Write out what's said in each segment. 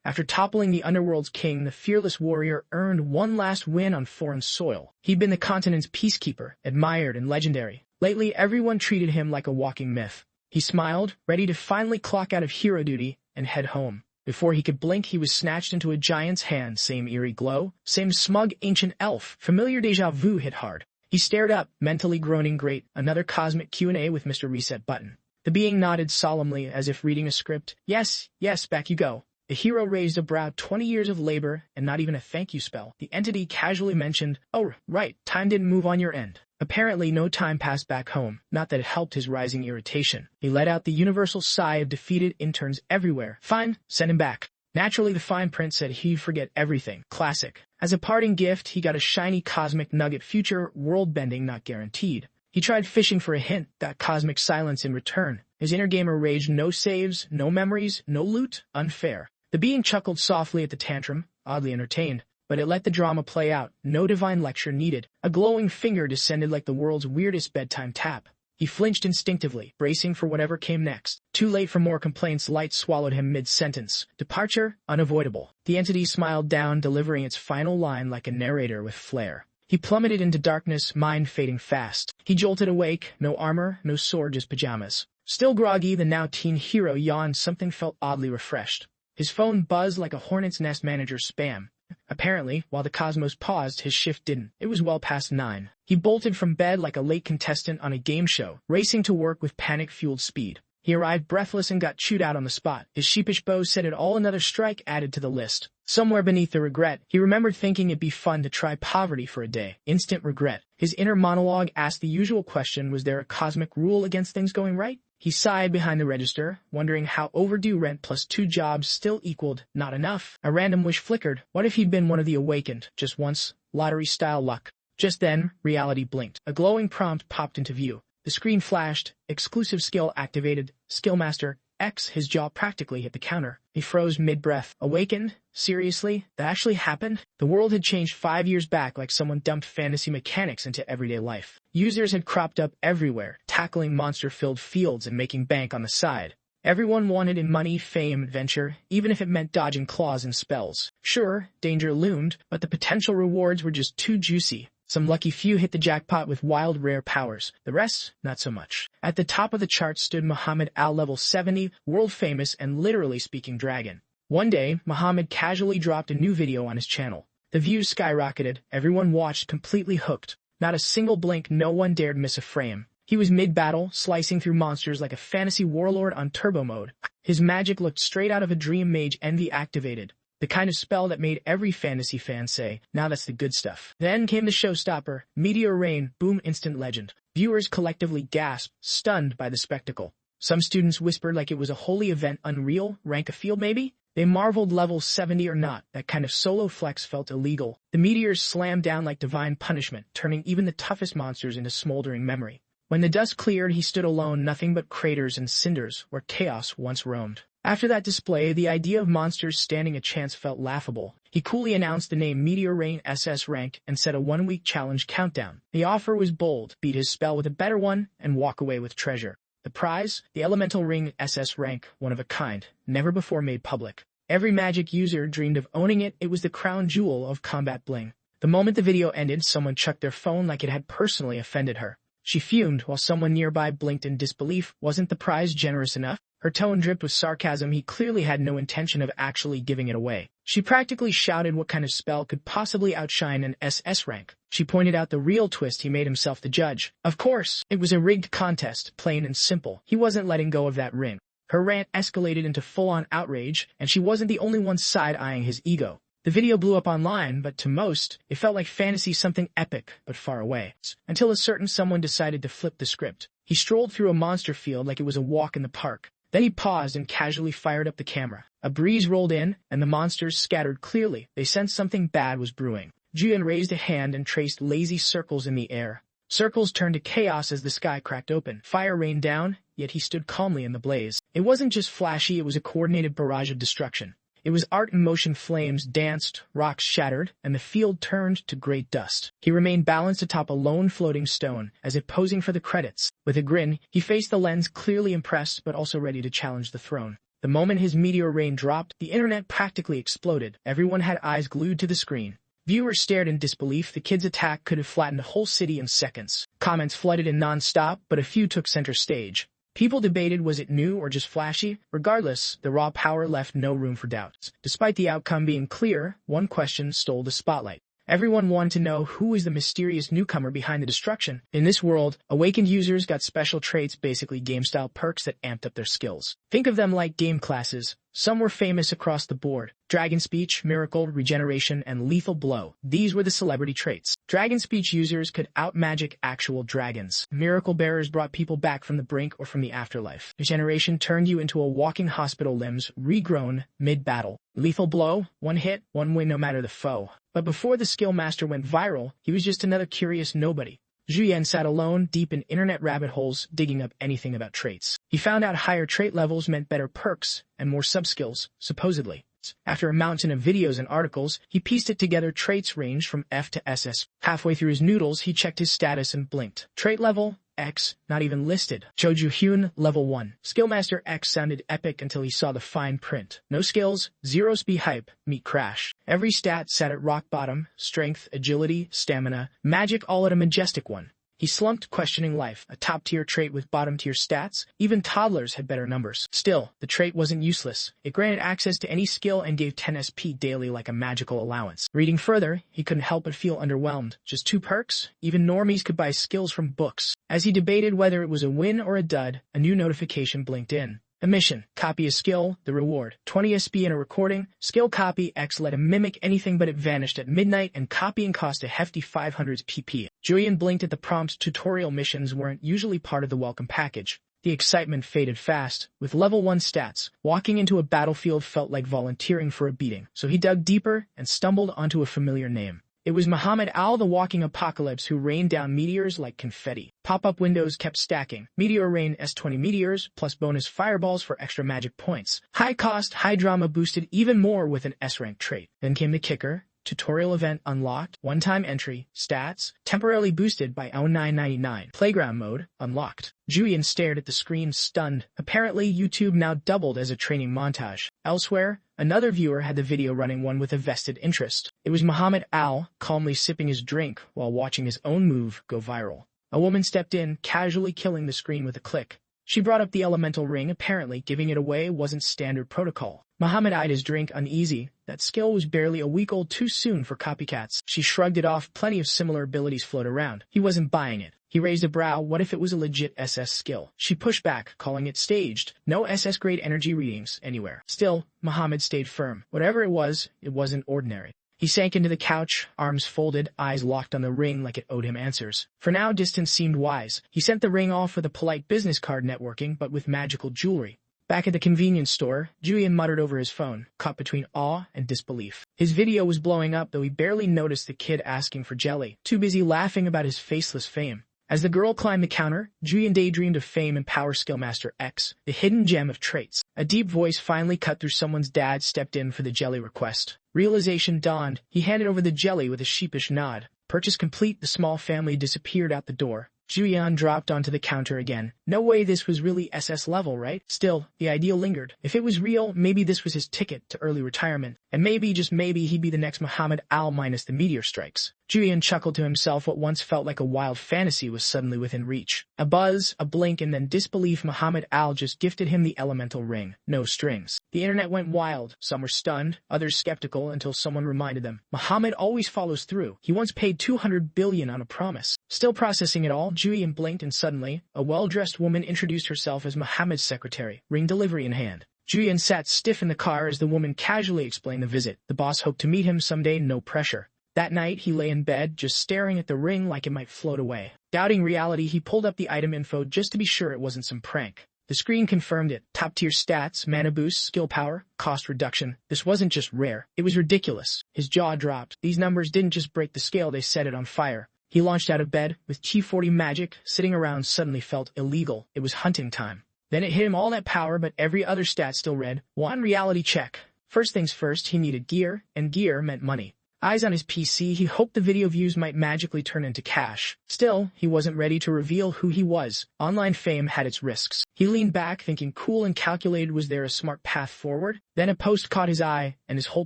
After toppling the underworld's king, the fearless warrior earned one last win on foreign soil. He'd been the continent's peacekeeper, admired and legendary. Lately, everyone treated him like a walking myth. He smiled, ready to finally clock out of hero duty and head home. Before he could blink, he was snatched into a giant's hand. Same eerie glow, same smug ancient elf. Familiar déjà vu hit hard. He stared up, mentally groaning, great, another cosmic Q&A with Mr. Reset Button. The being nodded solemnly, as if reading a script. Yes, back you go. The hero raised a brow. 20 years of labor, and not even a thank you spell. The entity casually mentioned, oh, right, time didn't move on your end. Apparently no time passed back home, not that it helped his rising irritation. He let out the universal sigh of defeated interns everywhere. Fine, send him back. Naturally, the fine print said he'd forget everything. Classic. As a parting gift, he got a shiny cosmic nugget. Future world-bending not guaranteed. He tried fishing for a hint, got cosmic silence in return. His inner gamer raged. No saves, no memories, no loot. Unfair. The being chuckled softly at the tantrum, oddly entertained, but it let the drama play out. No divine lecture needed. A glowing finger descended like the world's weirdest bedtime tap. He flinched instinctively, bracing for whatever came next. Too late for more complaints. Light swallowed him mid-sentence. Departure unavoidable. The entity smiled down, delivering its final line like a narrator with flair. He plummeted into darkness, mind fading fast. He jolted awake, no armor, no sword, just pajamas. Still groggy, the now teen hero yawned. Something felt oddly refreshed. His phone buzzed like a hornet's nest manager spam. Apparently, while the cosmos paused, his shift didn't. It was well past 9. He bolted from bed like a late contestant on a game show, racing to work with panic-fueled speed. He arrived breathless and got chewed out on the spot. His sheepish bow said it all. Another strike added to the list. Somewhere beneath the regret, he remembered thinking it'd be fun to try poverty for a day. Instant regret. His inner monologue asked the usual question: was there a cosmic rule against things going right? He sighed behind the register, wondering how overdue rent plus 2 jobs still equaled not enough. A random wish flickered. What if he'd been one of the awakened, just once, lottery-style luck? Just then, reality blinked. A glowing prompt popped into view. The screen flashed. Exclusive skill activated. Skillmaster X. His jaw practically hit the counter. He froze mid-breath. Awakened? Seriously? That actually happened? The world had changed 5 years back, like someone dumped fantasy mechanics into everyday life. Users had cropped up everywhere, tackling monster-filled fields and making bank on the side. Everyone wanted in money, fame, adventure, even if it meant dodging claws and spells. Sure, danger loomed, but the potential rewards were just too juicy. Some lucky few hit the jackpot with wild, rare powers. The rest, not so much. At the top of the chart stood Muhammad Al, level 70, world-famous and literally speaking dragon. One day, Muhammad casually dropped a new video on his channel. The views skyrocketed. Everyone watched, completely hooked. Not a single blink, no one dared miss a frame. He was mid-battle, slicing through monsters like a fantasy warlord on turbo mode. His magic looked straight out of a dream. Mage envy activated. The kind of spell that made every fantasy fan say, now that's the good stuff. Then came the showstopper, Meteor Rain, boom, instant legend. Viewers collectively gasped, stunned by the spectacle. Some students whispered like it was a holy event. Unreal? Rank a field maybe? They marveled, level 70 or not. That kind of solo flex felt illegal. The meteors slammed down like divine punishment, turning even the toughest monsters into smoldering memory. When the dust cleared, he stood alone, nothing but craters and cinders where chaos once roamed. After that display, the idea of monsters standing a chance felt laughable. He coolly announced the name Meteor Rain SS rank and set a 1-week challenge countdown. The offer was bold: beat his spell with a better one and walk away with treasure. The prize? The Elemental Ring SS rank, one of a kind, never before made public. Every Magic user dreamed of owning it. It was the crown jewel of combat bling. The moment the video ended, someone chucked their phone like it had personally offended her. She fumed while someone nearby blinked in disbelief. Wasn't the prize generous enough? Her tone dripped with sarcasm. He clearly had no intention of actually giving it away. She practically shouted what kind of spell could possibly outshine an SS rank. She pointed out the real twist: he made himself the judge. Of course, it was a rigged contest, plain and simple. He wasn't letting go of that ring. Her rant escalated into full-on outrage, and she wasn't the only one side-eyeing his ego. The video blew up online, but to most, it felt like fantasy, something epic, but far away. Until a certain someone decided to flip the script. He strolled through a monster field like it was a walk in the park. Then he paused and casually fired up the camera. A breeze rolled in, and the monsters scattered clearly. They sensed something bad was brewing. Joo-yeon raised a hand and traced lazy circles in the air. Circles turned to chaos as the sky cracked open. Fire rained down, yet he stood calmly in the blaze. It wasn't just flashy, it was a coordinated barrage of destruction. It was art in motion. Flames danced, rocks shattered, and the field turned to great dust. He remained balanced atop a lone floating stone, as if posing for the credits. With a grin, he faced the lens, clearly impressed but also ready to challenge the throne. The moment his meteor rain dropped, the internet practically exploded. Everyone had eyes glued to the screen. Viewers stared in disbelief. The kid's attack could have flattened a whole city in seconds. Comments flooded in non-stop, but a few took center stage. People debated, was it new or just flashy? Regardless, the raw power left no room for doubts. Despite the outcome being clear, one question stole the spotlight. Everyone wanted to know who was the mysterious newcomer behind the destruction. In this world, awakened users got special traits, basically game-style perks that amped up their skills. Think of them like game classes. Some were famous across the board. Dragon Speech, Miracle, Regeneration, and Lethal Blow. These were the celebrity traits. Dragon Speech users could out-magic actual dragons. Miracle Bearers brought people back from the brink or from the afterlife. Regeneration turned you into a walking hospital, limbs regrown mid-battle. Lethal Blow, one hit, one win no matter the foe. But before the skill master went viral, he was just another curious nobody. Yoo-Ju-yeon sat alone, deep in internet rabbit holes, digging up anything about traits. He found out higher trait levels meant better perks and more sub-skills, supposedly. After a mountain of videos and articles, he pieced it together. Traits ranged from F to SS. Halfway through his noodles, he checked his status and blinked. Trait level X, not even listed. Yoo Ju-yeon, level 1. Skillmaster X sounded epic until he saw the fine print. No skills, 0 speed hype, meet crash. Every stat sat at rock bottom, strength, agility, stamina, magic all at a majestic 1. He slumped, questioning life. A top-tier trait with bottom-tier stats? Even toddlers had better numbers. Still, the trait wasn't useless. It granted access to any skill and gave 10 SP daily like a magical allowance. Reading further, he couldn't help but feel underwhelmed. Just 2 perks? Even normies could buy skills from books. As he debated whether it was a win or a dud, a new notification blinked in. A mission. Copy a skill. The reward. 20 SP in a recording. Skill copy X let him mimic anything, but it vanished at midnight, and copying cost a hefty 500 PP. Yoo-Ju-yeon blinked at the prompt. Tutorial missions weren't usually part of the welcome package. The excitement faded fast. With level 1 stats, walking into a battlefield felt like volunteering for a beating. So he dug deeper and stumbled onto a familiar name. It was Muhammad Al, the walking apocalypse, who rained down meteors like confetti. Pop-up windows kept stacking. Meteor rain S20 meteors, plus bonus fireballs for extra magic points. High cost, high drama boosted even more with an S-rank trait. Then came the kicker. Tutorial event unlocked. One-time entry. Stats. Temporarily boosted by 0999. Playground mode. Unlocked. Yoo-Ju-yeon stared at the screen, stunned. Apparently, YouTube now doubled as a training montage. Elsewhere, another viewer had the video running, one with a vested interest. It was Muhammad Al, calmly sipping his drink while watching his own move go viral. A woman stepped in, casually killing the screen with a click. She brought up the elemental ring. Apparently, giving it away wasn't standard protocol. Muhammad eyed his drink, uneasy. That skill was barely a week old, too soon for copycats. She shrugged it off. Plenty of similar abilities float around. He wasn't buying it. He raised a brow. What if it was a legit SS skill? She pushed back, calling it staged. No SS-grade energy readings anywhere. Still, Muhammad stayed firm. Whatever it wasn't ordinary. He sank into the couch, arms folded, eyes locked on the ring like it owed him answers. For now, distance seemed wise. He sent the ring off with a polite business card, networking, but with magical jewelry. Back at the convenience store, Yoo-Ju-yeon muttered over his phone, caught between awe and disbelief. His video was blowing up, though he barely noticed the kid asking for jelly, too busy laughing about his faceless fame. As the girl climbed the counter, Yoo-Ju-yeon daydreamed of fame and power. Skillmaster X, the hidden gem of traits. A deep voice finally cut through. Someone's dad stepped in for the jelly request. Realization dawned. He handed over the jelly with a sheepish nod. Purchase complete. The small family disappeared out the door. Yoo-Ju-yeon dropped onto the counter again. No way this was really SS level, right? Still, the ideal lingered. If it was real, maybe this was his ticket to early retirement. And maybe, just maybe, he'd be the next Muhammad Al minus the meteor strikes. Yoo-Ju-yeon chuckled to himself. What once felt like a wild fantasy was suddenly within reach. A buzz, a blink, and then disbelief. Muhammad Al just gifted him the elemental ring. No strings. The internet went wild. Some were stunned, others skeptical, until someone reminded them. Muhammad always follows through. He once paid 200 billion on a promise. Still processing it all, Yoo-Ju-yeon blinked, and suddenly, a well-dressed woman introduced herself as Muhammad's secretary, ring delivery in hand. Yoo-Ju-yeon sat stiff in the car as the woman casually explained the visit. The boss hoped to meet him someday, no pressure. That night, he lay in bed, just staring at the ring like it might float away. Doubting reality, he pulled up the item info just to be sure it wasn't some prank. The screen confirmed it. Top-tier stats, mana boost, skill power, cost reduction. This wasn't just rare. It was ridiculous. His jaw dropped. These numbers didn't just break the scale, they set it on fire. He launched out of bed. With T40 magic, sitting around suddenly felt illegal. It was hunting time. Then it hit him, all that power, but every other stat still read, one reality check. First things first, he needed gear, and gear meant money. Eyes on his PC, he hoped the video views might magically turn into cash. Still, he wasn't ready to reveal who he was. Online fame had its risks. He leaned back, thinking cool and calculated, was there a smart path forward? Then a post caught his eye, and his whole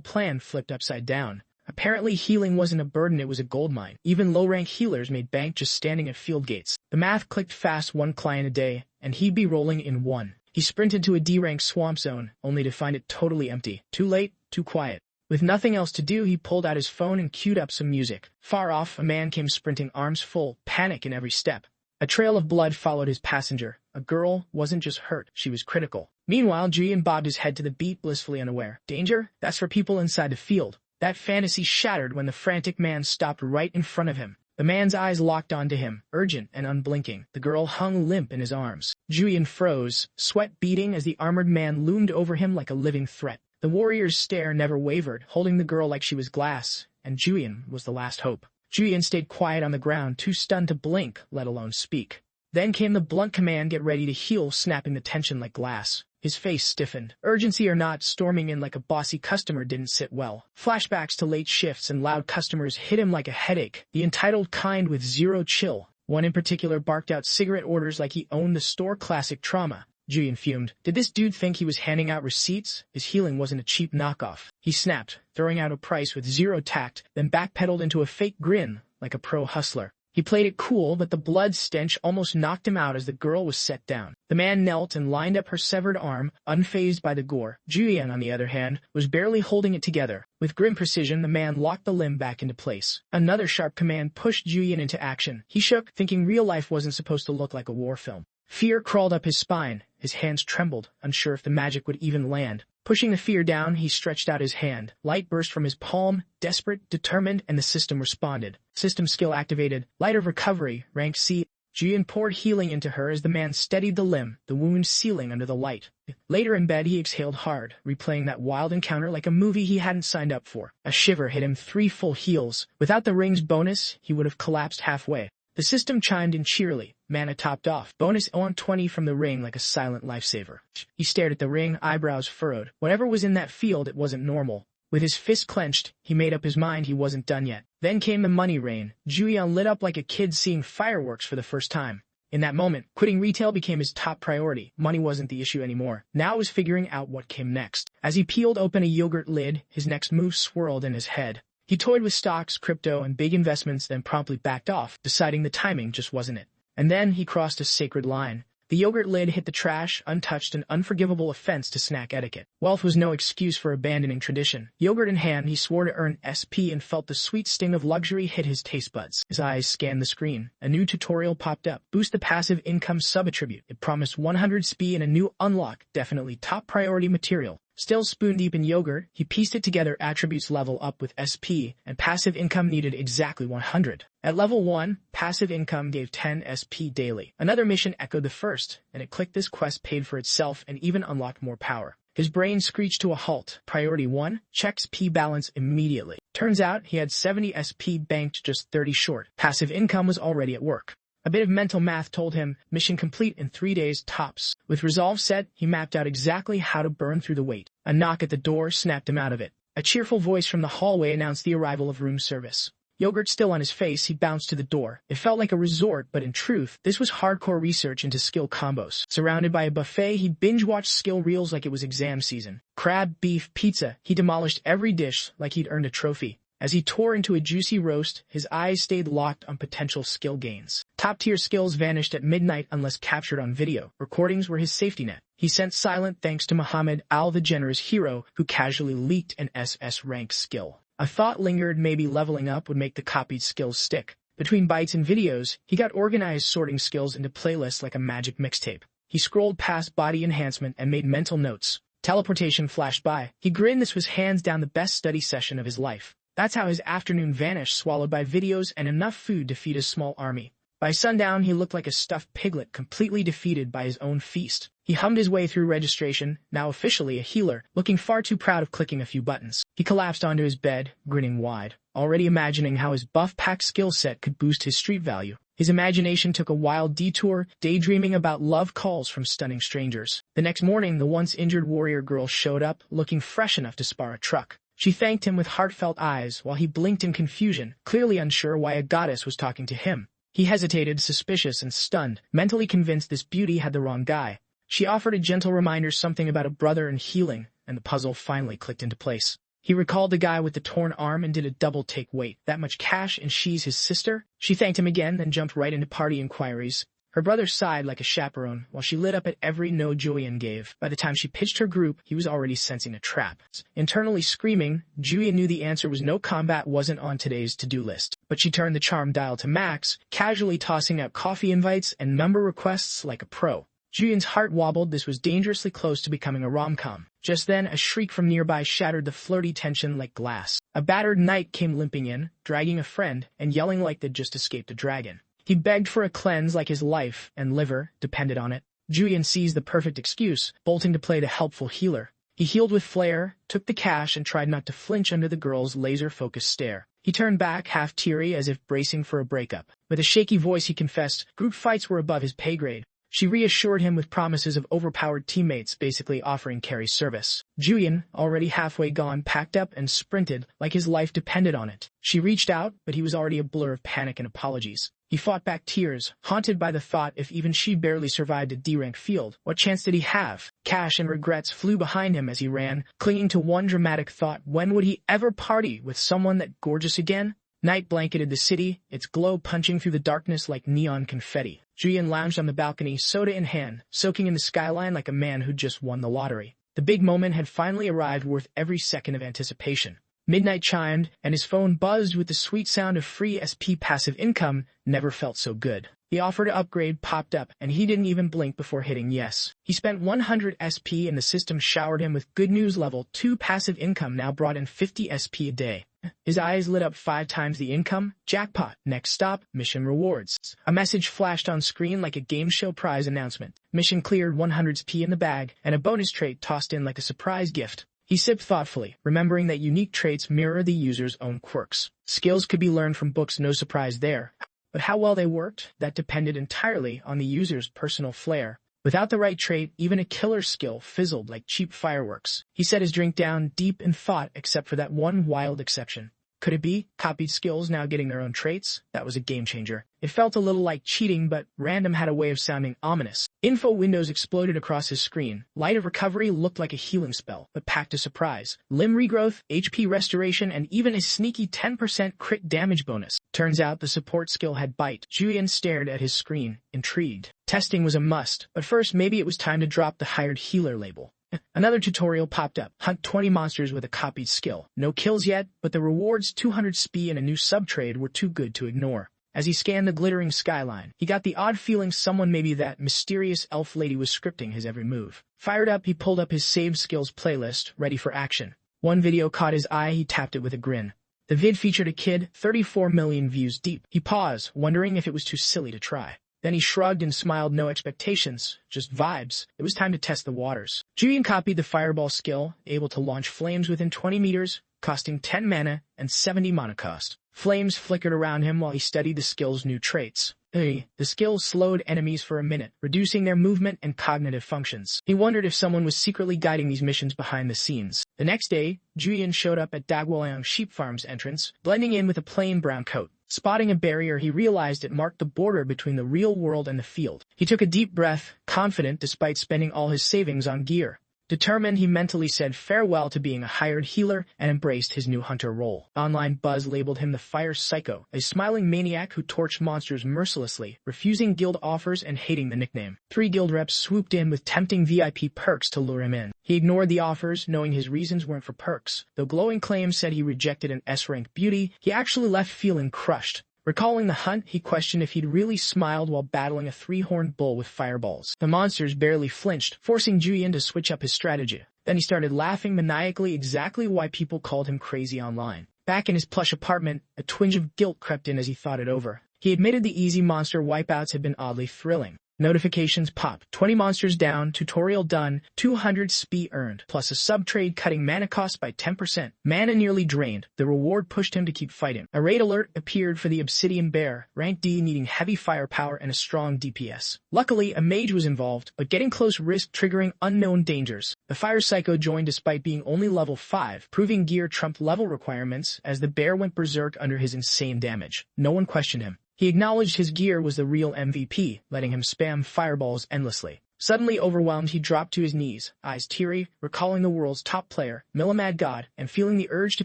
plan flipped upside down. Apparently healing wasn't a burden, it was a goldmine. Even low-rank healers made bank just standing at field gates. The math clicked fast: 1 client a day, and he'd be rolling in one. He sprinted to a D-rank swamp zone, only to find it totally empty. Too late, too quiet. With nothing else to do, he pulled out his phone and queued up some music. Far off, a man came sprinting, arms full, panic in every step. A trail of blood followed his passenger. A girl wasn't just hurt, she was critical. Meanwhile, Joo-yeon bobbed his head to the beat, blissfully unaware. Danger? That's for people inside the field. That fantasy shattered when the frantic man stopped right in front of him. The man's eyes locked onto him, urgent and unblinking. The girl hung limp in his arms. Joo-yeon froze, sweat beading as the armored man loomed over him like a living threat. The warrior's stare never wavered, holding the girl like she was glass, and Joo-yeon was the last hope. Joo-yeon stayed quiet on the ground, too stunned to blink, let alone speak. Then came the blunt command, get ready to heal, snapping the tension like glass. His face stiffened. Urgency or not, storming in like a bossy customer didn't sit well. Flashbacks to late shifts and loud customers hit him like a headache, the entitled kind with zero chill. One in particular barked out cigarette orders like he owned the store. Classic trauma. Joo-yeon fumed. Did this dude think he was handing out receipts? His healing wasn't a cheap knockoff. He snapped, throwing out a price with zero tact, then backpedaled into a fake grin, like a pro hustler. He played it cool, but the blood stench almost knocked him out as the girl was set down. The man knelt and lined up her severed arm, unfazed by the gore. Joo-yeon, on the other hand, was barely holding it together. With grim precision, the man locked the limb back into place. Another sharp command pushed Joo-yeon into action. He shook, thinking real life wasn't supposed to look like a war film. Fear crawled up his spine. His hands trembled, unsure if the magic would even land. Pushing the fear down, he stretched out his hand. Light burst from his palm, desperate, determined, and the system responded. System skill activated. Light of recovery, rank C. Joo-yeon poured healing into her as the man steadied the limb, the wound sealing under the light. Later in bed, he exhaled hard, replaying that wild encounter like a movie he hadn't signed up for. A shiver hit him, 3 full heals. Without the ring's bonus, he would have collapsed halfway. The system chimed in cheerily. Mana topped off. Bonus on 20 from the ring, like a silent lifesaver. He stared at the ring, eyebrows furrowed. Whatever was in that field, it wasn't normal. With his fist clenched, he made up his mind he wasn't done yet. Then came the money rain. Joo-yeon lit up like a kid seeing fireworks for the first time. In that moment, quitting retail became his top priority. Money wasn't the issue anymore. Now it was figuring out what came next. As he peeled open a yogurt lid, his next move swirled in his head. He toyed with stocks, crypto, and big investments, then promptly backed off, deciding the timing just wasn't it. And then he crossed a sacred line. The yogurt lid hit the trash, untouched, an unforgivable offense to snack etiquette. Wealth was no excuse for abandoning tradition. Yogurt in hand, he swore to earn SP and felt the sweet sting of luxury hit his taste buds. His eyes scanned the screen. A new tutorial popped up. Boost the passive income sub-attribute. It promised 100 SP and a new unlock, definitely top priority material. Still spoon-deep in yogurt, he pieced it together. Attributes level up with SP, and passive income needed exactly 100. At level 1, passive income gave 10 SP daily. Another mission echoed the first, and it clicked: this quest paid for itself and even unlocked more power. His brain screeched to a halt. Priority 1, checks P balance immediately. Turns out he had 70 SP banked, just 30 short. Passive income was already at work. A bit of mental math told him mission complete in 3 days tops. With resolve set, he mapped out exactly how to burn through the weight. A knock at the door snapped him out of it. A cheerful voice from the hallway announced the arrival of room service. Yogurt still on his face, he bounced to the door. It felt like a resort, but in truth, this was hardcore research into skill combos. Surrounded by a buffet, he binge-watched skill reels like it was exam season. Crab, beef, pizza, he demolished every dish like he'd earned a trophy. As he tore into a juicy roast, his eyes stayed locked on potential skill gains. Top-tier skills vanished at midnight unless captured on video. Recordings were his safety net. He sent silent thanks to Muhammad Al, the generous hero, who casually leaked an SS rank skill. A thought lingered: maybe leveling up would make the copied skills stick. Between bites and videos, he got organized, sorting skills into playlists like a magic mixtape. He scrolled past body enhancement and made mental notes. Teleportation flashed by. He grinned. This was hands down the best study session of his life. That's how his afternoon vanished, swallowed by videos and enough food to feed his small army. By sundown, he looked like a stuffed piglet, completely defeated by his own feast. He hummed his way through registration, now officially a healer, looking far too proud of clicking a few buttons. He collapsed onto his bed, grinning wide, already imagining how his buff-packed skill set could boost his street value. His imagination took a wild detour, daydreaming about love calls from stunning strangers. The next morning, the once-injured warrior girl showed up, looking fresh enough to spar a truck. She thanked him with heartfelt eyes while he blinked in confusion, clearly unsure why a goddess was talking to him. He hesitated, suspicious and stunned, mentally convinced this beauty had the wrong guy. She offered a gentle reminder, something about a brother and healing, and the puzzle finally clicked into place. He recalled the guy with the torn arm and did a double-take. Wait, that much cash and she's his sister? She thanked him again, then jumped right into party inquiries. Her brother sighed like a chaperone, while she lit up at every no Joo-yeon gave. By the time she pitched her group, he was already sensing a trap. Internally screaming, Joo-yeon knew the answer was no, combat wasn't on today's to-do list. But she turned the charm dial to max, casually tossing out coffee invites and number requests like a pro. Joo-yeon's heart wobbled. This was dangerously close to becoming a rom-com. Just then, a shriek from nearby shattered the flirty tension like glass. A battered knight came limping in, dragging a friend, and yelling like they'd just escaped a dragon. He begged for a cleanse like his life and liver depended on it. Joo-yeon seized the perfect excuse, bolting to play the helpful healer. He healed with flair, took the cash, and tried not to flinch under the girl's laser-focused stare. He turned back, half teary, as if bracing for a breakup. With a shaky voice he confessed, group fights were above his pay grade. She reassured him with promises of overpowered teammates, basically offering carry service. Joo-yeon, already halfway gone, packed up and sprinted, like his life depended on it. She reached out, but he was already a blur of panic and apologies. He fought back tears, haunted by the thought if even she barely survived a D-rank field, what chance did he have? Cash and regrets flew behind him as he ran, clinging to one dramatic thought: when would he ever party with someone that gorgeous again? Night blanketed the city, its glow punching through the darkness like neon confetti. Joo-yeon lounged on the balcony, soda in hand, soaking in the skyline like a man who'd just won the lottery. The big moment had finally arrived, worth every second of anticipation. Midnight chimed, and his phone buzzed with the sweet sound of free SP passive income. Never felt so good. The offer to upgrade popped up, and he didn't even blink before hitting yes. He spent 100 SP and the system showered him with good news. Level 2 passive income now brought in 50 SP a day. His eyes lit up. 5 times the income? Jackpot. Next stop, mission rewards. A message flashed on screen like a game show prize announcement. Mission cleared, 100 SP in the bag, and a bonus trait tossed in like a surprise gift. He sipped thoughtfully, remembering that unique traits mirror the user's own quirks. Skills could be learned from books, no surprise there. But how well they worked, that depended entirely on the user's personal flair. Without the right trait, even a killer skill fizzled like cheap fireworks. He set his drink down, deep in thought, except for that one wild exception. Could it be copied skills now getting their own traits? That was a game changer. It felt a little like cheating, but random had a way of sounding ominous. Info windows exploded across his screen. Light of recovery looked like a healing spell, but packed a surprise. Limb regrowth, HP restoration, and even a sneaky 10% crit damage bonus. Turns out the support skill had bite. Joo-yeon stared at his screen, intrigued. Testing was a must, but first maybe it was time to drop the hired healer label. Another tutorial popped up. Hunt 20 monsters with a copied skill. No kills yet, but the rewards, 200 SP and a new sub-trade, were too good to ignore. As he scanned the glittering skyline, he got the odd feeling someone, maybe that mysterious elf lady, was scripting his every move. Fired up, he pulled up his saved skills playlist, ready for action. One video caught his eye. He tapped it with a grin. The vid featured a kid, 34 million views deep. He paused, wondering if it was too silly to try. Then he shrugged and smiled. No expectations, just vibes. It was time to test the waters. Joo-yeon copied the fireball skill, able to launch flames within 20 meters, costing 10 mana and 70 mana cost. Flames flickered around him while he studied the skill's new traits. The skill slowed enemies for a minute, reducing their movement and cognitive functions. He wondered if someone was secretly guiding these missions behind the scenes. The next day, Joo-yeon showed up at Dagwalong Sheep Farm's entrance, blending in with a plain brown coat. Spotting a barrier, he realized it marked the border between the real world and the field. He took a deep breath, confident despite spending all his savings on gear. Determined, he mentally said farewell to being a hired healer and embraced his new hunter role. Online buzz labeled him the Fire Psycho, a smiling maniac who torched monsters mercilessly, refusing guild offers and hating the nickname. 3 guild reps swooped in with tempting VIP perks to lure him in. He ignored the offers, knowing his reasons weren't for perks. Though glowing claims said he rejected an S-rank beauty, he actually left feeling crushed. Recalling the hunt, he questioned if he'd really smiled while battling a 3-horned bull with fireballs. The monsters barely flinched, forcing Joo-yeon to switch up his strategy. Then he started laughing maniacally, exactly why people called him crazy online. Back in his plush apartment, a twinge of guilt crept in as he thought it over. He admitted the easy monster wipeouts had been oddly thrilling. Notifications pop. 20 monsters down, tutorial done, 200 SP earned, plus a sub-trade cutting mana cost by 10%. Mana nearly drained. The reward pushed him to keep fighting. A raid alert appeared for the Obsidian Bear, rank D needing heavy firepower and a strong DPS. Luckily, a mage was involved, but getting close risked triggering unknown dangers. The Fire Psycho joined despite being only level 5, proving gear trumped level requirements as the bear went berserk under his insane damage. No one questioned him. He acknowledged his gear was the real MVP, letting him spam fireballs endlessly. Suddenly overwhelmed, he dropped to his knees, eyes teary, recalling the world's top player, Millimad God, and feeling the urge to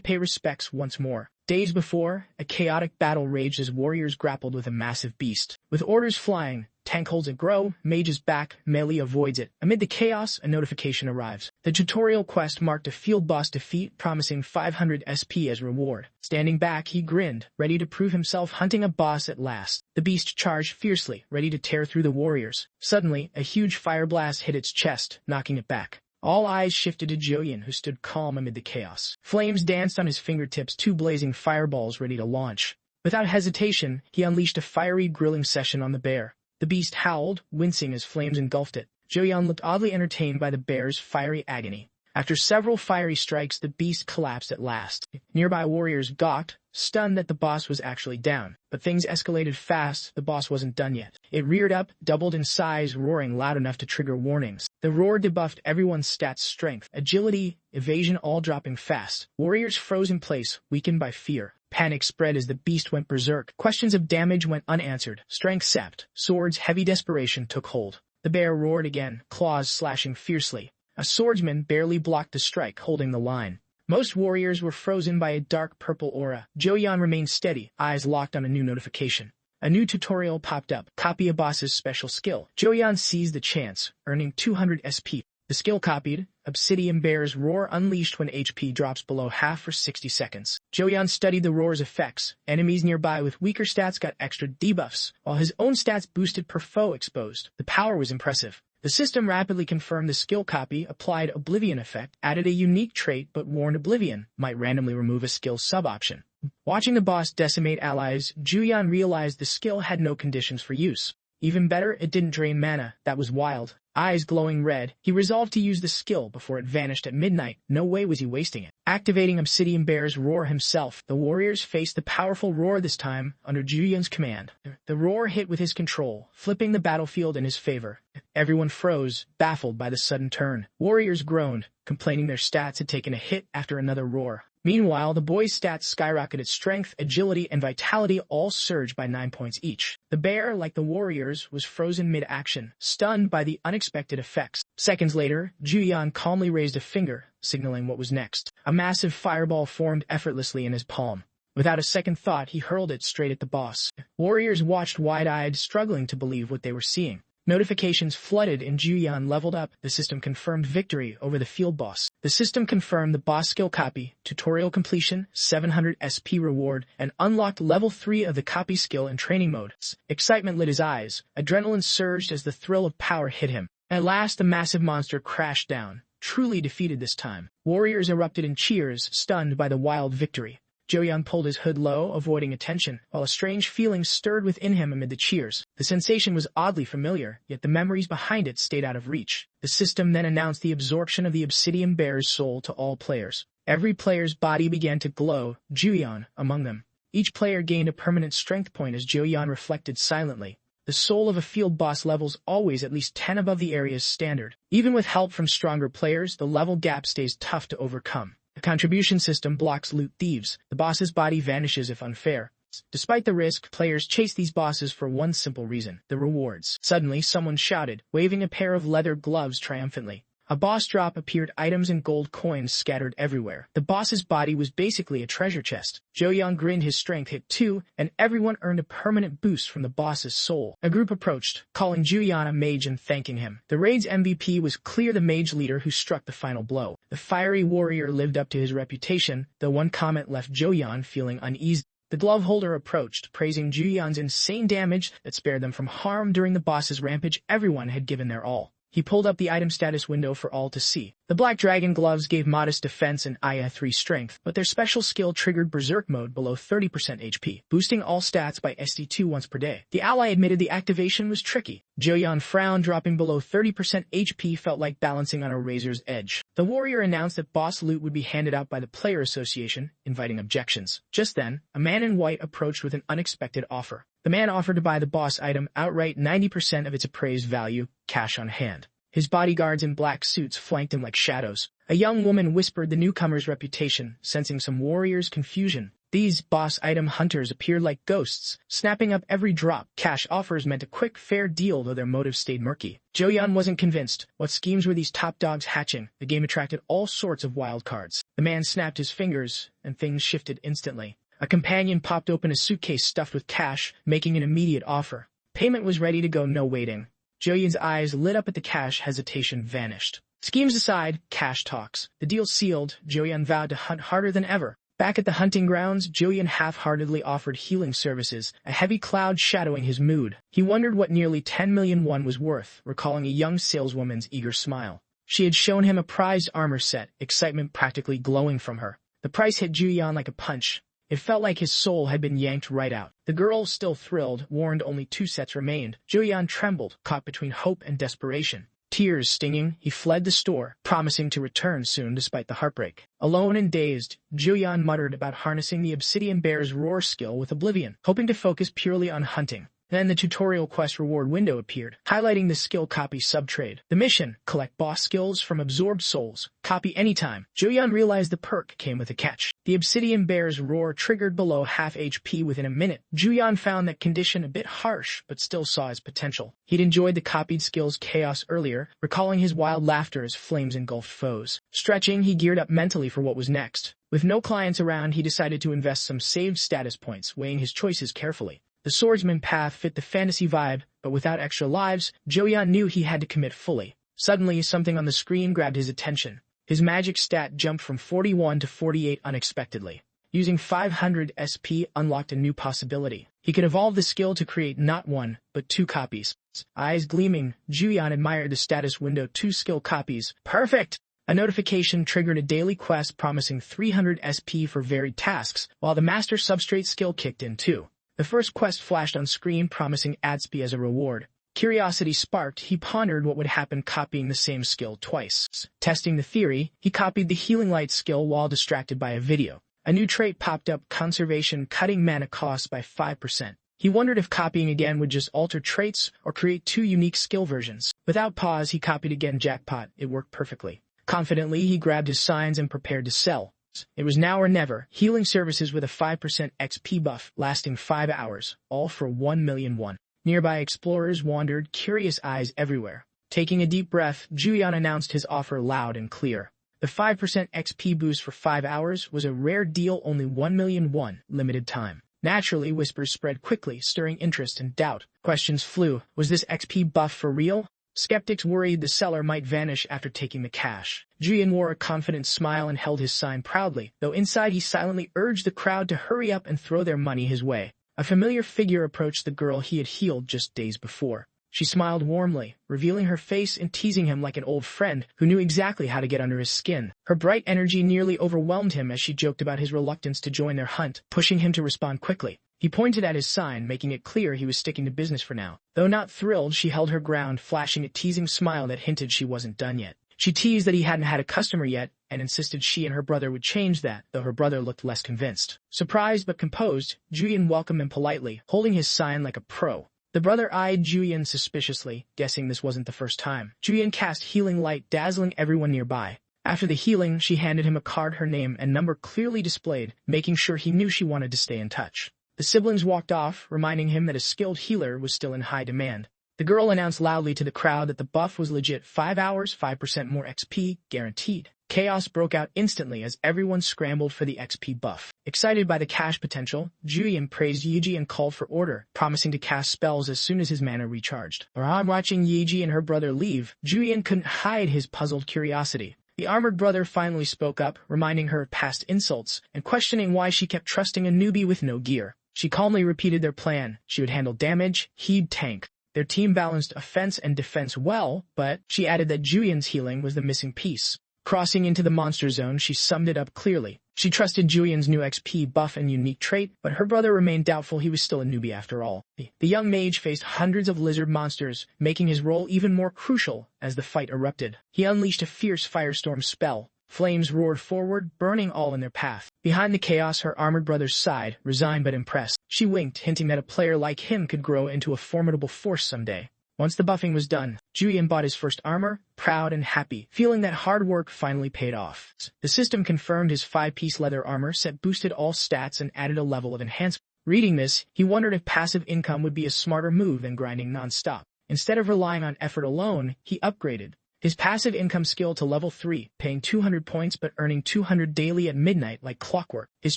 pay respects once more. Days before, a chaotic battle raged as warriors grappled with a massive beast. With orders flying, tank holds it grow, mage is back, melee avoids it. Amid the chaos, a notification arrives. The tutorial quest marked a field boss defeat, promising 500 SP as reward. Standing back, he grinned, ready to prove himself hunting a boss at last. The beast charged fiercely, ready to tear through the warriors. Suddenly, a huge fire blast hit its chest, knocking it back. All eyes shifted to Joo-yeon, who stood calm amid the chaos. Flames danced on his fingertips, 2 blazing fireballs ready to launch. Without hesitation, he unleashed a fiery grilling session on the bear. The beast howled, wincing as flames engulfed it. Joo-yeon looked oddly entertained by the bear's fiery agony. After several fiery strikes, the beast collapsed at last. Nearby warriors gawked, stunned that the boss was actually down. But things escalated fast. The boss wasn't done yet. It reared up, doubled in size, roaring loud enough to trigger warnings. The roar debuffed everyone's stats, strength, agility, evasion, all dropping fast. Warriors froze in place, weakened by fear. Panic spread as the beast went berserk. Questions of damage went unanswered. Strength sapped. Swords, heavy desperation took hold. The bear roared again, claws slashing fiercely. A swordsman barely blocked the strike, holding the line. Most warriors were frozen by a dark purple aura. Joo-yeon remained steady, eyes locked on a new notification. A new tutorial popped up. Copy a boss's special skill. Joo-yeon seized the chance, earning 200 SP. The skill copied, Obsidian Bear's roar unleashed when HP drops below half for 60 seconds. Joo-yeon studied the roar's effects. Enemies nearby with weaker stats got extra debuffs, while his own stats boosted per foe exposed. The power was impressive. The system rapidly confirmed the skill copy, applied Oblivion effect, added a unique trait but warned Oblivion might randomly remove a skill sub-option. Watching the boss decimate allies, Joo-yeon realized the skill had no conditions for use. Even better, it didn't drain mana. That was wild. Eyes glowing red, he resolved to use the skill before it vanished at midnight. No way was he wasting it. Activating Obsidian Bear's roar himself, the warriors faced the powerful roar this time under Joo-yeon's command. The roar hit with his control, flipping the battlefield in his favor. Everyone froze, baffled by the sudden turn. Warriors groaned, complaining their stats had taken a hit after another roar. Meanwhile, the boys' stats skyrocketed. Strength, agility, and vitality all surged by 9 points each. The bear, like the warriors, was frozen mid-action, stunned by the unexpected effects. Seconds later, Joo-yeon calmly raised a finger, signaling what was next. A massive fireball formed effortlessly in his palm. Without a second thought, he hurled it straight at the boss. Warriors watched wide-eyed, struggling to believe what they were seeing. Notifications flooded and Joo-yeon leveled up. The system confirmed victory over the field boss. The system confirmed the boss skill copy, tutorial completion, 700 SP reward, and unlocked level 3 of the copy skill in training mode. Excitement lit his eyes. Adrenaline surged as the thrill of power hit him. At last, the massive monster crashed down, truly defeated this time. Warriors erupted in cheers, stunned by the wild victory. Joo-yeon pulled his hood low, avoiding attention, while a strange feeling stirred within him amid the cheers. The sensation was oddly familiar, yet the memories behind it stayed out of reach. The system then announced the absorption of the Obsidian Bear's soul to all players. Every player's body began to glow, Joo-yeon among them. Each player gained a permanent strength point as Joo-yeon reflected silently. The soul of a field boss levels always at least 10 above the area's standard. Even with help from stronger players, the level gap stays tough to overcome. The contribution system blocks loot thieves. The boss's body vanishes if unfair. Despite the risk, players chase these bosses for one simple reason: the rewards. Suddenly, someone shouted, waving a pair of leather gloves triumphantly. A boss drop appeared, items and gold coins scattered everywhere. The boss's body was basically a treasure chest. Joo-yeon grinned, his strength hit 2, and everyone earned a permanent boost from the boss's soul. A group approached, calling Joo-yeon a mage and thanking him. The raid's MVP was clear, the mage leader who struck the final blow. The fiery warrior lived up to his reputation, though one comment left Joo-yeon feeling uneasy. The glove holder approached, praising Joo-yeon's insane damage that spared them from harm during the boss's rampage. Everyone had given their all. He pulled up the item status window for all to see. The Black Dragon gloves gave modest defense and IA3 strength, but their special skill triggered Berserk mode below 30% HP, boosting all stats by SD2 once per day. The ally admitted the activation was tricky. Joo-yeon frowned, dropping below 30% HP felt like balancing on a razor's edge. The warrior announced that boss loot would be handed out by the Player Association, inviting objections. Just then, a man in white approached with an unexpected offer. The man offered to buy the boss item outright, 90% of its appraised value, cash on hand. His bodyguards in black suits flanked him like shadows. A young woman whispered the newcomer's reputation, sensing some warrior's confusion. These boss item hunters appeared like ghosts, snapping up every drop. Cash offers meant a quick, fair deal, though their motives stayed murky. Joo-yeon wasn't convinced. What schemes were these top dogs hatching? The game attracted all sorts of wild cards. The man snapped his fingers, and things shifted instantly. A companion popped open a suitcase stuffed with cash, making an immediate offer. Payment was ready to go, no waiting. Joo-yeon's eyes lit up at the cash, hesitation vanished. Schemes aside, cash talks. The deal sealed, Joo-yeon vowed to hunt harder than ever. Back at the hunting grounds, Joo-yeon half-heartedly offered healing services, a heavy cloud shadowing his mood. He wondered what nearly 10 million won was worth, recalling a young saleswoman's eager smile. She had shown him a prized armor set, excitement practically glowing from her. The price hit Joo-yeon like a punch. It felt like his soul had been yanked right out. The girl, still thrilled, warned only 2 sets remained. Joo-yeon trembled, caught between hope and desperation. Tears stinging, he fled the store, promising to return soon despite the heartbreak. Alone and dazed, Joo-yeon muttered about harnessing the Obsidian Bear's roar skill with Oblivion, hoping to focus purely on hunting. Then the tutorial quest reward window appeared, highlighting the skill copy subtrade. The mission: collect boss skills from absorbed souls. Copy anytime. Joo-yeon realized the perk came with a catch. The Obsidian Bear's roar triggered below half HP within a minute. Joo-yeon found that condition a bit harsh, but still saw its potential. He'd enjoyed the copied skill's chaos earlier, recalling his wild laughter as flames engulfed foes. Stretching, he geared up mentally for what was next. With no clients around, he decided to invest some saved status points, weighing his choices carefully. The swordsman path fit the fantasy vibe, but without extra lives, Joo-yeon knew he had to commit fully. Suddenly, something on the screen grabbed his attention. His magic stat jumped from 41 to 48 unexpectedly. Using 500 SP unlocked a new possibility. He could evolve the skill to create not 1, but 2 copies. Eyes gleaming, Joo-yeon admired the status window. 2 skill copies. Perfect! A notification triggered a daily quest promising 300 SP for varied tasks, while the master substrate skill kicked in too. The first quest flashed on screen, promising ADSP as a reward. Curiosity sparked, he pondered what would happen copying the same skill twice. Testing the theory, he copied the Healing Light skill while distracted by a video. A new trait popped up: conservation, cutting mana costs by 5%. He wondered if copying again would just alter traits or create 2 unique skill versions. Without pause, he copied again. Jackpot, it worked perfectly. Confidently, he grabbed his signs and prepared to sell. It was now or never. Healing services with a 5% XP buff, lasting 5 hours, all for 1 million won. Nearby explorers wandered, curious eyes everywhere. Taking a deep breath, Joo-yeon announced his offer loud and clear. The 5% XP boost for 5 hours was a rare deal, only 1 million won, limited time. Naturally, whispers spread quickly, stirring interest and doubt. Questions flew. Was this XP buff for real? Skeptics worried the seller might vanish after taking the cash. Joo-yeon wore a confident smile and held his sign proudly, though inside he silently urged the crowd to hurry up and throw their money his way. A familiar figure approached the girl he had healed just days before. She smiled warmly, revealing her face and teasing him like an old friend who knew exactly how to get under his skin. Her bright energy nearly overwhelmed him as she joked about his reluctance to join their hunt, pushing him to respond quickly. He pointed at his sign, making it clear he was sticking to business for now. Though not thrilled, she held her ground, flashing a teasing smile that hinted she wasn't done yet. She teased that he hadn't had a customer yet, and insisted she and her brother would change that, though her brother looked less convinced. Surprised but composed, Joo-yeon welcomed him politely, holding his sign like a pro. The brother eyed Joo-yeon suspiciously, guessing this wasn't the first time. Joo-yeon cast Healing Light, dazzling everyone nearby. After the healing, she handed him a card, her name and number clearly displayed, making sure he knew she wanted to stay in touch. The siblings walked off, reminding him that a skilled healer was still in high demand. The girl announced loudly to the crowd that the buff was legit: 5 hours, 5% more XP, guaranteed. Chaos broke out instantly as everyone scrambled for the XP buff. Excited by the cash potential, Joo-yeon praised Yeji and called for order, promising to cast spells as soon as his mana recharged. Watching Yeji and her brother leave, Joo-yeon couldn't hide his puzzled curiosity. The armored brother finally spoke up, reminding her of past insults and questioning why she kept trusting a newbie with no gear. She calmly repeated their plan. She would handle damage, he'd tank. Their team balanced offense and defense well, but she added that Ju-yeon's healing was the missing piece. Crossing into the monster zone, she summed it up clearly. She trusted Ju-yeon's new XP buff and unique trait, but her brother remained doubtful he was still a newbie after all. The young mage faced hundreds of lizard monsters, making his role even more crucial as the fight erupted. He unleashed a fierce firestorm spell. Flames roared forward, burning all in their path. Behind the chaos, her armored brother sighed, resigned but impressed. She winked, hinting that a player like him could grow into a formidable force someday. Once the buffing was done, Ju-yeon bought his first armor, proud and happy, feeling that hard work finally paid off. The system confirmed his 5-piece leather armor set boosted all stats and added a level of enhancement. Reading this, he wondered if passive income would be a smarter move than grinding non-stop. Instead of relying on effort alone, he upgraded his passive income skill to level 3, paying 200 points but earning 200 daily at midnight like clockwork. His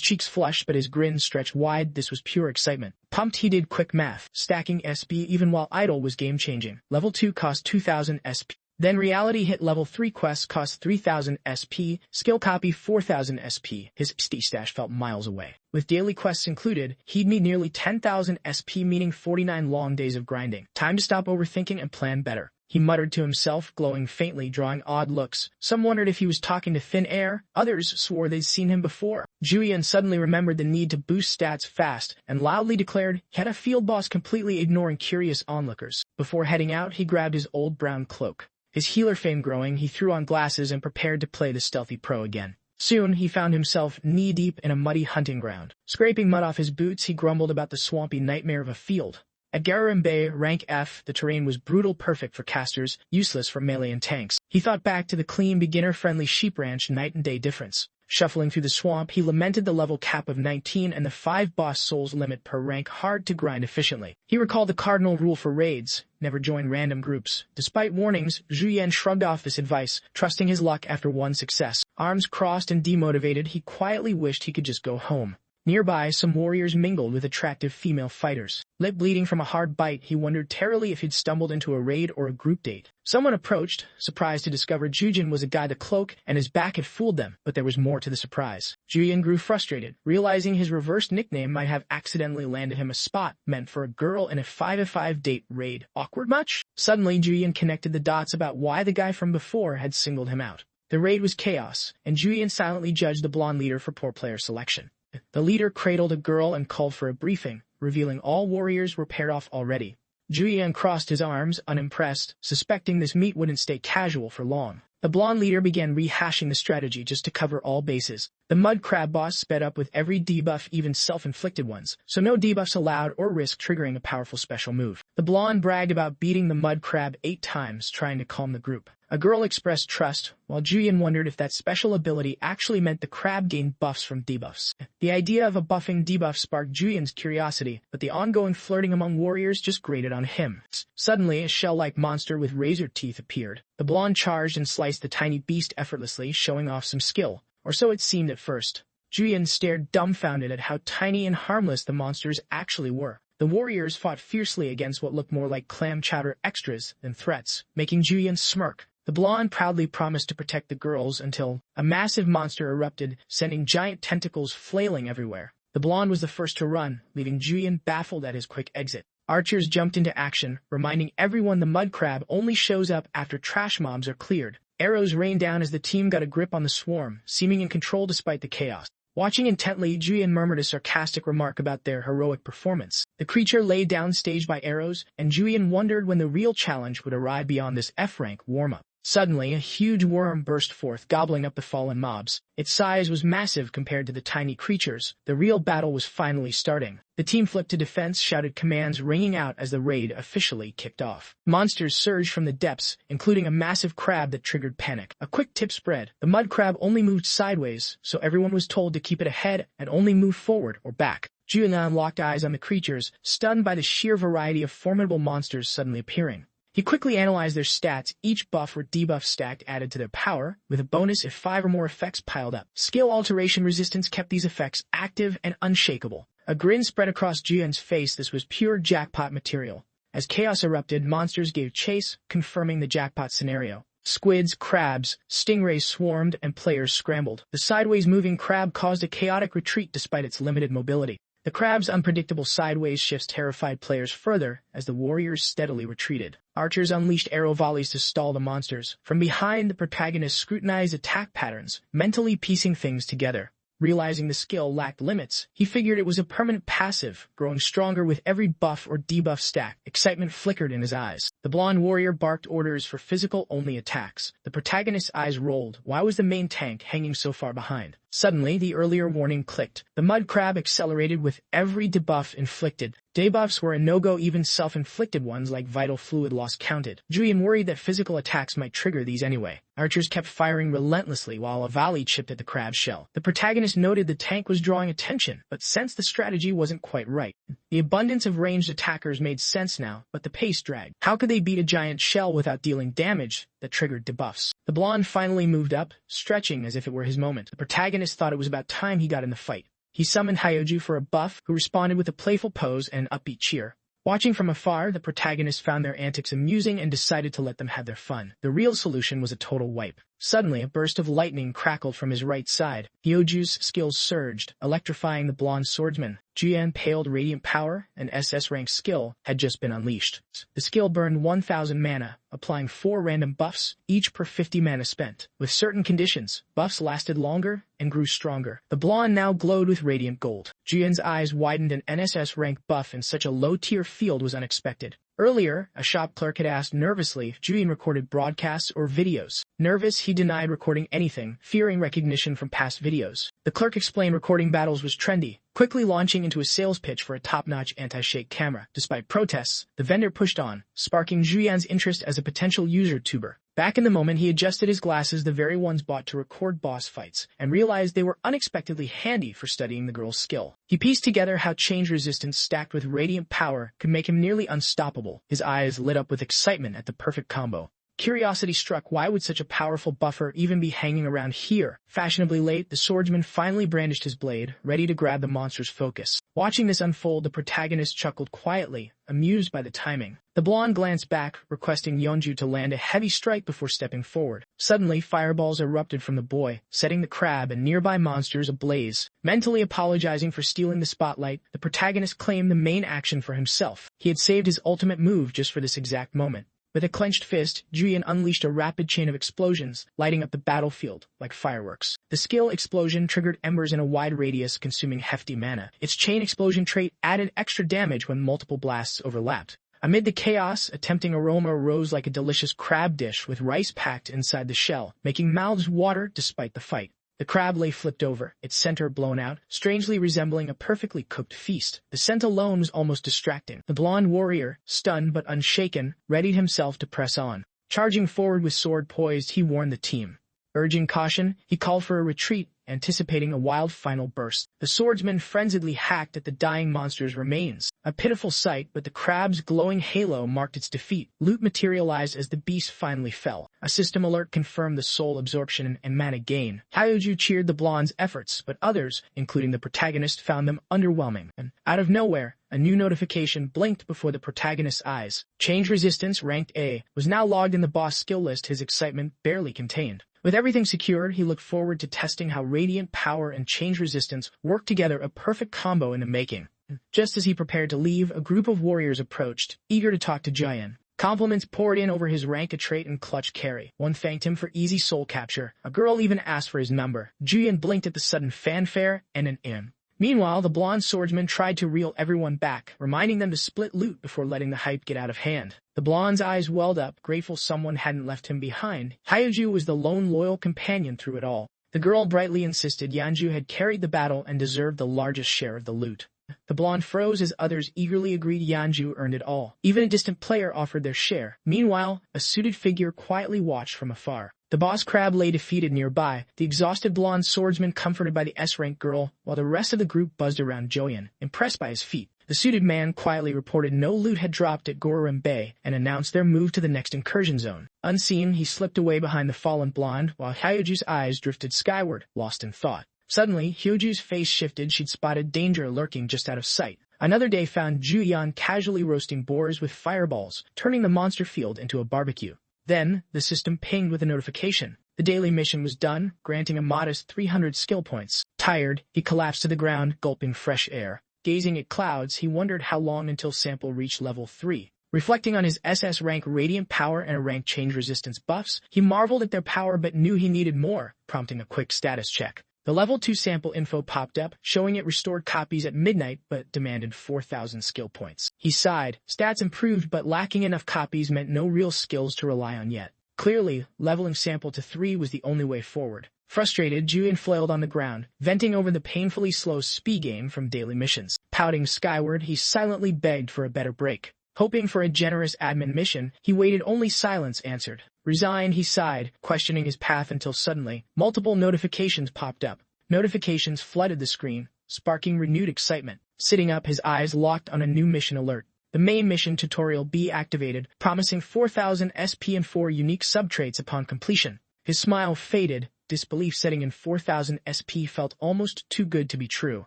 cheeks flushed but his grin stretched wide. This was pure excitement. Pumped, he did quick math. Stacking SP even while idle was game-changing. Level 2 cost 2,000 SP. Then reality hit. Level 3 quests cost 3,000 SP, skill copy 4,000 SP. His SP stash felt miles away. With daily quests included, he'd need nearly 10,000 SP, meaning 49 long days of grinding. Time to stop overthinking and plan better. He muttered to himself, glowing faintly, drawing odd looks. Some wondered if he was talking to thin air, others swore they'd seen him before. Ju-yeon suddenly remembered the need to boost stats fast, and loudly declared he had a field boss, completely ignoring curious onlookers. Before heading out, he grabbed his old brown cloak. His healer fame growing, he threw on glasses and prepared to play the stealthy pro again. Soon, he found himself knee-deep in a muddy hunting ground. Scraping mud off his boots, he grumbled about the swampy nightmare of a field. At Gararam Bay, rank F, the terrain was brutal, perfect for casters, useless for melee and tanks. He thought back to the clean, beginner-friendly sheep ranch, night and day difference. Shuffling through the swamp, he lamented the level cap of 19 and the 5 boss souls limit per rank, hard to grind efficiently. He recalled the cardinal rule for raids: never join random groups. Despite warnings, Ju-yeon shrugged off this advice, trusting his luck after one success. Arms crossed and demotivated, he quietly wished he could just go home. Nearby, some warriors mingled with attractive female fighters. Lip bleeding from a hard bite, he wondered terribly if he'd stumbled into a raid or a group date. Someone approached, surprised to discover Ju-yeon was a guy. The cloak and his back had fooled them, but there was more to the surprise. Ju-yeon grew frustrated, realizing his reversed nickname might have accidentally landed him a spot meant for a girl in a 5v5 date raid. Awkward much? Suddenly, Ju-yeon connected the dots about why the guy from before had singled him out. The raid was chaos, and Ju-yeon silently judged the blonde leader for poor player selection. The leader cradled a girl and called for a briefing, revealing all warriors were paired off already. Ju-yeon crossed his arms, unimpressed, suspecting this meet wouldn't stay casual for long. The blonde leader began rehashing the strategy just to cover all bases. The mud crab boss sped up with every debuff, even self-inflicted ones, so no debuffs allowed or risk triggering a powerful special move. The blonde bragged about beating the mud crab 8 times, trying to calm the group. A girl expressed trust, while Ju-yeon wondered if that special ability actually meant the crab gained buffs from debuffs. The idea of a buffing debuff sparked Ju-yeon's curiosity, but the ongoing flirting among warriors just grated on him. Suddenly, a shell-like monster with razor teeth appeared. The blonde charged and sliced the tiny beast effortlessly, showing off some skill, or so it seemed at first. Ju-yeon stared dumbfounded at how tiny and harmless the monsters actually were. The warriors fought fiercely against what looked more like clam chowder extras than threats, making Ju-yeon smirk. The blonde proudly promised to protect the girls until a massive monster erupted, sending giant tentacles flailing everywhere. The blonde was the first to run, leaving Ju-yeon baffled at his quick exit. Archers jumped into action, reminding everyone the mud crab only shows up after trash mobs are cleared. Arrows rained down as the team got a grip on the swarm, seeming in control despite the chaos. Watching intently, Ju-yeon murmured a sarcastic remark about their heroic performance. The creature lay down staged by arrows, and Ju-yeon wondered when the real challenge would arrive beyond this F-rank warm-up. Suddenly, a huge worm burst forth, gobbling up the fallen mobs. Its size was massive compared to the tiny creatures. The real battle was finally starting. The team flipped to defense, shouted commands ringing out as the raid officially kicked off. Monsters surged from the depths, including a massive crab that triggered panic. A quick tip spread. The mud crab only moved sideways, so everyone was told to keep it ahead and only move forward or back. Ju-yeon locked eyes on the creatures, stunned by the sheer variety of formidable monsters suddenly appearing. He quickly analyzed their stats, each buff or debuff stacked added to their power, with a bonus if 5 or more effects piled up. Skill alteration resistance kept these effects active and unshakable. A grin spread across Ju-yeon's face. This was pure jackpot material. As chaos erupted, monsters gave chase, confirming the jackpot scenario. Squids, crabs, stingrays swarmed, and players scrambled. The sideways moving crab caused a chaotic retreat despite its limited mobility. The crab's unpredictable sideways shifts terrified players further as the warriors steadily retreated. Archers unleashed arrow volleys to stall the monsters. From behind, the protagonist scrutinized attack patterns, mentally piecing things together. Realizing the skill lacked limits, he figured it was a permanent passive, growing stronger with every buff or debuff stack. Excitement flickered in his eyes. The blonde warrior barked orders for physical-only attacks. The protagonist's eyes rolled. Why was the main tank hanging so far behind? Suddenly, the earlier warning clicked. The mud crab accelerated with every debuff inflicted. Debuffs were a no-go, even self-inflicted ones like vital fluid loss counted. Joo-yeon worried that physical attacks might trigger these anyway. Archers kept firing relentlessly while a volley chipped at the crab's shell. The protagonist noted the tank was drawing attention, but sensed the strategy wasn't quite right. The abundance of ranged attackers made sense now, but the pace dragged. How could they beat a giant shell without dealing damage that triggered debuffs? The blonde finally moved up, stretching as if it were his moment. The protagonist thought it was about time he got in the fight. He summoned Yoo Ju for a buff, who responded with a playful pose and upbeat cheer. Watching from afar, the protagonist found their antics amusing and decided to let them have their fun. The real solution was a total wipe. Suddenly, a burst of lightning crackled from his right side. Yoo Ju's skills surged, electrifying the blonde swordsman. Joo-yeon paled radiant power, an SS-rank skill, had just been unleashed. The skill burned 1,000 mana, applying 4 random buffs, each per 50 mana spent. With certain conditions, buffs lasted longer and grew stronger. The blonde now glowed with radiant gold. Joo-yeon's eyes widened. An NSS-rank buff in such a low-tier field was unexpected. Earlier, a shop clerk had asked nervously if Joo-yeon recorded broadcasts or videos. Nervous, he denied recording anything, fearing recognition from past videos. The clerk explained recording battles was trendy, quickly launching into a sales pitch for a top-notch anti-shake camera. Despite protests, the vendor pushed on, sparking Joo-yeon's interest as a potential user tuber. Back in the moment, he adjusted his glasses, the very ones bought to record boss fights, and realized they were unexpectedly handy for studying the girl's skill. He pieced together how change resistance stacked with radiant power could make him nearly unstoppable. His eyes lit up with excitement at the perfect combo. Curiosity struck. Why would such a powerful buffer even be hanging around here? Fashionably late, the swordsman finally brandished his blade, ready to grab the monster's focus. Watching this unfold, the protagonist chuckled quietly, amused by the timing. The blonde glanced back, requesting Yeonju to land a heavy strike before stepping forward. Suddenly, fireballs erupted from the boy, setting the crab and nearby monsters ablaze. Mentally apologizing for stealing the spotlight, the protagonist claimed the main action for himself. He had saved his ultimate move just for this exact moment. With a clenched fist, Joo-yeon unleashed a rapid chain of explosions, lighting up the battlefield like fireworks. The skill explosion triggered embers in a wide radius, consuming hefty mana. Its chain explosion trait added extra damage when multiple blasts overlapped. Amid the chaos, a tempting aroma rose like a delicious crab dish with rice packed inside the shell, making mouths water despite the fight. The crab lay flipped over, its center blown out, strangely resembling a perfectly cooked feast. The scent alone was almost distracting. The blonde warrior, stunned but unshaken, readied himself to press on. Charging forward with sword poised, he warned the team. Urging caution, he called for a retreat, anticipating a wild final burst. The swordsman frenziedly hacked at the dying monster's remains. A pitiful sight, but the crab's glowing halo marked its defeat. Loot materialized as the beast finally fell. A system alert confirmed the soul absorption and mana gain. Yoo Ju cheered the blonde's efforts, but others, including the protagonist, found them underwhelming. And out of nowhere, a new notification blinked before the protagonist's eyes. Change resistance, ranked A, was now logged in the boss skill list. His excitement barely contained. With everything secured, he looked forward to testing how radiant power and change resistance worked together, a perfect combo in the making. Just as he prepared to leave, a group of warriors approached, eager to talk to Joo-yeon. Compliments poured in over his rank, a trait and clutch carry. One thanked him for easy soul capture. A girl even asked for his number. Joo-yeon blinked at the sudden fanfare and an M. Meanwhile, the blonde swordsman tried to reel everyone back, reminding them to split loot before letting the hype get out of hand. The blonde's eyes welled up, grateful someone hadn't left him behind. Yoo Ju was the lone loyal companion through it all. The girl brightly insisted Yeonju had carried the battle and deserved the largest share of the loot. The blonde froze as others eagerly agreed Yeonju earned it all. Even a distant player offered their share. Meanwhile, a suited figure quietly watched from afar. The boss crab lay defeated nearby, the exhausted blonde swordsman comforted by the S-rank girl, while the rest of the group buzzed around Joo-yeon, impressed by his feat. The suited man quietly reported no loot had dropped at Gorim Bay and announced their move to the next incursion zone. Unseen, he slipped away behind the fallen blonde, while Hyoju's eyes drifted skyward, lost in thought. Suddenly, Hyoju's face shifted. She'd spotted danger lurking just out of sight. Another day found Joo-yeon casually roasting boars with fireballs, turning the monster field into a barbecue. Then, the system pinged with a notification. The daily mission was done, granting a modest 300 skill points. Tired, he collapsed to the ground, gulping fresh air. Gazing at clouds, he wondered how long until Sample reached level 3. Reflecting on his SS rank radiant power and a rank change resistance buffs, he marveled at their power but knew he needed more, prompting a quick status check. The level 2 sample info popped up, showing it restored copies at midnight but demanded 4,000 skill points. He sighed. Stats improved but lacking enough copies meant no real skills to rely on yet. Clearly, leveling Sample to 3 was the only way forward. Frustrated, Joo-yeon flailed on the ground, venting over the painfully slow speed game from daily missions. Pouting skyward, he silently begged for a better break. Hoping for a generous admin mission, he waited. Only silence answered. Resigned, he sighed, questioning his path until suddenly, multiple notifications popped up. Notifications flooded the screen, sparking renewed excitement. Sitting up, his eyes locked on a new mission alert. The main mission tutorial B activated, promising 4,000 SP and 4 unique subtraits upon completion. His smile faded, disbelief setting in. 4,000 SP felt almost too good to be true.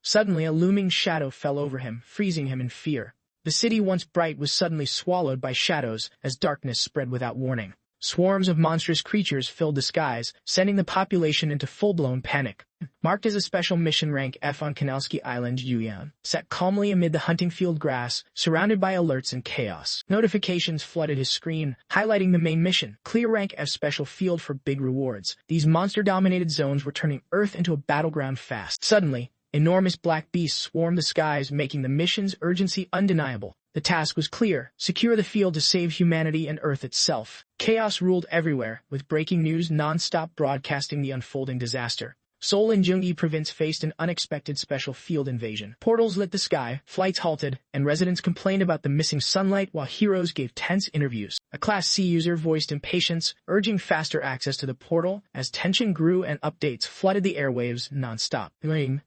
Suddenly, a looming shadow fell over him, freezing him in fear. The city once bright was suddenly swallowed by shadows as darkness spread without warning. Swarms of monstrous creatures filled the skies, sending the population into full-blown panic. Marked as a special mission rank F on Kanalski Island, Yoo-yeon sat calmly amid the hunting field grass, surrounded by alerts and chaos. Notifications flooded his screen, highlighting the main mission, clear rank F special field for big rewards. These monster-dominated zones were turning Earth into a battleground fast. Suddenly, enormous black beasts swarmed the skies, making the mission's urgency undeniable. The task was clear: secure the field to save humanity and Earth itself. Chaos ruled everywhere, with breaking news non-stop broadcasting the unfolding disaster. Seoul and Gyeonggi province faced an unexpected special field invasion. Portals lit the sky, flights halted, and residents complained about the missing sunlight while heroes gave tense interviews. A Class C user voiced impatience, urging faster access to the portal as tension grew and updates flooded the airwaves non-stop.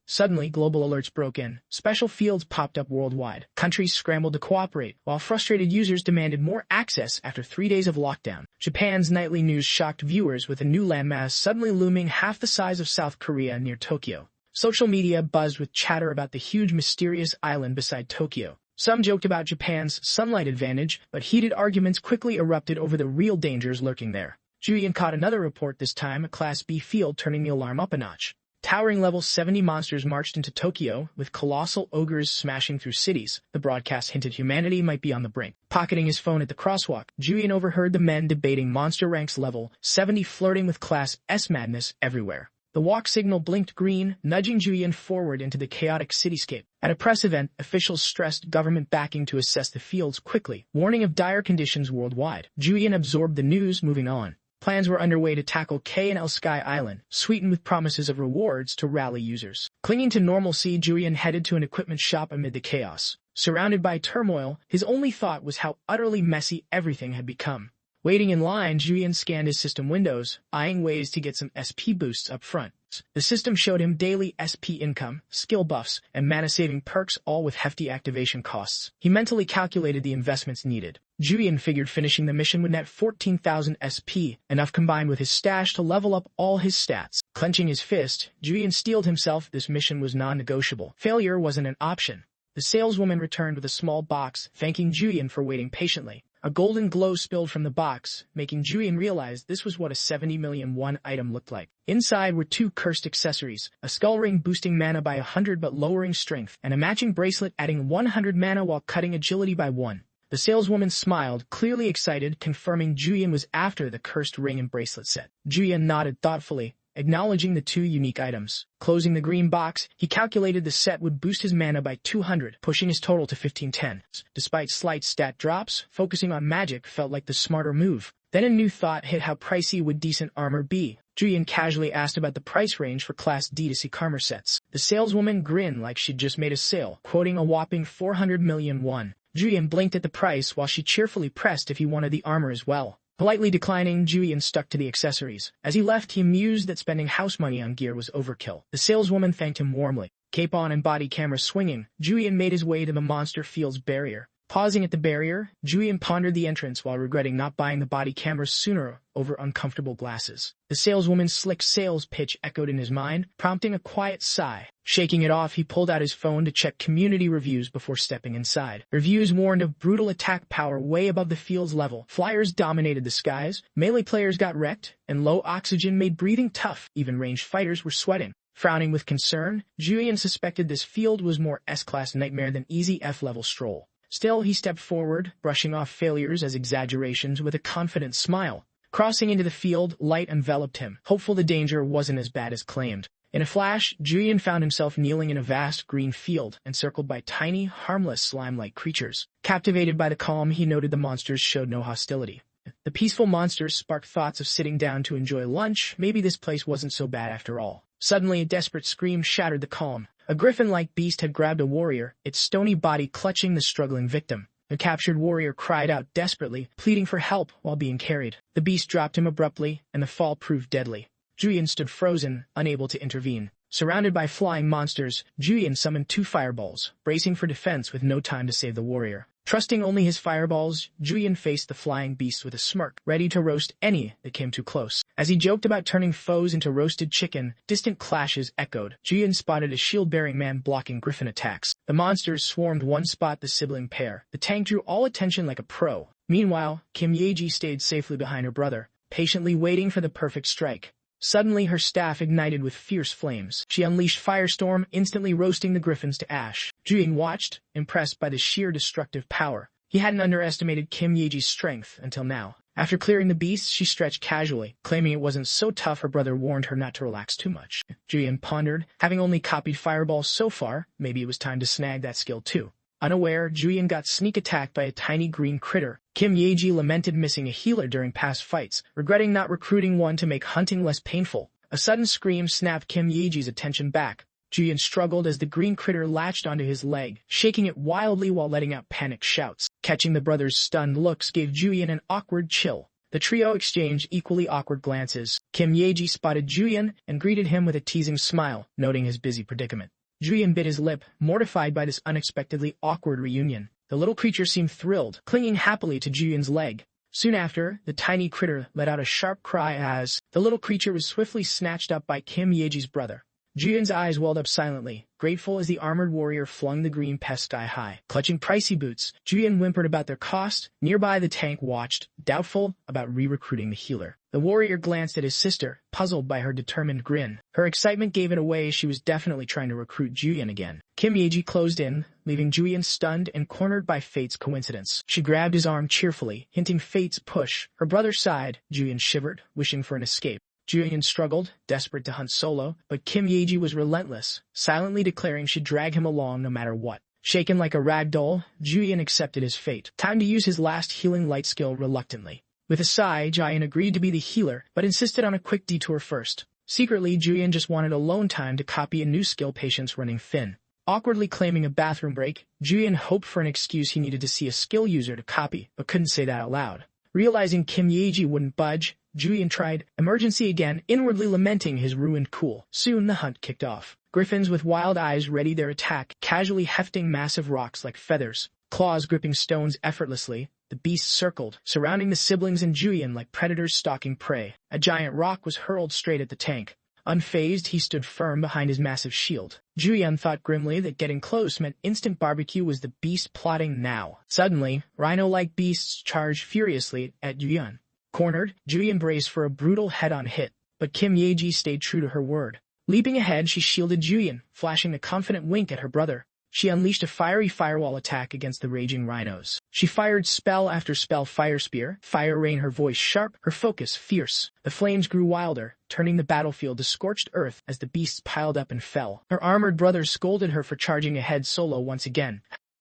Suddenly, global alerts broke in. Special fields popped up worldwide. Countries scrambled to cooperate, while frustrated users demanded more access after 3 days of lockdown. Japan's nightly news shocked viewers with a new landmass suddenly looming half the size of South Korea near Tokyo. Social media buzzed with chatter about the huge mysterious island beside Tokyo. Some joked about Japan's sunlight advantage, but heated arguments quickly erupted over the real dangers lurking there. Joo-yeon caught another report, this time a Class B field, turning the alarm up a notch. Towering level 70 monsters marched into Tokyo, with colossal ogres smashing through cities. The broadcast hinted humanity might be on the brink. Pocketing his phone at the crosswalk, Joo-yeon overheard the men debating monster ranks level 70, flirting with Class S madness everywhere. The walk signal blinked green, nudging Joo-yeon forward into the chaotic cityscape. At a press event, officials stressed government backing to assess the fields quickly, warning of dire conditions worldwide. Joo-yeon absorbed the news, moving on. Plans were underway to tackle K&L Sky Island, sweetened with promises of rewards to rally users. Clinging to normalcy, Joo-yeon headed to an equipment shop amid the chaos. Surrounded by turmoil, his only thought was how utterly messy everything had become. Waiting in line, Joo-yeon scanned his system windows, eyeing ways to get some SP boosts up front. The system showed him daily SP income, skill buffs, and mana-saving perks, all with hefty activation costs. He mentally calculated the investments needed. Joo-yeon figured finishing the mission would net 14,000 SP, enough combined with his stash to level up all his stats. Clenching his fist, Joo-yeon steeled himself. This mission was non-negotiable. Failure wasn't an option. The saleswoman returned with a small box, thanking Joo-yeon for waiting patiently. A golden glow spilled from the box, making Joo-yeon realize this was what a 70 million won item looked like. Inside were 2 cursed accessories, a skull ring boosting mana by 100 but lowering strength, and a matching bracelet adding 100 mana while cutting agility by 1. The saleswoman smiled, clearly excited, confirming Joo-yeon was after the cursed ring and bracelet set. Joo-yeon nodded thoughtfully, acknowledging the 2 unique items. Closing the green box, he calculated the set would boost his mana by 200, pushing his total to 1510. Despite slight stat drops, focusing on magic felt like the smarter move. Then a new thought hit: how pricey would decent armor be? Joo-yeon casually asked about the price range for Class D to C armor sets. The saleswoman grinned like she'd just made a sale, quoting a whopping 400 million won. Joo-yeon blinked at the price while she cheerfully pressed if he wanted the armor as well. Politely declining, Joo-yeon stuck to the accessories. As he left, he mused that spending house money on gear was overkill. The saleswoman thanked him warmly. Cape on and body camera swinging, Joo-yeon made his way to the monster field's barrier. Pausing at the barrier, Joo-yeon pondered the entrance while regretting not buying the body cameras sooner over uncomfortable glasses. The saleswoman's slick sales pitch echoed in his mind, prompting a quiet sigh. Shaking it off, he pulled out his phone to check community reviews before stepping inside. Reviews warned of brutal attack power way above the field's level. Flyers dominated the skies, melee players got wrecked, and low oxygen made breathing tough. Even ranged fighters were sweating. Frowning with concern, Joo-yeon suspected this field was more S-class nightmare than easy F-level stroll. Still, he stepped forward, brushing off failures as exaggerations with a confident smile. Crossing into the field, light enveloped him, hopeful the danger wasn't as bad as claimed. In a flash, Joo-yeon found himself kneeling in a vast green field, encircled by tiny, harmless slime-like creatures. Captivated by the calm, he noted the monsters showed no hostility. The peaceful monsters sparked thoughts of sitting down to enjoy lunch. Maybe this place wasn't so bad after all. Suddenly, a desperate scream shattered the calm. A griffin-like beast had grabbed a warrior, its stony body clutching the struggling victim. The captured warrior cried out desperately, pleading for help while being carried. The beast dropped him abruptly, and the fall proved deadly. Joo-yeon stood frozen, unable to intervene. Surrounded by flying monsters, Joo-yeon summoned 2 fireballs, bracing for defense with no time to save the warrior. Trusting only his fireballs, Joo-yeon faced the flying beast with a smirk, ready to roast any that came too close. As he joked about turning foes into roasted chicken, distant clashes echoed. Joo-yeon spotted a shield-bearing man blocking griffin attacks. The monsters swarmed one spot the sibling pair. The tank drew all attention like a pro. Meanwhile, Kim Ye-ji stayed safely behind her brother, patiently waiting for the perfect strike. Suddenly, her staff ignited with fierce flames. She unleashed Firestorm, instantly roasting the griffins to ash. Joo-yeon watched, impressed by the sheer destructive power. He hadn't underestimated Kim Ye-ji's strength until now. After clearing the beasts, she stretched casually, claiming it wasn't so tough her brother warned her not to relax too much. Joo-yeon pondered, having only copied Fireball so far, maybe it was time to snag that skill too. Unaware, Joo-yeon got sneak attacked by a tiny green critter. Kim Ye-ji lamented missing a healer during past fights, regretting not recruiting one to make hunting less painful. A sudden scream snapped Kim Ye-ji's attention back. Joo-yeon struggled as the green critter latched onto his leg, shaking it wildly while letting out panicked shouts. Catching the brothers' stunned looks gave Joo-yeon an awkward chill. The trio exchanged equally awkward glances. Kim Ye-ji spotted Joo-yeon and greeted him with a teasing smile, noting his busy predicament. Joo-yeon bit his lip, mortified by this unexpectedly awkward reunion. The little creature seemed thrilled, clinging happily to Joo-yeon's leg. Soon after, the tiny critter let out a sharp cry as the little creature was swiftly snatched up by Kim Ye-ji's brother. Joo-yeon's eyes welled up silently, grateful as the armored warrior flung the green pest sky high. Clutching pricey boots, Joo-yeon whimpered about their cost. Nearby, the tank watched, doubtful about re-recruiting the healer. The warrior glanced at his sister, puzzled by her determined grin. Her excitement gave it away. She was definitely trying to recruit Joo-yeon again. Kim Ye-ji closed in, leaving Joo-yeon stunned and cornered by fate's coincidence. She grabbed his arm cheerfully, hinting fate's push. Her brother sighed. Joo-yeon shivered, wishing for an escape. Joo-yeon struggled, desperate to hunt solo, but Kim Ye-ji was relentless, silently declaring she'd drag him along no matter what. Shaken like a rag doll, Joo-yeon accepted his fate. Time to use his last healing light skill reluctantly. With a sigh, Joo-yeon agreed to be the healer, but insisted on a quick detour first. Secretly, Joo-yeon just wanted alone time to copy a new skill patients running thin. Awkwardly claiming a bathroom break, Joo-yeon hoped for an excuse he needed to see a skill user to copy, but couldn't say that out loud. Realizing Kim Ye-ji wouldn't budge, Joo-yeon tried emergency again, inwardly lamenting his ruined cool. Soon the hunt kicked off. Griffins with wild eyes readied their attack, casually hefting massive rocks like feathers. Claws gripping stones effortlessly, the beasts circled, surrounding the siblings and Joo-yeon like predators stalking prey. A giant rock was hurled straight at the tank. Unfazed, he stood firm behind his massive shield. Joo-yeon thought grimly that getting close meant instant barbecue was the beast plotting now. Suddenly, rhino-like beasts charged furiously at Joo-yeon. Cornered, Joo-yeon braced for a brutal head-on hit, but Kim Ye-ji stayed true to her word. Leaping ahead, she shielded Joo-yeon, flashing a confident wink at her brother. She unleashed a fiery firewall attack against the raging rhinos. She fired spell after spell fire spear, fire rain, her voice sharp, her focus fierce. The flames grew wilder, turning the battlefield to scorched earth as the beasts piled up and fell. Her armored brothers scolded her for charging ahead solo once again.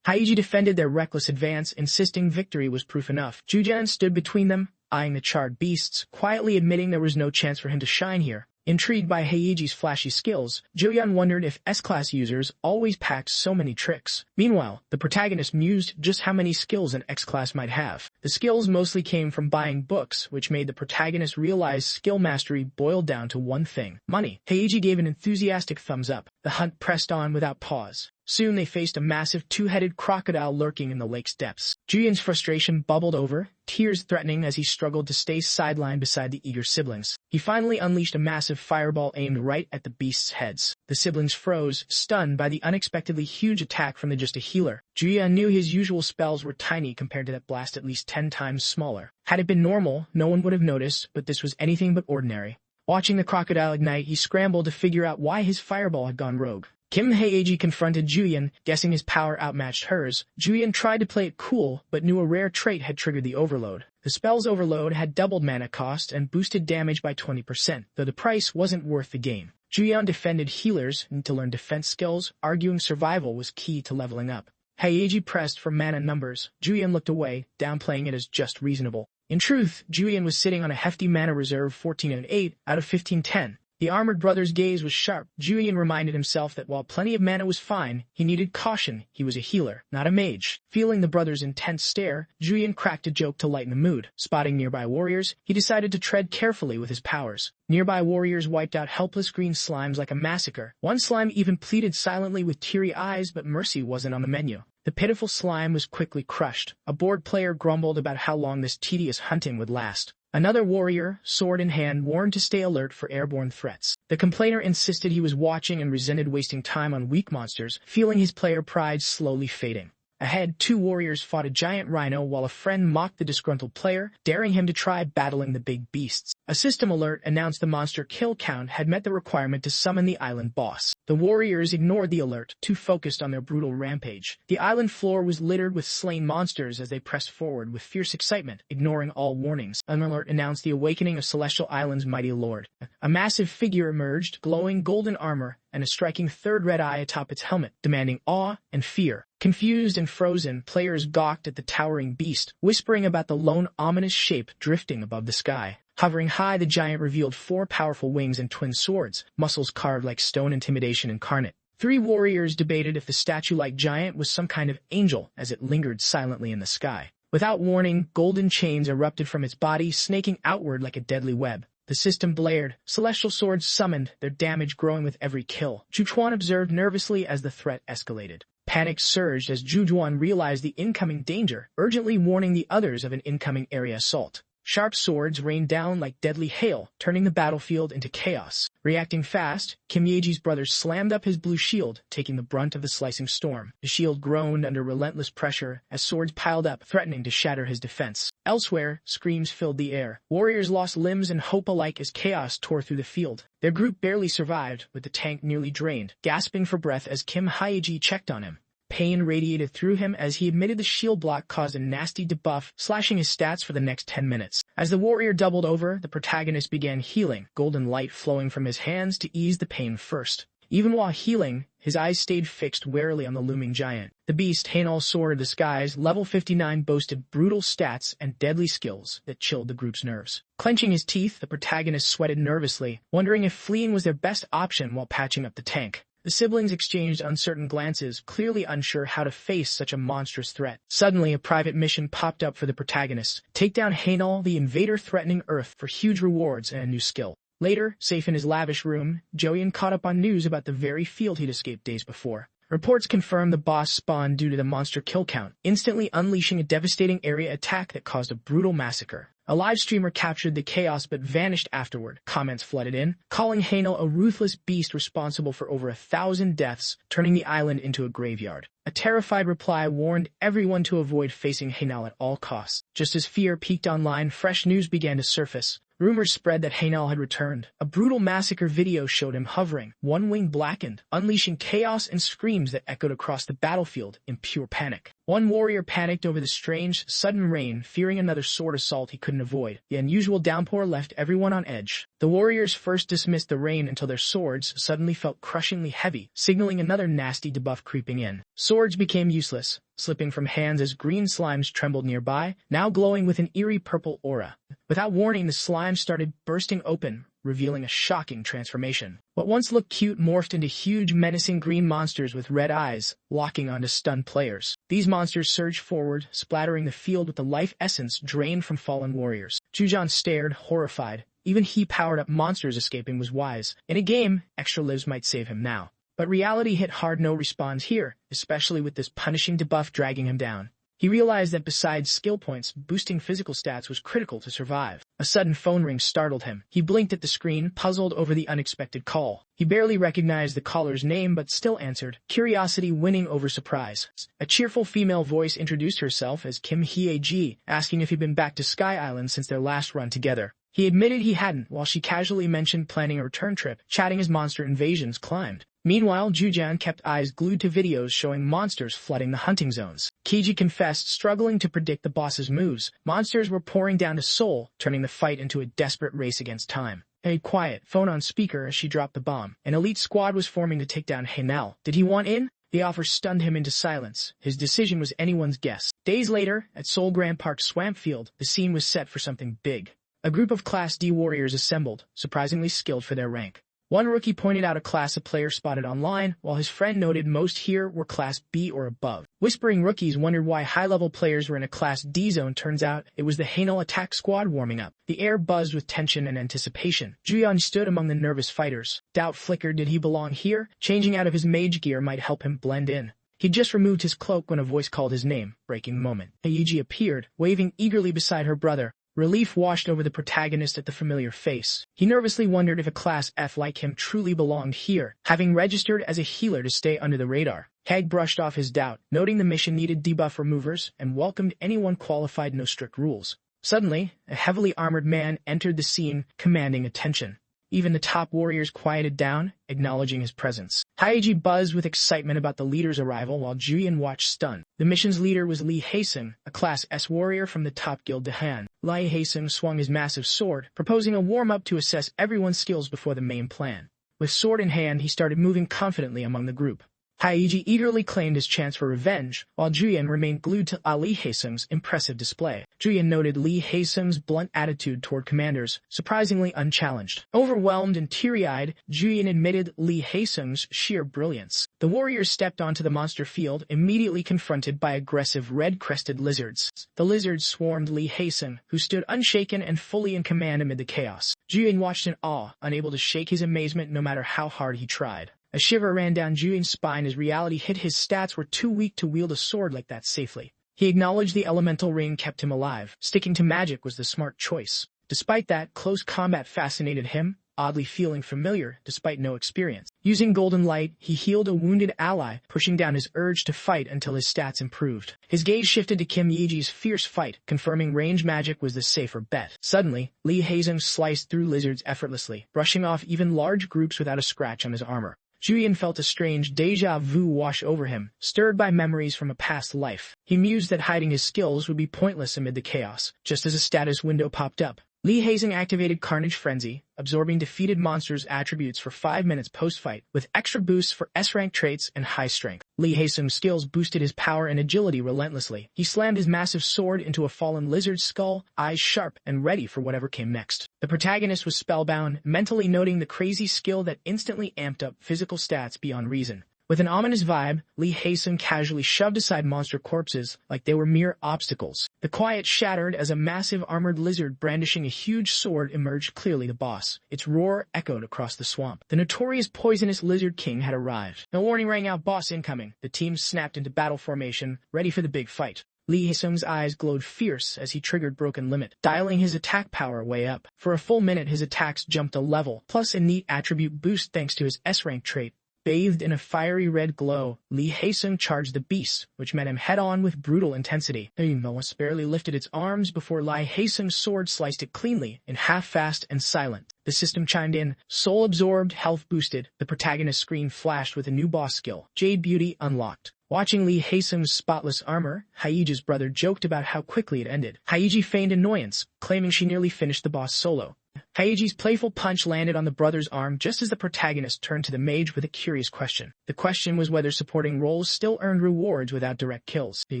Haiji defended their reckless advance, insisting victory was proof enough. Joo-yeon stood between them, eyeing the charred beasts, quietly admitting there was no chance for him to shine here. Intrigued by Heiji's flashy skills, Joo-yeon wondered if S-class users always packed so many tricks. Meanwhile, the protagonist mused just how many skills an X-class might have. The skills mostly came from buying books, which made the protagonist realize skill mastery boiled down to one thing: money. Heiji gave an enthusiastic thumbs up. The hunt pressed on without pause. Soon they faced a massive two-headed crocodile lurking in the lake's depths. Joo-yeon's frustration bubbled over, tears threatening as he struggled to stay sidelined beside the eager siblings. He finally unleashed a massive fireball aimed right at the beasts' heads. The siblings froze, stunned by the unexpectedly huge attack from just a healer. Joo-yeon knew his usual spells were tiny compared to that blast, at least 10 times smaller. Had it been normal, no one would have noticed, but this was anything but ordinary. Watching the crocodile ignite, he scrambled to figure out why his fireball had gone rogue. Kim Hae-ji confronted Joo-yeon, guessing his power outmatched hers. Joo-yeon tried to play it cool, but knew a rare trait had triggered the overload. The spell's overload had doubled mana cost and boosted damage by 20%, though the price wasn't worth the game. Joo-yeon defended healers need to learn defense skills, arguing survival was key to leveling up. Hae-ji pressed for mana numbers. Joo-yeon looked away, downplaying it as just reasonable. In truth, Joo-yeon was sitting on a hefty mana reserve 14 and 8 out of 15-10. The armored brother's gaze was sharp. Joo-yeon reminded himself that while plenty of mana was fine, he needed caution. He was a healer, not a mage. Feeling the brother's intense stare, Joo-yeon cracked a joke to lighten the mood. Spotting nearby warriors, he decided to tread carefully with his powers. Nearby warriors wiped out helpless green slimes like a massacre. One slime even pleaded silently with teary eyes, but mercy wasn't on the menu. The pitiful slime was quickly crushed. A bored player grumbled about how long this tedious hunting would last. Another warrior, sword in hand, warned to stay alert for airborne threats. The complainer insisted he was watching and resented wasting time on weak monsters, feeling his player pride slowly fading. Ahead, two warriors fought a giant rhino while a friend mocked the disgruntled player, daring him to try battling the big beasts. A system alert announced the monster kill count had met the requirement to summon the island boss. The warriors ignored the alert, too focused on their brutal rampage. The island floor was littered with slain monsters as they pressed forward with fierce excitement, ignoring all warnings. An alert announced the awakening of Celestial Island's mighty lord. A massive figure emerged, glowing golden armor and a striking third red eye atop its helmet, demanding awe and fear. Confused and frozen, players gawked at the towering beast, whispering about the lone ominous shape drifting above the sky. Hovering high, the giant revealed 4 powerful wings and twin swords, muscles carved like stone intimidation incarnate. 3 warriors debated if the statue-like giant was some kind of angel as it lingered silently in the sky. Without warning, golden chains erupted from its body, snaking outward like a deadly web. The system blared. Celestial swords summoned, their damage growing with every kill. Jujuan observed nervously as the threat escalated. Panic surged as Jujuan realized the incoming danger, urgently warning the others of an incoming area assault. Sharp swords rained down like deadly hail, turning the battlefield into chaos. Reacting fast, Kim Yeji's brother slammed up his blue shield, taking the brunt of the slicing storm. The shield groaned under relentless pressure as swords piled up, threatening to shatter his defense. Elsewhere, screams filled the air. Warriors lost limbs and hope alike as chaos tore through the field. Their group barely survived, with the tank nearly drained, gasping for breath as Kim Hae-ji checked on him. Pain radiated through him as he admitted the shield block caused a nasty debuff, slashing his stats for the next 10 minutes. As the warrior doubled over, the protagonist began healing, golden light flowing from his hands to ease the pain first. Even while healing, his eyes stayed fixed warily on the looming giant. The beast, Hainal's Sword of the Skies, level 59, boasted brutal stats and deadly skills that chilled the group's nerves. Clenching his teeth, the protagonist sweated nervously, wondering if fleeing was their best option while patching up the tank. The siblings exchanged uncertain glances, clearly unsure how to face such a monstrous threat. Suddenly, a private mission popped up for the protagonist. Take down Hainal, the invader threatening Earth, for huge rewards and a new skill. Later, safe in his lavish room, Joo-yeon caught up on news about the very field he'd escaped days before. Reports confirmed the boss spawned due to the monster kill count, instantly unleashing a devastating area attack that caused a brutal massacre. A live streamer captured the chaos but vanished afterward. Comments flooded in, calling Hainal a ruthless beast responsible for over 1,000 deaths, turning the island into a graveyard. A terrified reply warned everyone to avoid facing Hainal at all costs. Just as fear peaked online, fresh news began to surface. Rumors spread that Hainal had returned. A brutal massacre video showed him hovering, one wing blackened, unleashing chaos and screams that echoed across the battlefield in pure panic. One warrior panicked over the strange, sudden rain, fearing another sword assault he couldn't avoid. The unusual downpour left everyone on edge. The warriors first dismissed the rain until their swords suddenly felt crushingly heavy, signaling another nasty debuff creeping in. Swords became useless, slipping from hands as green slimes trembled nearby, now glowing with an eerie purple aura. Without warning, the slimes started bursting open, revealing a shocking transformation. What once looked cute morphed into huge, menacing green monsters with red eyes, locking onto stunned players. These monsters surged forward, splattering the field with the life essence drained from fallen warriors. Jujeon stared, horrified. Even he powered up monsters escaping was wise. In a game, extra lives might save him now. But reality hit hard. No respawns here, especially with this punishing debuff dragging him down. He realized that besides skill points, boosting physical stats was critical to survive. A sudden phone ring startled him. He blinked at the screen, puzzled over the unexpected call. He barely recognized the caller's name but still answered, curiosity winning over surprise. A cheerful female voice introduced herself as Kim Hae-ji, asking if he'd been back to Sky Island since their last run together. He admitted he hadn't, while she casually mentioned planning a return trip, chatting as monster invasions climbed. Meanwhile, Joo-yeon kept eyes glued to videos showing monsters flooding the hunting zones. Kiji confessed struggling to predict the boss's moves. Monsters were pouring down to Seoul, turning the fight into a desperate race against time. Hey, quiet, phone on speaker as she dropped the bomb. An elite squad was forming to take down Haenel. Did he want in? The offer stunned him into silence. His decision was anyone's guess. Days later, at Seoul Grand Park Swampfield, the scene was set for something big. A group of Class D warriors assembled, surprisingly skilled for their rank. One rookie pointed out a class of players spotted online, while his friend noted most here were Class B or above. Whispering rookies wondered why high-level players were in a Class D zone. Turns out it was the Haenel attack squad warming up. The air buzzed with tension and anticipation. Joo-yeon stood among the nervous fighters. Doubt flickered. Did he belong here? Changing out of his mage gear might help him blend in. He'd just removed his cloak when a voice called his name. Breaking moment. Haeji appeared, waving eagerly beside her brother. Relief washed over the protagonist at the familiar face. He nervously wondered if a Class F like him truly belonged here, having registered as a healer to stay under the radar. Hag brushed off his doubt, noting the mission needed debuff removers, and welcomed anyone qualified. No strict rules. Suddenly, a heavily armored man entered the scene, commanding attention. Even the top warriors quieted down, acknowledging his presence. Haeji buzzed with excitement about the leader's arrival while Joo-yeon watched stunned. The mission's leader was Lee Hae-sung, a Class S warrior from the top guild Dahan. Lee Hae-sung swung his massive sword, proposing a warm-up to assess everyone's skills before the main plan. With sword in hand, he started moving confidently among the group. Haeji eagerly claimed his chance for revenge, while Joo-yeon remained glued to Lee Hae-sung's impressive display. Joo-yeon noted Lee Hae-sung's blunt attitude toward commanders, surprisingly unchallenged. Overwhelmed and teary-eyed, Joo-yeon admitted Lee Hae-sung's sheer brilliance. The warriors stepped onto the monster field, immediately confronted by aggressive red-crested lizards. The lizards swarmed Lee Hae-sung, who stood unshaken and fully in command amid the chaos. Joo-yeon watched in awe, unable to shake his amazement no matter how hard he tried. A shiver ran down Joo-yeon's spine as reality hit. His stats were too weak to wield a sword like that safely. He acknowledged the elemental ring kept him alive. Sticking to magic was the smart choice. Despite that, close combat fascinated him, oddly feeling familiar despite no experience. Using golden light, he healed a wounded ally, pushing down his urge to fight until his stats improved. His gaze shifted to Kim Yeji's fierce fight, confirming range magic was the safer bet. Suddenly, Lee Hae-sung sliced through lizards effortlessly, brushing off even large groups without a scratch on his armor. Joo-yeon felt a strange déjà vu wash over him, stirred by memories from a past life. He mused that hiding his skills would be pointless amid the chaos, just as a status window popped up. Lee Hae-sung activated Carnage Frenzy, absorbing defeated monsters' attributes for 5 minutes post-fight, with extra boosts for S-rank traits and high strength. Lee Hae-sung's skills boosted his power and agility relentlessly. He slammed his massive sword into a fallen lizard's skull, eyes sharp and ready for whatever came next. The protagonist was spellbound, mentally noting the crazy skill that instantly amped up physical stats beyond reason. With an ominous vibe, Lee Hae-sung casually shoved aside monster corpses like they were mere obstacles. The quiet shattered as a massive armored lizard brandishing a huge sword emerged, clearly the boss. Its roar echoed across the swamp. The notorious poisonous Lizard King had arrived. No warning rang out, boss incoming. The team snapped into battle formation, ready for the big fight. Lee Hae-sung's eyes glowed fierce as he triggered Broken Limit, dialing his attack power way up. For a full minute, his attacks jumped a level, plus a neat attribute boost thanks to his S-rank trait. Bathed in a fiery red glow, Lee Hae-sung charged the beast, which met him head-on with brutal intensity. Noah barely lifted its arms before Lee Hae-sung's sword sliced it cleanly, in half fast and silent. The system chimed in, soul absorbed, health boosted. The protagonist's screen flashed with a new boss skill, Jade Beauty unlocked. Watching Lee Hae-sung's spotless armor, Haeji's brother joked about how quickly it ended. Haeji feigned annoyance, claiming she nearly finished the boss solo. Haeji's playful punch landed on the brother's arm just as the protagonist turned to the mage with a curious question. The question was whether supporting roles still earned rewards without direct kills. The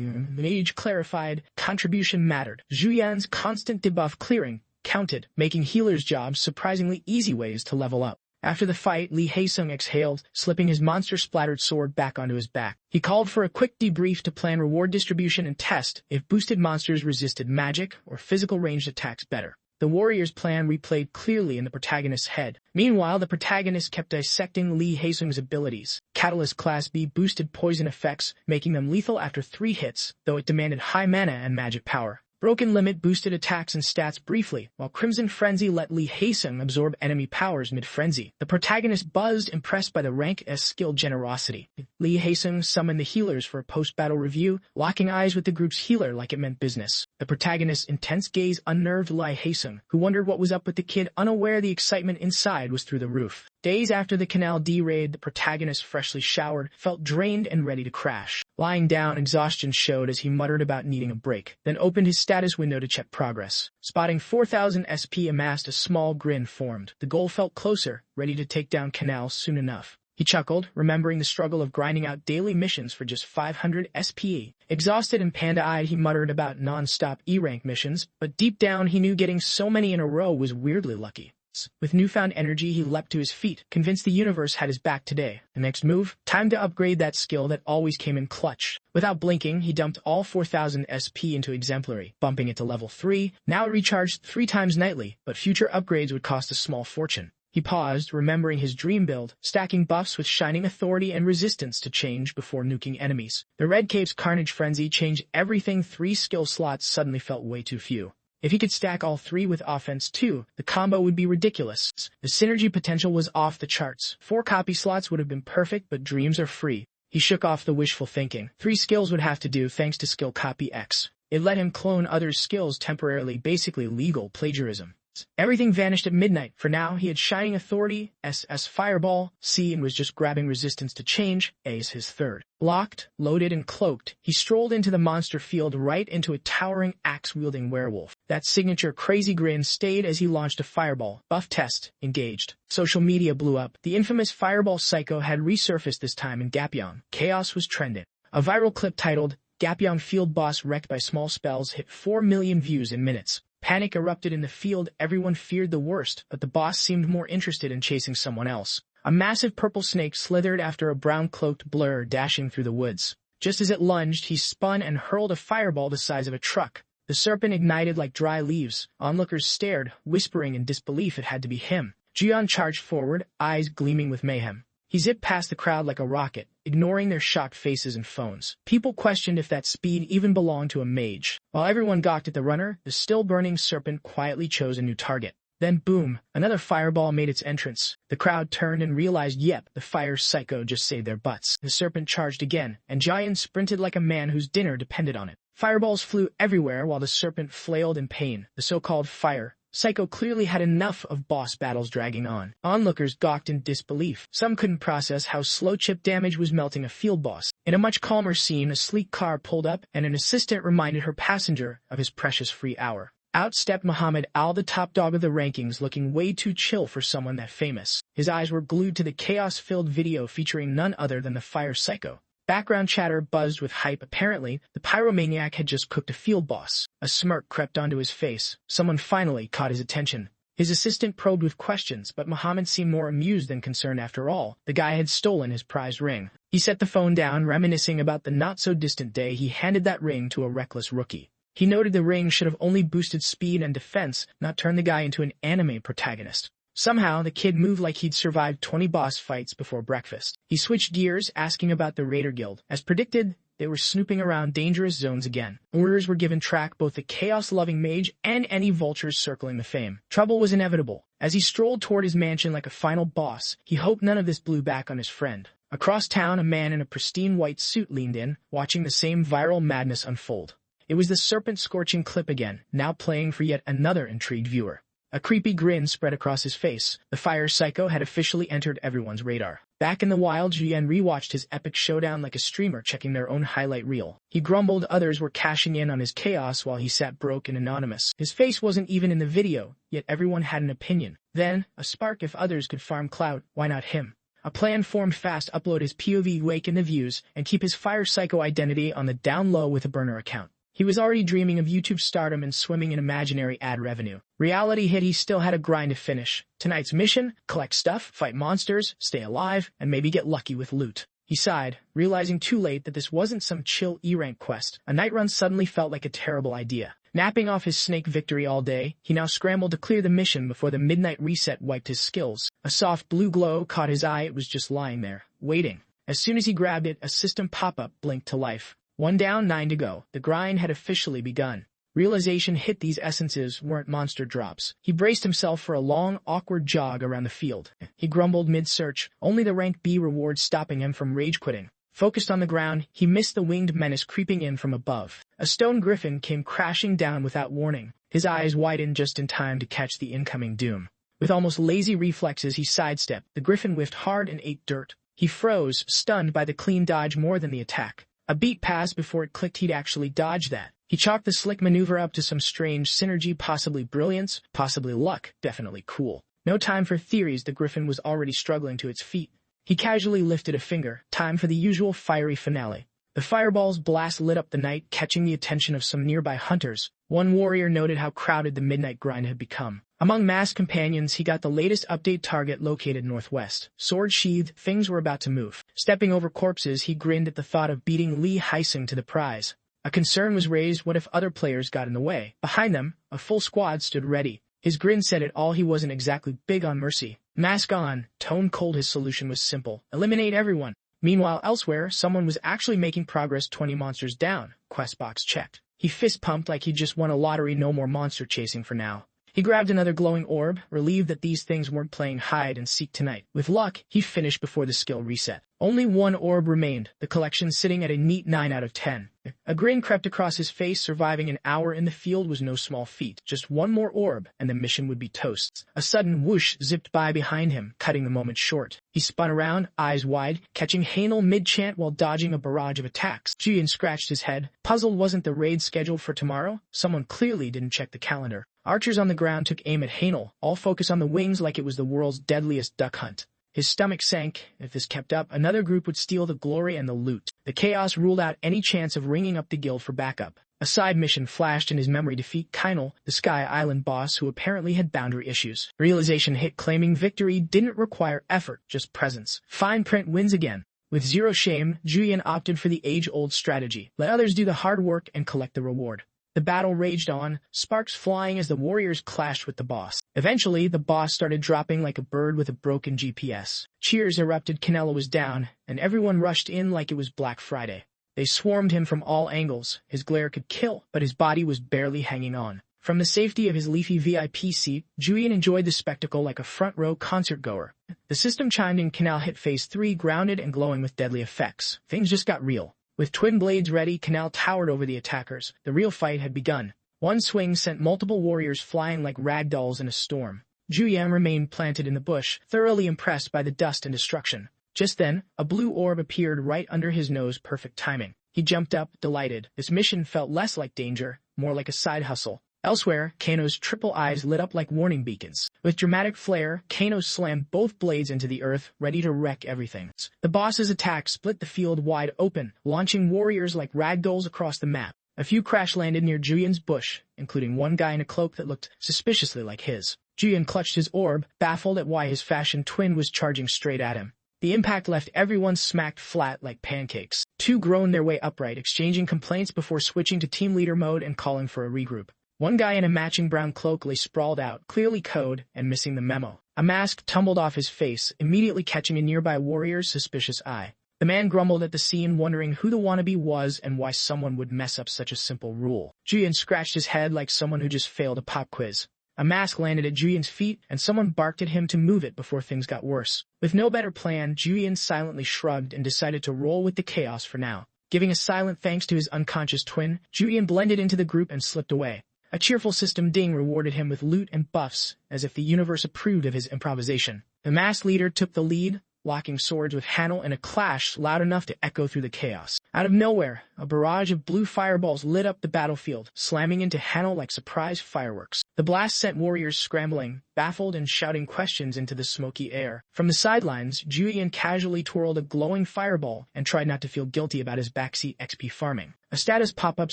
mage clarified, contribution mattered. Joo-yeon's constant debuff clearing counted, making healers' jobs surprisingly easy ways to level up. After the fight, Lee Hae-sung exhaled, slipping his monster-splattered sword back onto his back. He called for a quick debrief to plan reward distribution and test if boosted monsters resisted magic or physical ranged attacks better. The warrior's plan replayed clearly in the protagonist's head. Meanwhile, the protagonist kept dissecting Lee Hae-sung's abilities. Catalyst Class B boosted poison effects, making them lethal after 3 hits, though it demanded high mana and magic power. Broken Limit boosted attacks and stats briefly, while Crimson Frenzy let Lee Hae-sung absorb enemy powers mid-frenzy. The protagonist buzzed, impressed by the rank S skill generosity. Lee Hae-sung summoned the healers for a post-battle review, locking eyes with the group's healer like it meant business. The protagonist's intense gaze unnerved Lee Hae-sung, who wondered what was up with the kid, unaware the excitement inside was through the roof. Days after the Canal D raid, the protagonist, freshly showered, felt drained and ready to crash. Lying down, exhaustion showed as he muttered about needing a break, then opened his status window to check progress. Spotting 4,000 SP amassed, a small grin formed. The goal felt closer, ready to take down Canal soon enough. He chuckled, remembering the struggle of grinding out daily missions for just 500 SPE. Exhausted and panda-eyed, he muttered about non-stop E-rank missions, but deep down he knew getting so many in a row was weirdly lucky. With newfound energy, he leapt to his feet, convinced the universe had his back today. The next move? Time to upgrade that skill that always came in clutch. Without blinking, he dumped all 4,000 SP into Exemplary, bumping it to level 3. Now it recharged 3 times nightly, but future upgrades would cost a small fortune. He paused, remembering his dream build, stacking buffs with Shining Authority and Resistance to change before nuking enemies. The Red Cape's Carnage Frenzy changed everything. 3 skill slots suddenly felt way too few. If he could stack all 3 with offense too, the combo would be ridiculous. The synergy potential was off the charts. 4 copy slots would have been perfect, but dreams are free. He shook off the wishful thinking. 3 skills would have to do thanks to skill copy X. It let him clone others' skills temporarily, basically legal plagiarism. Everything vanished at midnight. For now, he had Shining Authority, SS Fireball, C, and was just grabbing Resistance to change, A is his third. Locked, loaded, and cloaked, he strolled into the monster field right into a towering axe-wielding werewolf. That signature crazy grin stayed as he launched a fireball. Buff test. Engaged. Social media blew up. The infamous Fireball Psycho had resurfaced, this time in Gapyeong. Chaos was trending. A viral clip titled, Gapyeong Field Boss Wrecked by Small Spells hit 4 million views in minutes. Panic erupted in the field. Everyone feared the worst, but the boss seemed more interested in chasing someone else. A massive purple snake slithered after a brown-cloaked blur dashing through the woods. Just as it lunged, he spun and hurled a fireball the size of a truck. The serpent ignited like dry leaves. Onlookers stared, whispering in disbelief it had to be him. Ju-yeon charged forward, eyes gleaming with mayhem. He zipped past the crowd like a rocket, ignoring their shocked faces and phones. People questioned if that speed even belonged to a mage. While everyone gawked at the runner, the still-burning serpent quietly chose a new target. Then boom, another fireball made its entrance. The crowd turned and realized, yep, the fire psycho just saved their butts. The serpent charged again, and Ju-yeon sprinted like a man whose dinner depended on it. Fireballs flew everywhere while the serpent flailed in pain. The so-called fire Psycho clearly had enough of boss battles dragging on. Onlookers gawked in disbelief. Some couldn't process how slow chip damage was melting a field boss. In a much calmer scene, a sleek car pulled up, and an assistant reminded her passenger of his precious free hour. Out stepped Muhammad Al, the top dog of the rankings, looking way too chill for someone that famous. His eyes were glued to the chaos-filled video featuring none other than the Fire Psycho. Background chatter buzzed with hype. Apparently, the pyromaniac had just cooked a field boss. A smirk crept onto his face. Someone finally caught his attention. His assistant probed with questions, but Muhammad seemed more amused than concerned. After all, the guy had stolen his prized ring. He set the phone down, reminiscing about the not-so-distant day he handed that ring to a reckless rookie. He noted the ring should have only boosted speed and defense, not turned the guy into an anime protagonist. Somehow, the kid moved like he'd survived 20 boss fights before breakfast. He switched gears, asking about the Raider Guild. As predicted, they were snooping around dangerous zones again. Orders were given track both the chaos-loving mage and any vultures circling the fame. Trouble was inevitable. As he strolled toward his mansion like a final boss, he hoped none of this blew back on his friend. Across town, a man in a pristine white suit leaned in, watching the same viral madness unfold. It was the serpent-scorching clip again, now playing for yet another intrigued viewer. A creepy grin spread across his face. The Fire Psycho had officially entered everyone's radar. Back in the wild, Ju-yeon rewatched his epic showdown like a streamer checking their own highlight reel. He grumbled others were cashing in on his chaos while he sat broke and anonymous. His face wasn't even in the video, yet everyone had an opinion. Then, a spark: if others could farm clout, why not him? A plan formed fast: upload his POV, wake in the views, and keep his Fire Psycho identity on the down low with a burner account. He was already dreaming of YouTube stardom and swimming in imaginary ad revenue. Reality hit. He still had a grind to finish. Tonight's mission: collect stuff, fight monsters, stay alive, and maybe get lucky with loot. He sighed, realizing too late that this wasn't some chill E-rank quest. A night run suddenly felt like a terrible idea. Napping off his snake victory all day, he now scrambled to clear the mission before the midnight reset wiped his skills. A soft blue glow caught his eye. It was just lying there, waiting. As soon as he grabbed it, a system pop-up blinked to life. 1 down, 9 to go. The grind had officially begun. Realization hit these essences weren't monster drops. He braced himself for a long, awkward jog around the field. He grumbled mid-search, only the rank B reward stopping him from rage-quitting. Focused on the ground, he missed the winged menace creeping in from above. A stone griffin came crashing down without warning. His eyes widened just in time to catch the incoming doom. With almost lazy reflexes, he sidestepped. The griffin whiffed hard and ate dirt. He froze, stunned by the clean dodge more than the attack. A beat passed before it clicked he'd actually dodged that. He chalked the slick maneuver up to some strange synergy, possibly brilliance, possibly luck, definitely cool. No time for theories, the griffin was already struggling to its feet. He casually lifted a finger, time for the usual fiery finale. The fireball's blast lit up the night, catching the attention of some nearby hunters. One warrior noted how crowded the midnight grind had become. Among masked companions, he got the latest update target located northwest. Sword sheathed, things were about to move. Stepping over corpses, he grinned at the thought of beating Lee Heising to the prize. A concern was raised, what if other players got in the way? Behind them, a full squad stood ready. His grin said it all, he wasn't exactly big on mercy. Mask on, tone cold, his solution was simple. Eliminate everyone. Meanwhile, elsewhere, someone was actually making progress, 20 monsters down. Quest box checked. He fist pumped like he just won a lottery, no more monster chasing for now. He grabbed another glowing orb, relieved that these things weren't playing hide and seek tonight. With luck, he finished before the skill reset. Only one orb remained, the collection sitting at a neat 9 out of 10. A grin crept across his face. Surviving an hour in the field was no small feat. Just one more orb, and the mission would be toast. A sudden whoosh zipped by behind him, cutting the moment short. He spun around, eyes wide, catching Hanel mid-chant while dodging a barrage of attacks. Joo-yeon scratched his head. Puzzled, wasn't the raid scheduled for tomorrow? Someone clearly didn't check the calendar. Archers on the ground took aim at Hanel, all focus on the wings like it was the world's deadliest duck hunt. His stomach sank. If this kept up, another group would steal the glory and the loot. The chaos ruled out any chance of ringing up the guild for backup. A side mission flashed in his memory: defeat Kynel, the Sky Island boss who apparently had boundary issues. Realization hit, claiming victory didn't require effort, just presence. Fine print wins again. With zero shame, Joo-yeon opted for the age-old strategy. Let others do the hard work and collect the reward. The battle raged on, sparks flying as the warriors clashed with the boss. Eventually, the boss started dropping like a bird with a broken GPS. Cheers erupted. Canela was down, and everyone rushed in like it was Black Friday. They swarmed him from all angles. His glare could kill, but his body was barely hanging on. From the safety of his leafy VIP seat, Joo-yeon enjoyed the spectacle like a front-row concert-goer. The system chimed in. Canal hit phase 3, grounded and glowing with deadly effects. Things just got real. With twin blades ready, Canal towered over the attackers. The real fight had begun. One swing sent multiple warriors flying like rag dolls in a storm. Joo-yeon remained planted in the bush, thoroughly impressed by the dust and destruction. Just then, a blue orb appeared right under his nose, perfect timing. He jumped up, delighted. This mission felt less like danger, more like a side hustle. Elsewhere, Kano's triple eyes lit up like warning beacons. With dramatic flair, Kano slammed both blades into the earth, ready to wreck everything. The boss's attack split the field wide open, launching warriors like ragdolls across the map. A few crash-landed near Joo-yeon's bush, including one guy in a cloak that looked suspiciously like his. Joo-yeon clutched his orb, baffled at why his fashion twin was charging straight at him. The impact left everyone smacked flat like pancakes. Two groaned their way upright, exchanging complaints before switching to team leader mode and calling for a regroup. One guy in a matching brown cloak lay sprawled out, clearly code and missing the memo. A mask tumbled off his face, immediately catching a nearby warrior's suspicious eye. The man grumbled at the scene, wondering who the wannabe was and why someone would mess up such a simple rule. Joo-yeon scratched his head like someone who just failed a pop quiz. A mask landed at Joo-yeon's feet, and someone barked at him to move it before things got worse. With no better plan, Joo-yeon silently shrugged and decided to roll with the chaos for now. Giving a silent thanks to his unconscious twin, Joo-yeon blended into the group and slipped away. A cheerful system ding rewarded him with loot and buffs, as if the universe approved of his improvisation. The masked leader took the lead, locking swords with Hanel in a clash loud enough to echo through the chaos. Out of nowhere, a barrage of blue fireballs lit up the battlefield, slamming into Hanel like surprise fireworks. The blast sent warriors scrambling, baffled and shouting questions into the smoky air. From the sidelines, Joo-yeon casually twirled a glowing fireball and tried not to feel guilty about his backseat XP farming. A status pop-up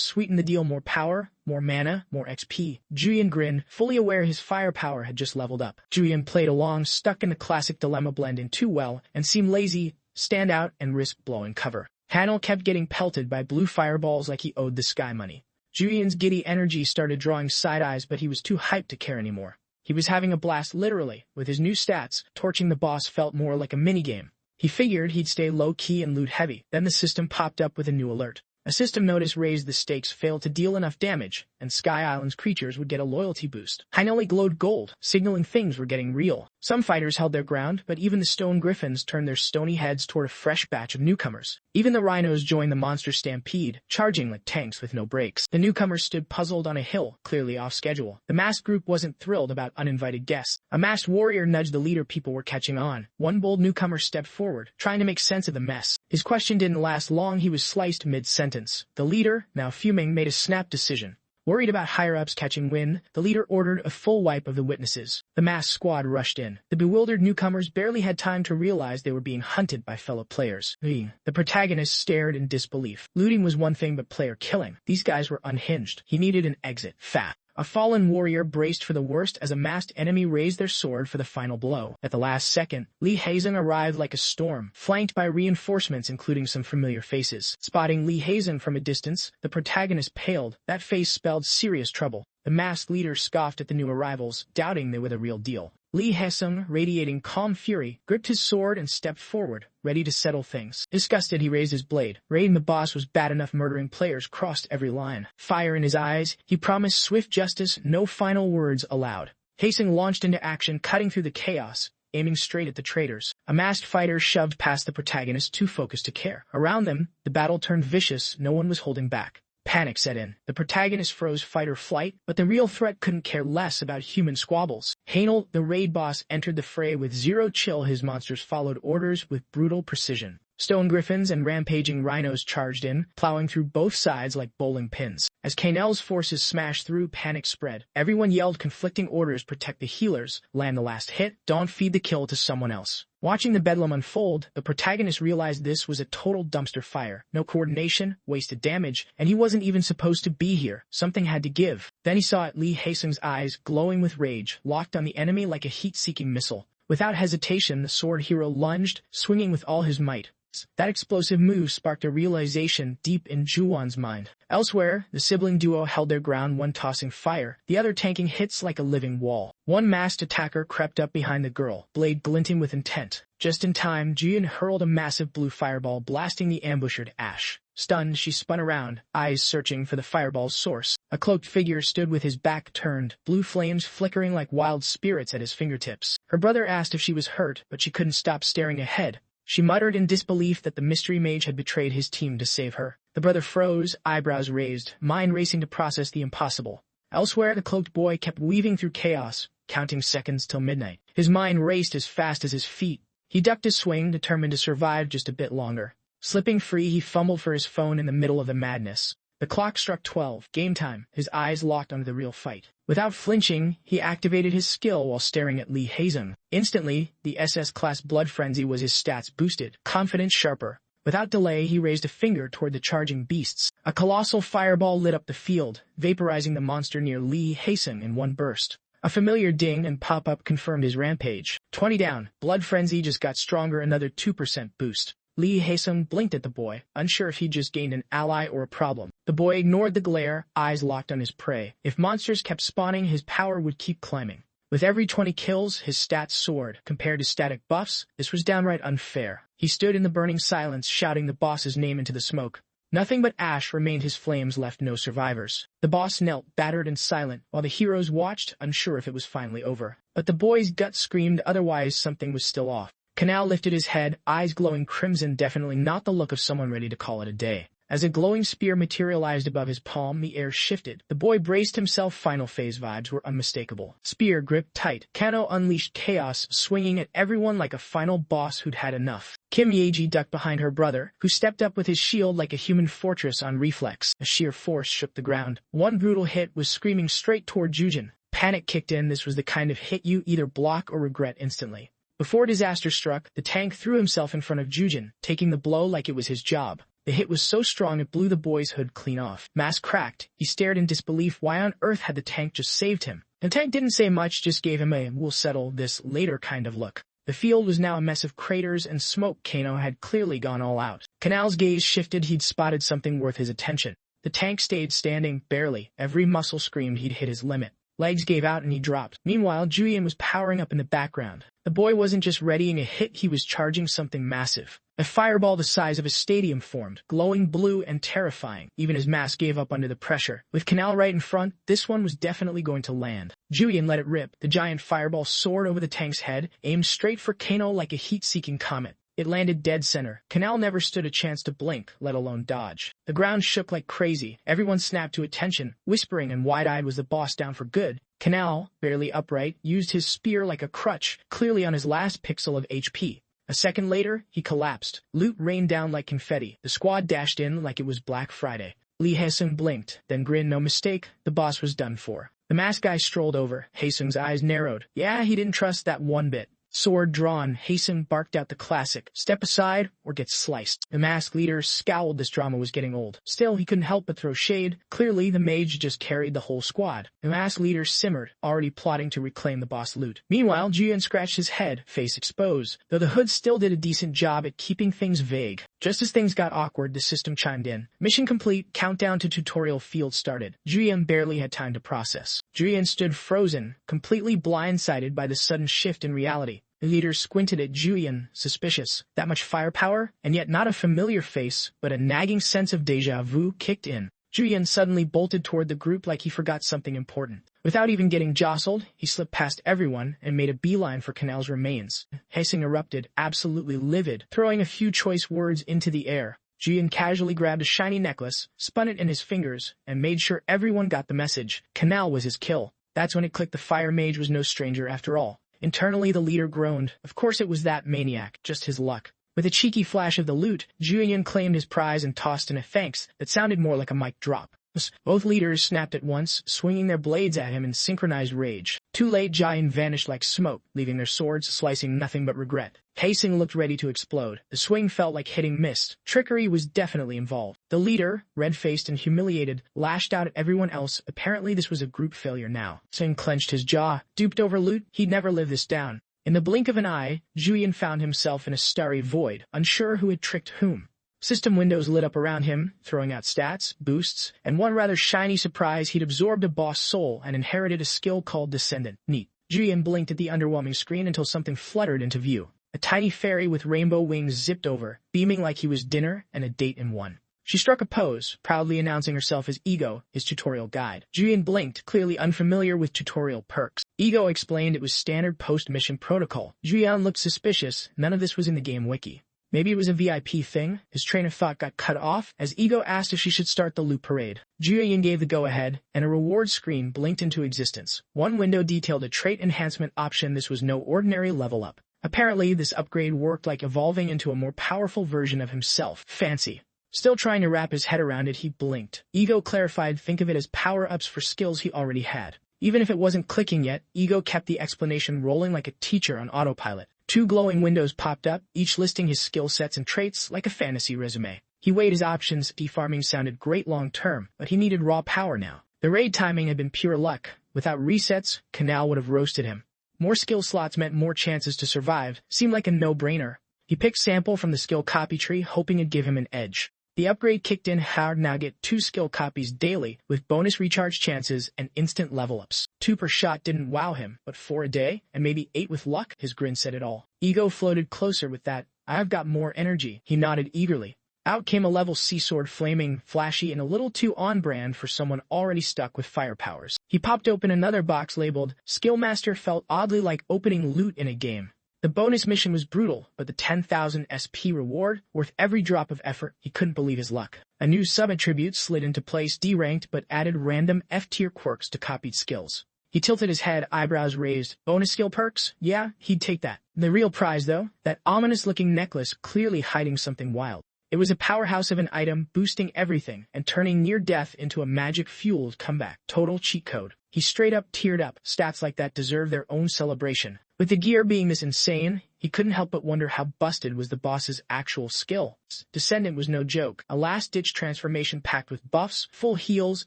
sweetened the deal: more power, more mana, more XP. Joo-yeon grinned, fully aware his firepower had just leveled up. Joo-yeon played along, stuck in the classic dilemma: blend in too well and seem lazy, stand out and risk blowing cover. Hanel kept getting pelted by blue fireballs like he owed the sky money. Joo-yeon's giddy energy started drawing side eyes, but he was too hyped to care anymore. He was having a blast, literally. With his new stats, torching the boss felt more like a minigame. He figured he'd stay low-key and loot heavy. Then the system popped up with a new alert. A system notice raised the stakes: failed to deal enough damage, and Sky Island's creatures would get a loyalty boost. Hinoli glowed gold, signaling things were getting real. Some fighters held their ground, but even the stone griffins turned their stony heads toward a fresh batch of newcomers. Even the rhinos joined the monster stampede, charging like tanks with no brakes. The newcomers stood puzzled on a hill, clearly off schedule. The masked group wasn't thrilled about uninvited guests. A masked warrior nudged the leader people were catching on. One bold newcomer stepped forward, trying to make sense of the mess. His question didn't last long. He was sliced mid-sentence. The leader, now fuming, made a snap decision. Worried about higher-ups catching wind, the leader ordered a full wipe of the witnesses. The masked squad rushed in. The bewildered newcomers barely had time to realize they were being hunted by fellow players. The protagonist stared in disbelief. Looting was one thing, but player killing. These guys were unhinged. He needed an exit, fast. A fallen warrior braced for the worst as a masked enemy raised their sword for the final blow. At the last second, Lee Hazen arrived like a storm, flanked by reinforcements including some familiar faces. Spotting Lee Hazen from a distance, the protagonist paled. That face spelled serious trouble. The masked leader scoffed at the new arrivals, doubting they were the real deal. Lee Haesung, radiating calm fury, gripped his sword and stepped forward, ready to settle things. Disgusted, he raised his blade. Raiding the boss was bad enough. Murdering players crossed every line. Fire in his eyes, he promised swift justice, no final words allowed. Haesung launched into action, cutting through the chaos, aiming straight at the traitors. A masked fighter shoved past the protagonist, too focused to care. Around them, the battle turned vicious. No one was holding back. Panic set in. The protagonist froze fight or flight, but the real threat couldn't care less about human squabbles. Hanel, the raid boss, entered the fray with zero chill. His monsters followed orders with brutal precision. Stone griffins and rampaging rhinos charged in, plowing through both sides like bowling pins. As Kanel's forces smashed through, panic spread. Everyone yelled conflicting orders: protect the healers, land the last hit, don't feed the kill to someone else. Watching the bedlam unfold, the protagonist realized this was a total dumpster fire. No coordination, wasted damage, and he wasn't even supposed to be here. Something had to give. Then he saw Lee Haesung's eyes, glowing with rage, locked on the enemy like a heat-seeking missile. Without hesitation, the sword hero lunged, swinging with all his might. That explosive move sparked a realization deep in Ju-yeon's mind. Elsewhere, the sibling duo held their ground, one tossing fire, the other tanking hits like a living wall. One masked attacker crept up behind the girl, blade glinting with intent. Just in time, Ju-yeon hurled a massive blue fireball, blasting the ambusher to ash. Stunned, she spun around, eyes searching for the fireball's source. A cloaked figure stood with his back turned, blue flames flickering like wild spirits at his fingertips. Her brother asked if she was hurt, but she couldn't stop staring ahead. She muttered in disbelief that the mystery mage had betrayed his team to save her. The brother froze, eyebrows raised, mind racing to process the impossible. Elsewhere, the cloaked boy kept weaving through chaos, counting seconds till midnight. His mind raced as fast as his feet. He ducked his swing, determined to survive just a bit longer. Slipping free, he fumbled for his phone in the middle of the madness. The clock struck 12, game time, his eyes locked onto the real fight. Without flinching, he activated his skill while staring at Lee Haesung. Instantly, the SS-class blood frenzy was his stats boosted, confidence sharper. Without delay, he raised a finger toward the charging beasts. A colossal fireball lit up the field, vaporizing the monster near Lee Haesung in one burst. A familiar ding and pop-up confirmed his rampage. 20 down, blood frenzy just got stronger, another 2% boost. Lee Haesung blinked at the boy, unsure if he'd just gained an ally or a problem. The boy ignored the glare, eyes locked on his prey. If monsters kept spawning, his power would keep climbing. With every 20 kills, his stats soared. Compared to static buffs, this was downright unfair. He stood in the burning silence, shouting the boss's name into the smoke. Nothing but ash remained. His flames left no survivors. The boss knelt, battered and silent, while the heroes watched, unsure if it was finally over. But the boy's gut screamed otherwise. Something was still off. Kanal lifted his head, eyes glowing crimson, definitely not the look of someone ready to call it a day. As a glowing spear materialized above his palm, the air shifted. The boy braced himself. Final phase vibes were unmistakable. Spear gripped tight. Kano unleashed chaos, swinging at everyone like a final boss who'd had enough. Kim Yeji ducked behind her brother, who stepped up with his shield like a human fortress on reflex. A sheer force shook the ground. One brutal hit was screaming straight toward Ju-yeon. Panic kicked in. This was the kind of hit you either block or regret instantly. Before disaster struck, the tank threw himself in front of Ju-yeon, taking the blow like it was his job. The hit was so strong it blew the boy's hood clean off. Mask cracked. He stared in disbelief. Why on earth had the tank just saved him? The tank didn't say much, just gave him a "we'll settle this later" kind of look. The field was now a mess of craters and smoke. Kano had clearly gone all out. Kanal's gaze shifted. He'd spotted something worth his attention. The tank stayed standing, barely. Every muscle screamed he'd hit his limit. Legs gave out and he dropped. Meanwhile, Joo-yeon was powering up in the background. The boy wasn't just readying a hit, he was charging something massive. A fireball the size of a stadium formed, glowing blue and terrifying. Even his mask gave up under the pressure. With Canal right in front, this one was definitely going to land. Joo-yeon let it rip. The giant fireball soared over the tank's head, aimed straight for Kano like a heat-seeking comet. It landed dead center. Canal never stood a chance to blink, let alone dodge. The ground shook like crazy. Everyone snapped to attention. Whispering and wide-eyed, was the boss down for good? Canal, barely upright, used his spear like a crutch, clearly on his last pixel of HP. A second later, he collapsed. Loot rained down like confetti. The squad dashed in like it was Black Friday. Lee Hae-sung blinked, then grinned. No mistake, the boss was done for. The masked guy strolled over. Hae-sung's eyes narrowed. Yeah, he didn't trust that one bit. Sword drawn, Hae-sung barked out the classic, "Step aside or get sliced." The masked leader scowled. This drama was getting old. Still, he couldn't help but throw shade. Clearly, the mage just carried the whole squad. The masked leader simmered, already plotting to reclaim the boss loot. Meanwhile, Joo-yeon scratched his head, face exposed, though the hood still did a decent job at keeping things vague. Just as things got awkward, the system chimed in. Mission complete, countdown to tutorial field started. Joo-yeon barely had time to process. Joo-yeon stood frozen, completely blindsided by the sudden shift in reality. The leader squinted at Joo-yeon, suspicious. That much firepower? And yet not a familiar face, but a nagging sense of déjà vu kicked in. Joo-yeon suddenly bolted toward the group like he forgot something important. Without even getting jostled, he slipped past everyone and made a beeline for Canal's remains. Hae-sung erupted, absolutely livid, throwing a few choice words into the air. Joo-yeon casually grabbed a shiny necklace, spun it in his fingers, and made sure everyone got the message. Canal was his kill. That's when it clicked. The fire mage was no stranger after all. Internally, the leader groaned. Of course it was that maniac, just his luck. With a cheeky flash of the loot, Joo-yeon claimed his prize and tossed in a thanks that sounded more like a mic drop. Both leaders snapped at once, swinging their blades at him in synchronized rage. Too late, Joo-yeon vanished like smoke, leaving their swords slicing nothing but regret. Hae-sung looked ready to explode. The swing felt like hitting mist. Trickery was definitely involved. The leader, red-faced and humiliated, lashed out at everyone else. Apparently this was a group failure now. Sung clenched his jaw. Duped over loot? He'd never live this down. In the blink of an eye, Joo-yeon found himself in a starry void, unsure who had tricked whom. System windows lit up around him, throwing out stats, boosts, and one rather shiny surprise: he'd absorbed a boss soul and inherited a skill called Descendant. Neat. Joo-yeon blinked at the underwhelming screen until something fluttered into view. A tiny fairy with rainbow wings zipped over, beaming like he was dinner and a date in one. She struck a pose, proudly announcing herself as Ego, his tutorial guide. Joo-yeon blinked, clearly unfamiliar with tutorial perks. Ego explained it was standard post-mission protocol. Joo-yeon looked suspicious. None of this was in the game wiki. Maybe it was a VIP thing. His train of thought got cut off as Ego asked if she should start the loot parade. Joo-yeon gave the go-ahead, and a reward screen blinked into existence. One window detailed a trait enhancement option. This was no ordinary level up. Apparently, this upgrade worked like evolving into a more powerful version of himself. Fancy. Still trying to wrap his head around it, he blinked. Ego clarified, think of it as power-ups for skills he already had. Even if it wasn't clicking yet, Ego kept the explanation rolling like a teacher on autopilot. Two glowing windows popped up, each listing his skill sets and traits like a fantasy resume. He weighed his options. Defarming sounded great long-term, but he needed raw power now. The raid timing had been pure luck. Without resets, Canal would have roasted him. More skill slots meant more chances to survive. Seemed like a no-brainer. He picked sample from the skill copy tree, hoping it'd give him an edge. The upgrade kicked in hard. Now get 2 skill copies daily, with bonus recharge chances and instant level-ups. 2 per shot didn't wow him, but 4 a day, and maybe 8 with luck? His grin said it all. Ego floated closer with that. I've got more energy. He nodded eagerly. Out came a level C sword, flaming, flashy, and a little too on-brand for someone already stuck with fire powers. He popped open another box labeled Skillmaster. Felt oddly like opening loot in a game. The bonus mission was brutal, but the 10,000 SP reward, worth every drop of effort. He couldn't believe his luck. A new sub-attribute slid into place, D-ranked, but added random F-tier quirks to copied skills. He tilted his head, eyebrows raised. Bonus skill perks? Yeah, he'd take that. The real prize, though, that ominous-looking necklace, clearly hiding something wild. It was a powerhouse of an item, boosting everything, and turning near death into a magic-fueled comeback. Total cheat code. He straight up teared up. Stats like that deserve their own celebration. With the gear being this insane, he couldn't help but wonder how busted was the boss's actual skill. Descendant was no joke. A last-ditch transformation packed with buffs, full heals,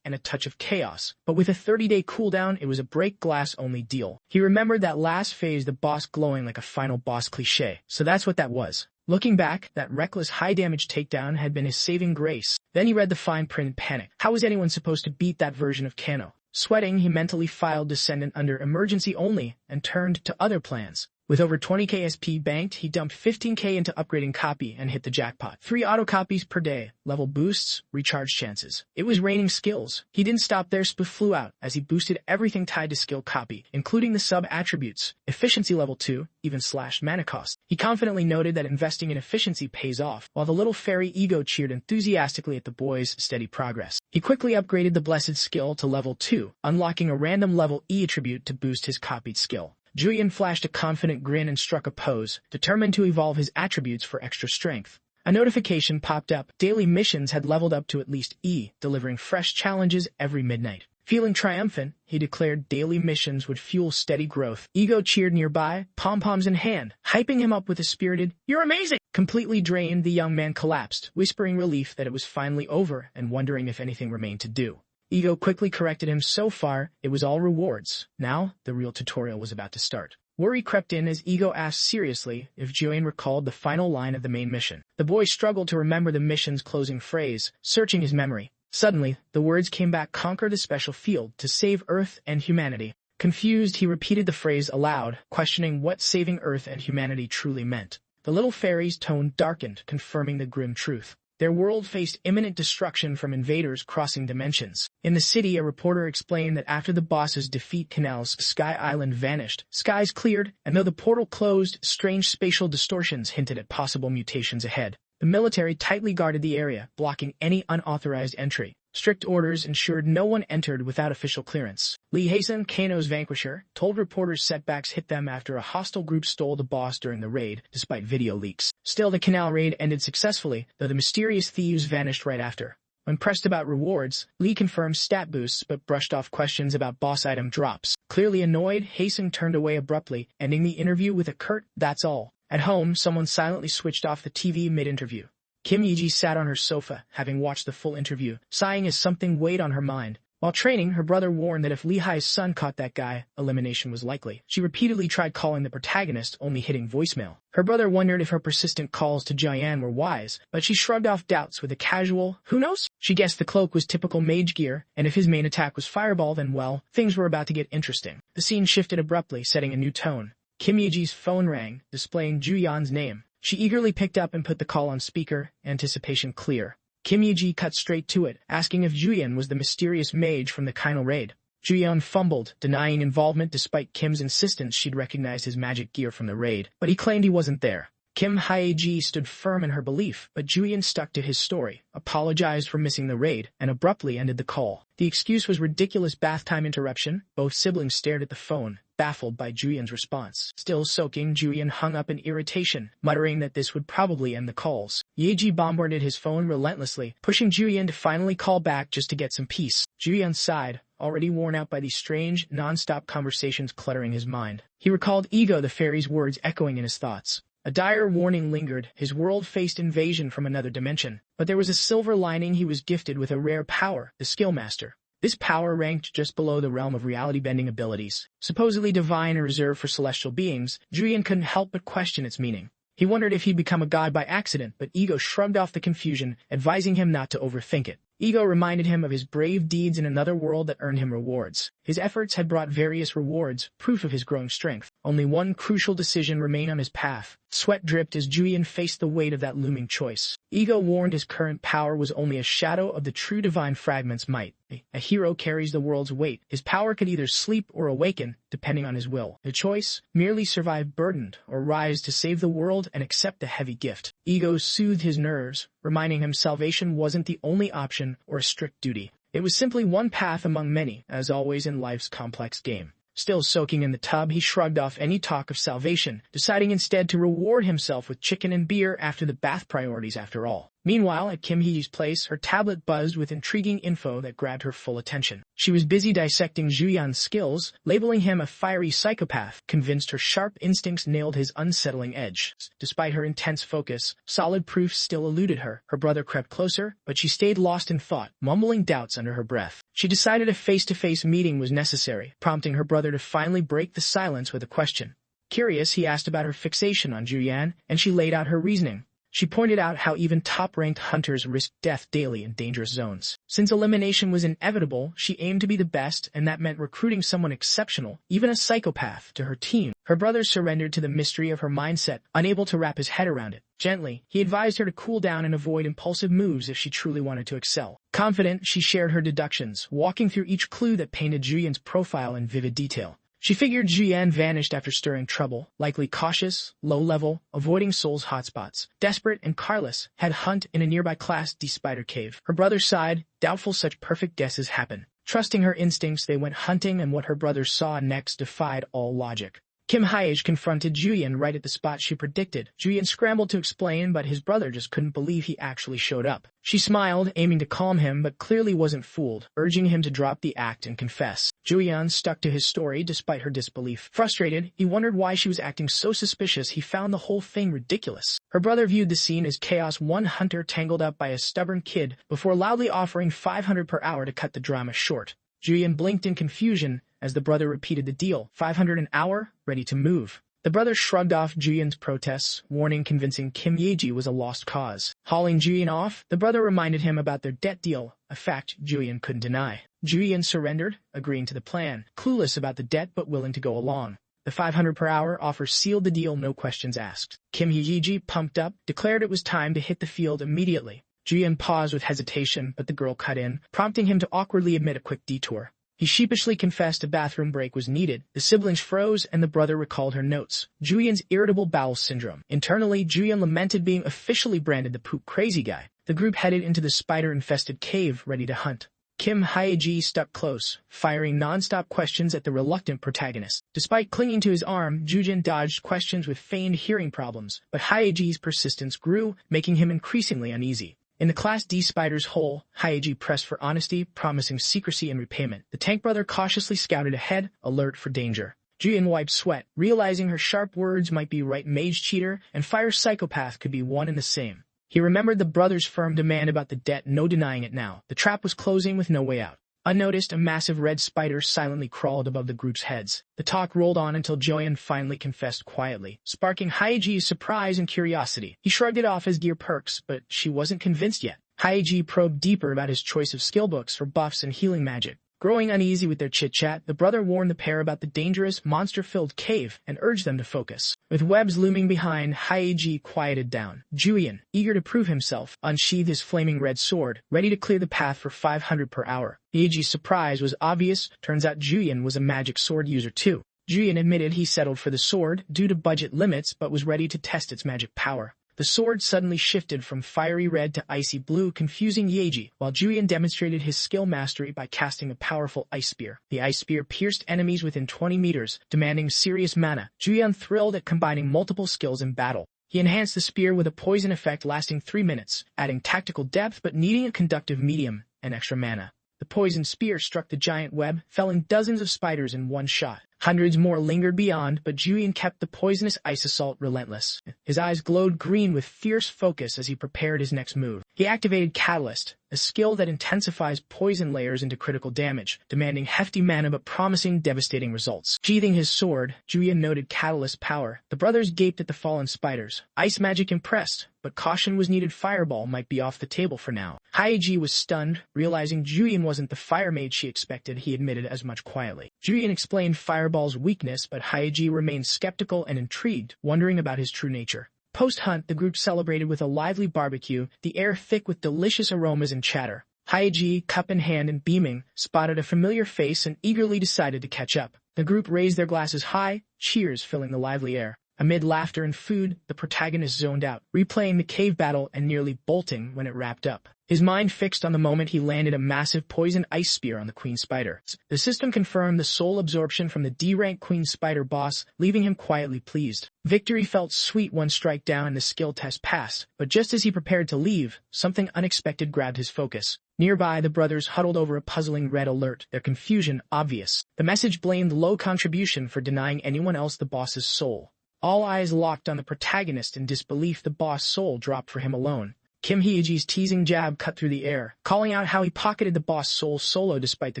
and a touch of chaos. But with a 30-day cooldown, it was a break-glass-only deal. He remembered that last phase, the boss glowing like a final boss cliché. So that's what that was. Looking back, that reckless high-damage takedown had been his saving grace. Then he read the fine print and panicked. How was anyone supposed to beat that version of Kano? Sweating, he mentally filed Descendant under emergency only and turned to other plans. With over 20k SP banked, he dumped 15k into upgrading copy and hit the jackpot. 3 auto-copies per day, level boosts, recharge chances. It was raining skills. He didn't stop there, Spliff flew out as he boosted everything tied to skill copy, including the sub-attributes, efficiency level 2, even slashed mana cost. He confidently noted that investing in efficiency pays off, while the little fairy Ego cheered enthusiastically at the boy's steady progress. He quickly upgraded the blessed skill to level 2, unlocking a random level E attribute to boost his copied skill. Yoo-Ju-yeon flashed a confident grin and struck a pose, determined to evolve his attributes for extra strength. A notification popped up. Daily missions had leveled up to at least E, delivering fresh challenges every midnight. Feeling triumphant, he declared daily missions would fuel steady growth. Ego cheered nearby, pom-poms in hand, hyping him up with a spirited, "You're amazing!" Completely drained, the young man collapsed, whispering relief that it was finally over and wondering if anything remained to do. Ego quickly corrected him. So far, it was all rewards. Now, the real tutorial was about to start. Worry crept in as Ego asked seriously if Joo-Yeon recalled the final line of the main mission. The boy struggled to remember the mission's closing phrase, searching his memory. Suddenly, the words came back: conquer the special field to save Earth and humanity. Confused, he repeated the phrase aloud, questioning what saving Earth and humanity truly meant. The little fairy's tone darkened, confirming the grim truth. Their world faced imminent destruction from invaders crossing dimensions. In the city, a reporter explained that after the boss's defeat, Canal's Sky Island vanished, skies cleared, and though the portal closed, strange spatial distortions hinted at possible mutations ahead. The military tightly guarded the area, blocking any unauthorized entry. Strict orders ensured no one entered without official clearance. Lee Haesen, Kano's vanquisher, told reporters setbacks hit them after a hostile group stole the boss during the raid, despite video leaks. Still, the Canal raid ended successfully, though the mysterious thieves vanished right after. When pressed about rewards, Lee confirmed stat boosts but brushed off questions about boss item drops. Clearly annoyed, Haesen turned away abruptly, ending the interview with a curt, "That's all." At home, someone silently switched off the TV mid-interview. Kim Yi-ji sat on her sofa, having watched the full interview, sighing as something weighed on her mind. While training, her brother warned that if Lee-Hai's son caught that guy, elimination was likely. She repeatedly tried calling the protagonist, only hitting voicemail. Her brother wondered if her persistent calls to Joo-Yeon were wise, but she shrugged off doubts with a casual, "Who knows?" She guessed the cloak was typical mage gear, and if his main attack was Fireball, then well, things were about to get interesting. The scene shifted abruptly, setting a new tone. Kim Yi-ji's phone rang, displaying Joo-Yeon's name. She eagerly picked up and put the call on speaker, anticipation clear. Kim Yi-ji cut straight to it, asking if Joo-Yeon was the mysterious mage from the Kino raid. Joo-Yeon fumbled, denying involvement despite Kim's insistence she'd recognized his magic gear from the raid, but he claimed he wasn't there. Kim Hye-ji stood firm in her belief, but Joo-Yeon stuck to his story, apologized for missing the raid, and abruptly ended the call. The excuse was ridiculous bath time interruption. Both siblings stared at the phone, baffled by Joo-Yeon's response. Still soaking, Joo-Yeon hung up in irritation, muttering that this would probably end the calls. Ye-ji bombarded his phone relentlessly, pushing Joo-Yeon to finally call back just to get some peace. Joo-Yeon sighed, already worn out by these strange, non-stop conversations cluttering his mind. He recalled Ego the fairy's words echoing in his thoughts. A dire warning lingered. His world faced invasion from another dimension, but there was a silver lining. He was gifted with a rare power, the Skill Master. This power ranked just below the realm of reality-bending abilities. Supposedly divine and reserved for celestial beings, Joo-Yeon couldn't help but question its meaning. He wondered if he'd become a god by accident, but Ego shrugged off the confusion, advising him not to overthink it. Ego reminded him of his brave deeds in another world that earned him rewards. His efforts had brought various rewards, proof of his growing strength. Only one crucial decision remained on his path. Sweat dripped as Joo-Yeon faced the weight of that looming choice. Ego warned his current power was only a shadow of the true divine fragment's might. A hero carries the world's weight. His power could either sleep or awaken, depending on his will. The choice, merely survive burdened, or rise to save the world and accept the heavy gift. Ego soothed his nerves, reminding him salvation wasn't the only option or a strict duty. It was simply one path among many, as always in life's complex game. Still soaking in the tub, he shrugged off any talk of salvation, deciding instead to reward himself with chicken and beer after the bath priorities after all. Meanwhile, at Kim Hee-ji's place, her tablet buzzed with intriguing info that grabbed her full attention. She was busy dissecting Joo-Yeon's skills, labeling him a fiery psychopath, convinced her sharp instincts nailed his unsettling edge. Despite her intense focus, solid proof still eluded her. Her brother crept closer, but she stayed lost in thought, mumbling doubts under her breath. She decided a face-to-face meeting was necessary, prompting her brother to finally break the silence with a question. Curious, he asked about her fixation on Joo-Yeon, and she laid out her reasoning. She pointed out how even top-ranked hunters risk death daily in dangerous zones. Since elimination was inevitable, she aimed to be the best, and that meant recruiting someone exceptional, even a psychopath, to her team. Her brother surrendered to the mystery of her mindset, unable to wrap his head around it. Gently, he advised her to cool down and avoid impulsive moves if she truly wanted to excel. Confident, she shared her deductions, walking through each clue that painted Ju-yeon's profile in vivid detail. She figured Ju-yeon vanished after stirring trouble, likely cautious, low-level, avoiding Seoul's hotspots. Desperate and careless, had hunt in a nearby Class D spider cave. Her brother sighed, doubtful such perfect guesses happen. Trusting her instincts, they went hunting, and what her brother saw next defied all logic. Kim Hye-ji confronted Ju-yeon right at the spot she predicted. Ju-yeon scrambled to explain, but his brother just couldn't believe he actually showed up. She smiled, aiming to calm him, but clearly wasn't fooled, urging him to drop the act and confess. Ju-yeon stuck to his story despite her disbelief. Frustrated, he wondered why she was acting so suspicious. He found the whole thing ridiculous. Her brother viewed the scene as chaos, one hunter tangled up by a stubborn kid, before loudly offering 500 per hour to cut the drama short. Ju-yeon blinked in confusion as the brother repeated the deal. 500 an hour, ready to move. The brother shrugged off Ju-yeon's protests, warning convincing Kim Hye-ji was a lost cause. Hauling Ju-yeon off, the brother reminded him about their debt deal, a fact Ju-yeon couldn't deny. Ju-yeon surrendered, agreeing to the plan, clueless about the debt but willing to go along. The 500 per hour offer sealed the deal, no questions asked. Kim Hye-ji, pumped up, declared it was time to hit the field immediately. Ju-yeon paused with hesitation, but the girl cut in, prompting him to awkwardly admit a quick detour. He sheepishly confessed a bathroom break was needed. The siblings froze, and the brother recalled her notes. Ju-yeon's irritable bowel syndrome. Internally, Ju-yeon lamented being officially branded the poop crazy guy. The group headed into the spider-infested cave, ready to hunt. Kim Hye-ji stuck close, firing non-stop questions at the reluctant protagonist. Despite clinging to his arm, Ju-yeon dodged questions with feigned hearing problems, but Hye-ji's persistence grew, making him increasingly uneasy. In the Class D spider's hole, Hye-ji pressed for honesty, promising secrecy and repayment. The tank brother cautiously scouted ahead, alert for danger. Ju-yeon wiped sweat, realizing her sharp words might be right mage cheater and fire psychopath could be one and the same. He remembered the brother's firm demand about the debt, no denying it now. The trap was closing with no way out. Unnoticed, a massive red spider silently crawled above the group's heads. The talk rolled on until Ju-yeon finally confessed quietly, sparking Hye-ji's surprise and curiosity. He shrugged it off as gear perks, but she wasn't convinced yet. Hye-ji probed deeper about his choice of skill books for buffs and healing magic. Growing uneasy with their chit-chat, the brother warned the pair about the dangerous, monster-filled cave and urged them to focus. With webs looming behind, Hye-ji quieted down. Ju-yeon, eager to prove himself, unsheathed his flaming red sword, ready to clear the path for 500 per hour. Hye-ji's surprise was obvious. Turns out Ju-yeon was a magic sword user too. Ju-yeon admitted he settled for the sword due to budget limits but was ready to test its magic power. The sword suddenly shifted from fiery red to icy blue, confusing Hye-ji, while Ju-yeon demonstrated his skill mastery by casting a powerful ice spear. The ice spear pierced enemies within 20 meters, demanding serious mana. Ju-yeon thrilled at combining multiple skills in battle. He enhanced the spear with a poison effect lasting 3 minutes, adding tactical depth but needing a conductive medium and extra mana. The poison spear struck the giant web, felling dozens of spiders in one shot. Hundreds more lingered beyond, but Ju-yeon kept the poisonous ice assault relentless. His eyes glowed green with fierce focus as he prepared his next move. He activated Catalyst, a skill that intensifies poison layers into critical damage, demanding hefty mana but promising devastating results. Sheathing his sword, Ju-yeon noted Catalyst's power. The brothers gaped at the fallen spiders. Ice magic impressed, but caution was needed. Fireball might be off the table for now. Hye-ji was stunned, realizing Ju-yeon wasn't the fire mage she expected. He admitted as much quietly. Ju-yeon explained Fireball's weakness, but Hye-ji remained skeptical and intrigued, wondering about his true nature. Post-hunt, the group celebrated with a lively barbecue, the air thick with delicious aromas and chatter. Hye-ji, cup in hand and beaming, spotted a familiar face and eagerly decided to catch up. The group raised their glasses high, cheers filling the lively air. Amid laughter and food, the protagonist zoned out, replaying the cave battle and nearly bolting when it wrapped up. His mind fixed on the moment he landed a massive poison ice spear on the queen spider. The system confirmed the soul absorption from the D-rank queen spider boss, leaving him quietly pleased. Victory felt sweet one strike down and the skill test passed, but just as he prepared to leave, something unexpected grabbed his focus. Nearby, the brothers huddled over a puzzling red alert, their confusion obvious. The message blamed low contribution for denying anyone else the boss's soul. All eyes locked on the protagonist in disbelief. The boss soul dropped for him alone. Kim Hye-ji's teasing jab cut through the air, calling out how he pocketed the boss soul solo despite the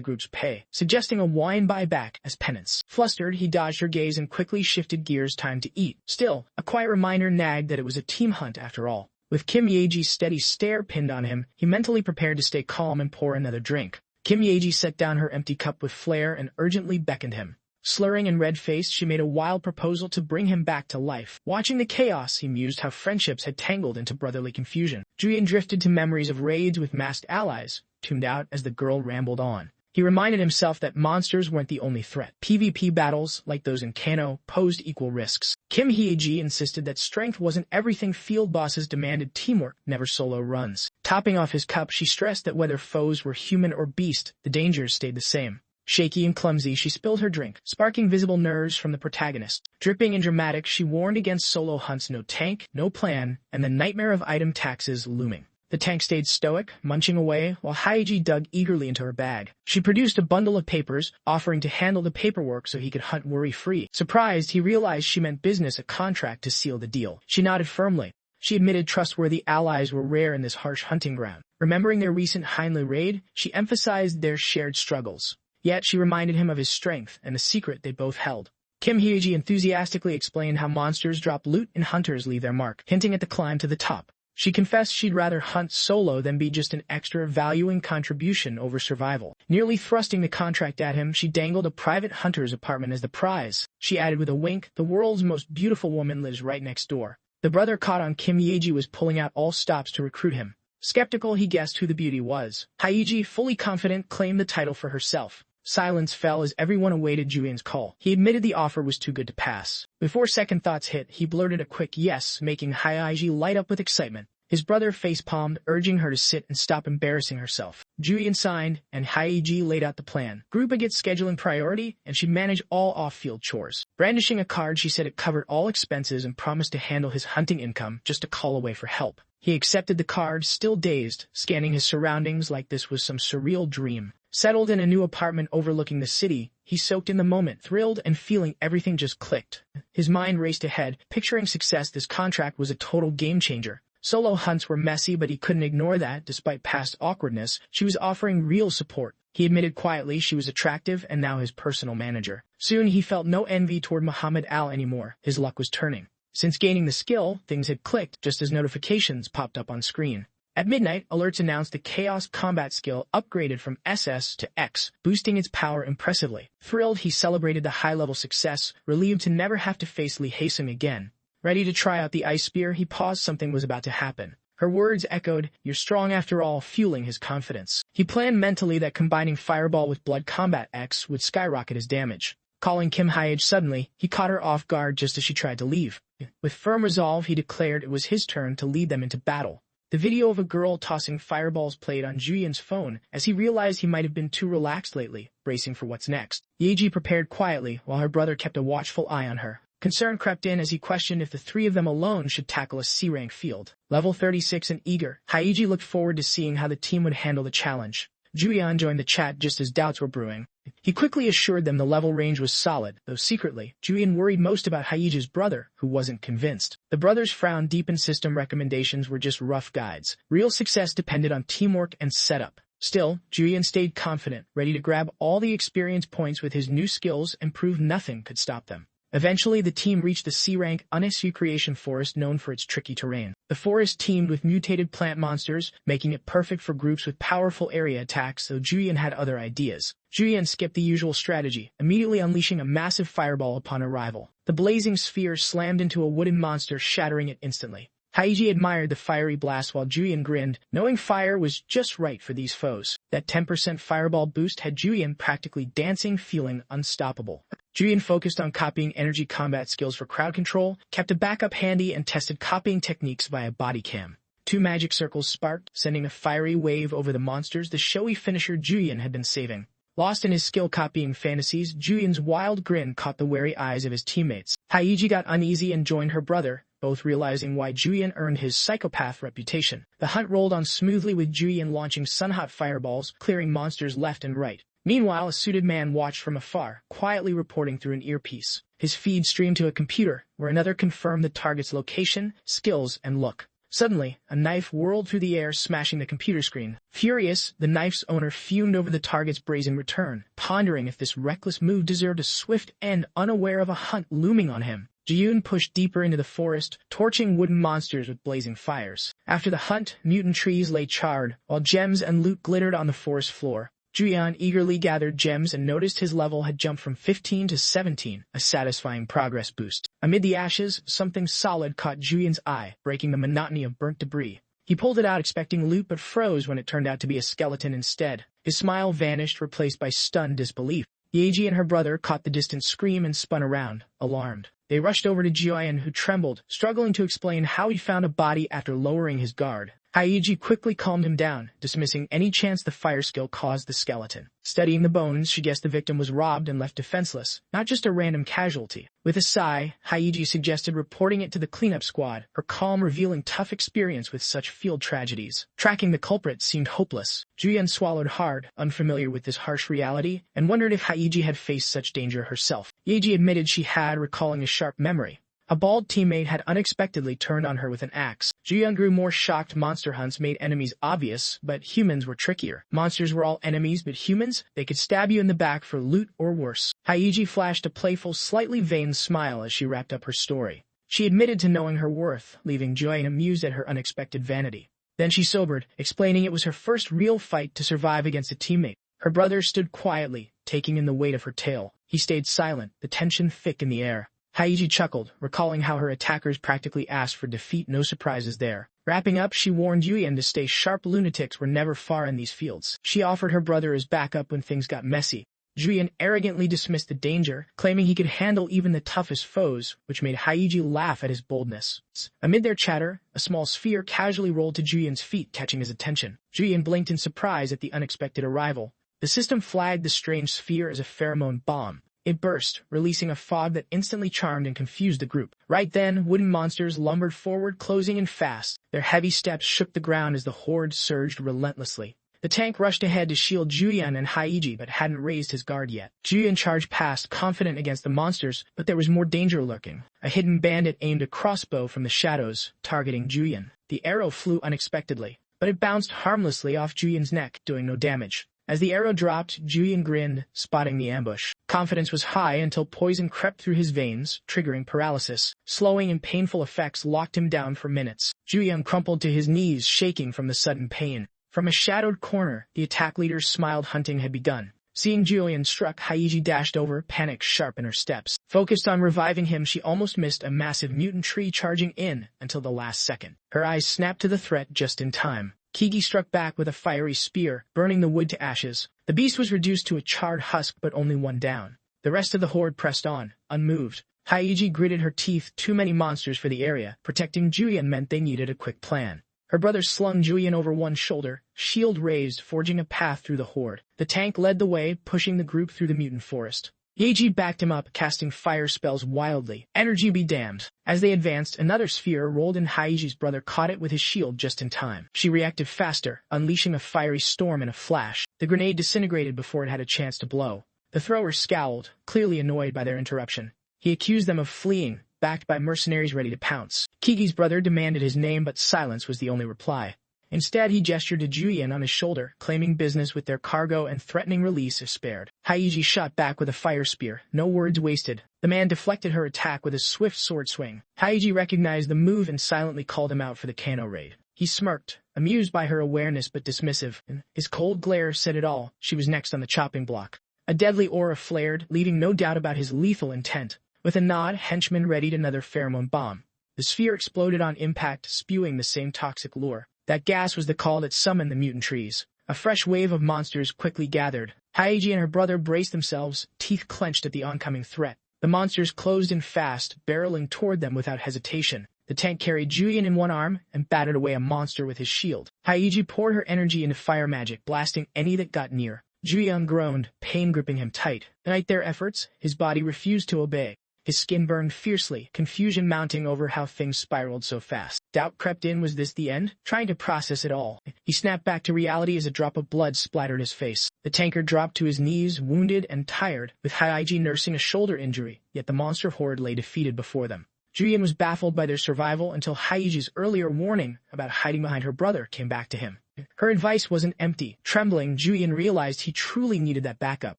group's pay, suggesting a wine buyback as penance. Flustered, he dodged her gaze and quickly shifted gears. Time to eat. Still, a quiet reminder nagged that it was a team hunt after all. With Kim Ye-ji's steady stare pinned on him, he mentally prepared to stay calm and pour another drink. Kim Ye-ji set down her empty cup with flair and urgently beckoned him. Slurring and red-faced, she made a wild proposal to bring him back to life. Watching the chaos, he mused how friendships had tangled into brotherly confusion. Joo-yeon drifted to memories of raids with masked allies, tuned out as the girl rambled on. He reminded himself that monsters weren't the only threat. PvP battles, like those in Kano, posed equal risks. Kim Hye-ji insisted that strength wasn't everything. Field bosses demanded teamwork, never solo runs. Topping off his cup, she stressed that whether foes were human or beast, the dangers stayed the same. Shaky and clumsy, she spilled her drink, sparking visible nerves from the protagonist. Dripping and dramatic, she warned against solo hunts: no tank, no plan, and the nightmare of item taxes looming. The tank stayed stoic, munching away, while Hye-ji dug eagerly into her bag. She produced a bundle of papers, offering to handle the paperwork so he could hunt worry-free. Surprised, he realized she meant business, a contract to seal the deal. She nodded firmly. She admitted trustworthy allies were rare in this harsh hunting ground. Remembering their recent Heinle raid, she emphasized their shared struggles. Yet she reminded him of his strength and the secret they both held. Kim Hye-ji enthusiastically explained how monsters drop loot and hunters leave their mark, hinting at the climb to the top. She confessed she'd rather hunt solo than be just an extra, valuing contribution over survival. Nearly thrusting the contract at him, she dangled a private hunter's apartment as the prize. She added with a wink, "The world's most beautiful woman lives right next door." The brother caught on Kim Ye-ji was pulling out all stops to recruit him. Skeptical, he guessed who the beauty was. Hye-ji, fully confident, claimed the title for herself. Silence fell as everyone awaited Joo-yeon's call. He admitted the offer was too good to pass. Before second thoughts hit, he blurted a quick yes, making Hye-ji light up with excitement. His brother facepalmed, urging her to sit and stop embarrassing herself. Joo-yeon signed, and Hye-ji laid out the plan. Group gets scheduling priority, and she'd manage all off-field chores. Brandishing a card, she said it covered all expenses and promised to handle his hunting income just a call away for help. He accepted the card, still dazed, scanning his surroundings like this was some surreal dream. Settled in a new apartment overlooking the city, he soaked in the moment, thrilled and feeling everything just clicked. His mind raced ahead, picturing success. This contract was a total game-changer. Solo hunts were messy, but he couldn't ignore that. Despite past awkwardness, she was offering real support. He admitted quietly she was attractive and now his personal manager. Soon he felt no envy toward Muhammad Al anymore. His luck was turning. Since gaining the skill, things had clicked just as notifications popped up on screen. At midnight, alerts announced the Chaos Combat skill upgraded from SS to X, boosting its power impressively. Thrilled, he celebrated the high-level success, relieved to never have to face Lee Hae-sung again. Ready to try out the ice spear, he paused. Something was about to happen. Her words echoed, "You're strong after all," fueling his confidence. He planned mentally that combining Fireball with Blood Combat X would skyrocket his damage. Calling Kim Hye-ji suddenly, he caught her off guard just as she tried to leave. With firm resolve, he declared it was his turn to lead them into battle. The video of a girl tossing fireballs played on Joo-yeon's phone as he realized he might have been too relaxed lately, bracing for what's next. Ye-ji prepared quietly while her brother kept a watchful eye on her. Concern crept in as he questioned if the three of them alone should tackle a C-rank field. Level 36 and eager, Hye-ji looked forward to seeing how the team would handle the challenge. Joo-yeon joined the chat just as doubts were brewing. He quickly assured them the level range was solid, though secretly, Joo-yeon worried most about Hye-ji's brother, who wasn't convinced. The brothers frowned deep, and system recommendations were just rough guides. Real success depended on teamwork and setup. Still, Joo-yeon stayed confident, ready to grab all the experience points with his new skills and prove nothing could stop them. Eventually, the team reached the C-rank Unesu Creation Forest, known for its tricky terrain. The forest teemed with mutated plant monsters, making it perfect for groups with powerful area attacks, though Joo-yeon had other ideas. Joo-yeon skipped the usual strategy, immediately unleashing a massive fireball upon arrival. The blazing sphere slammed into a wooden monster, shattering it instantly. Hye-ji admired the fiery blast while Joo-yeon grinned, knowing fire was just right for these foes. That 10% fireball boost had Joo-yeon practically dancing, feeling unstoppable. Joo-yeon focused on copying energy combat skills for crowd control, kept a backup handy, and tested copying techniques via body cam. 2 magic circles sparked, sending a fiery wave over the monsters, the showy finisher Joo-yeon had been saving. Lost in his skill-copying fantasies, Joo-yeon's wild grin caught the wary eyes of his teammates. Hye-ji got uneasy and joined her brother, both realizing why Joo-yeon earned his psychopath reputation. The hunt rolled on smoothly, with Joo-yeon launching sun-hot fireballs, clearing monsters left and right. Meanwhile, a suited man watched from afar, quietly reporting through an earpiece. His feed streamed to a computer, where another confirmed the target's location, skills, and look. Suddenly, a knife whirled through the air, smashing the computer screen. Furious, the knife's owner fumed over the target's brazen return, pondering if this reckless move deserved a swift end, unaware of a hunt looming on him. Joo-yeon pushed deeper into the forest, torching wooden monsters with blazing fires. After the hunt, mutant trees lay charred, while gems and loot glittered on the forest floor. Joo-yeon eagerly gathered gems and noticed his level had jumped from 15 to 17, a satisfying progress boost. Amid the ashes, something solid caught Joo-yeon's eye, breaking the monotony of burnt debris. He pulled it out expecting loot but froze when it turned out to be a skeleton instead. His smile vanished, replaced by stunned disbelief. Yeji and her brother caught the distant scream and spun around, alarmed. They rushed over to Joo-yeon, who trembled, struggling to explain how he found a body after lowering his guard. Haiji quickly calmed him down, dismissing any chance the fire skill caused the skeleton. Studying the bones, she guessed the victim was robbed and left defenseless, not just a random casualty. With a sigh, Haiji suggested reporting it to the cleanup squad, her calm revealing tough experience with such field tragedies. Tracking the culprit seemed hopeless. Joo-yeon swallowed hard, unfamiliar with this harsh reality, and wondered if Haiji had faced such danger herself. Yeji admitted she had, recalling a sharp memory. A bald teammate had unexpectedly turned on her with an axe. Joo-yeon grew more shocked. Monster hunts made enemies obvious, but humans were trickier. Monsters were all enemies, but humans? They could stab you in the back for loot or worse. Haiji flashed a playful, slightly vain smile as she wrapped up her story. She admitted to knowing her worth, leaving Joo-yeon amused at her unexpected vanity. Then she sobered, explaining it was her first real fight to survive against a teammate. Her brother stood quietly, taking in the weight of her tale. He stayed silent, the tension thick in the air. Haiji chuckled, recalling how her attackers practically asked for defeat. No surprises there. Wrapping up, she warned Yoo-yeon to stay sharp. Lunatics were never far in these fields. She offered her brother as backup when things got messy. Joo-yeon arrogantly dismissed the danger, claiming he could handle even the toughest foes, which made Haiji laugh at his boldness. Amid their chatter, a small sphere casually rolled to Joo-yeon's feet, catching his attention. Joo-yeon blinked in surprise at the unexpected arrival. The system flagged the strange sphere as a pheromone bomb. It burst, releasing a fog that instantly charmed and confused the group. Right then, wooden monsters lumbered forward, closing in fast. Their heavy steps shook the ground as the horde surged relentlessly. The tank rushed ahead to shield Joo-yeon and Haiji, but hadn't raised his guard yet. Joo-yeon charged past, confident against the monsters, but there was more danger lurking. A hidden bandit aimed a crossbow from the shadows, targeting Joo-yeon. The arrow flew unexpectedly, but it bounced harmlessly off Joo-yeon's neck, doing no damage. As the arrow dropped, Joo-yeon grinned, spotting the ambush. Confidence was high until poison crept through his veins, triggering paralysis. Slowing and painful effects locked him down for minutes. Joo-yeon crumpled to his knees, shaking from the sudden pain. From a shadowed corner, the attack leader smiled. Hunting had begun. Seeing Joo-yeon struck, Haiji dashed over, panic sharp in her steps. Focused on reviving him, she almost missed a massive mutant tree charging in until the last second. Her eyes snapped to the threat just in time. Kigi struck back with a fiery spear, burning the wood to ashes. The beast was reduced to a charred husk, but only one down. The rest of the horde pressed on, unmoved. Haiji gritted her teeth. Too many monsters for the area. Protecting Joo-yeon meant they needed a quick plan. Her brother slung Joo-yeon over one shoulder, shield raised, forging a path through the horde. The tank led the way, pushing the group through the mutant forest. Yeji backed him up, casting fire spells wildly. Energy be damned. As they advanced, another sphere rolled in. Haiji's brother caught it with his shield just in time. She reacted faster, unleashing a fiery storm in a flash. The grenade disintegrated before it had a chance to blow. The thrower scowled, clearly annoyed by their interruption. He accused them of fleeing, backed by mercenaries ready to pounce. Kigi's brother demanded his name, but silence was the only reply. Instead, he gestured to Joo-yeon on his shoulder, claiming business with their cargo and threatening release if spared. Haiji shot back with a fire spear, no words wasted. The man deflected her attack with a swift sword swing. Haiji recognized the move and silently called him out for the Kano raid. He smirked, amused by her awareness but dismissive. His cold glare said it all. She was next on the chopping block. A deadly aura flared, leaving no doubt about his lethal intent. With a nod, henchmen readied another pheromone bomb. The sphere exploded on impact, spewing the same toxic lure. That gas was the call that summoned the mutant trees. A fresh wave of monsters quickly gathered. Haiji and her brother braced themselves, teeth clenched at the oncoming threat. The monsters closed in fast, barreling toward them without hesitation. The tank carried Joo-yeon in one arm and battered away a monster with his shield. Haiji poured her energy into fire magic, blasting any that got near. Joo-yeon groaned, pain gripping him tight. Despite their efforts, his body refused to obey. His skin burned fiercely, confusion mounting over how things spiraled so fast. Doubt crept in. Was this the end? Trying to process it all, he snapped back to reality as a drop of blood splattered his face. The tanker dropped to his knees, wounded and tired, with Haiji nursing a shoulder injury, yet the monster horde lay defeated before them. Joo-yeon was baffled by their survival until Haiji's earlier warning about hiding behind her brother came back to him. Her advice wasn't empty. Trembling, Joo-yeon realized he truly needed that backup.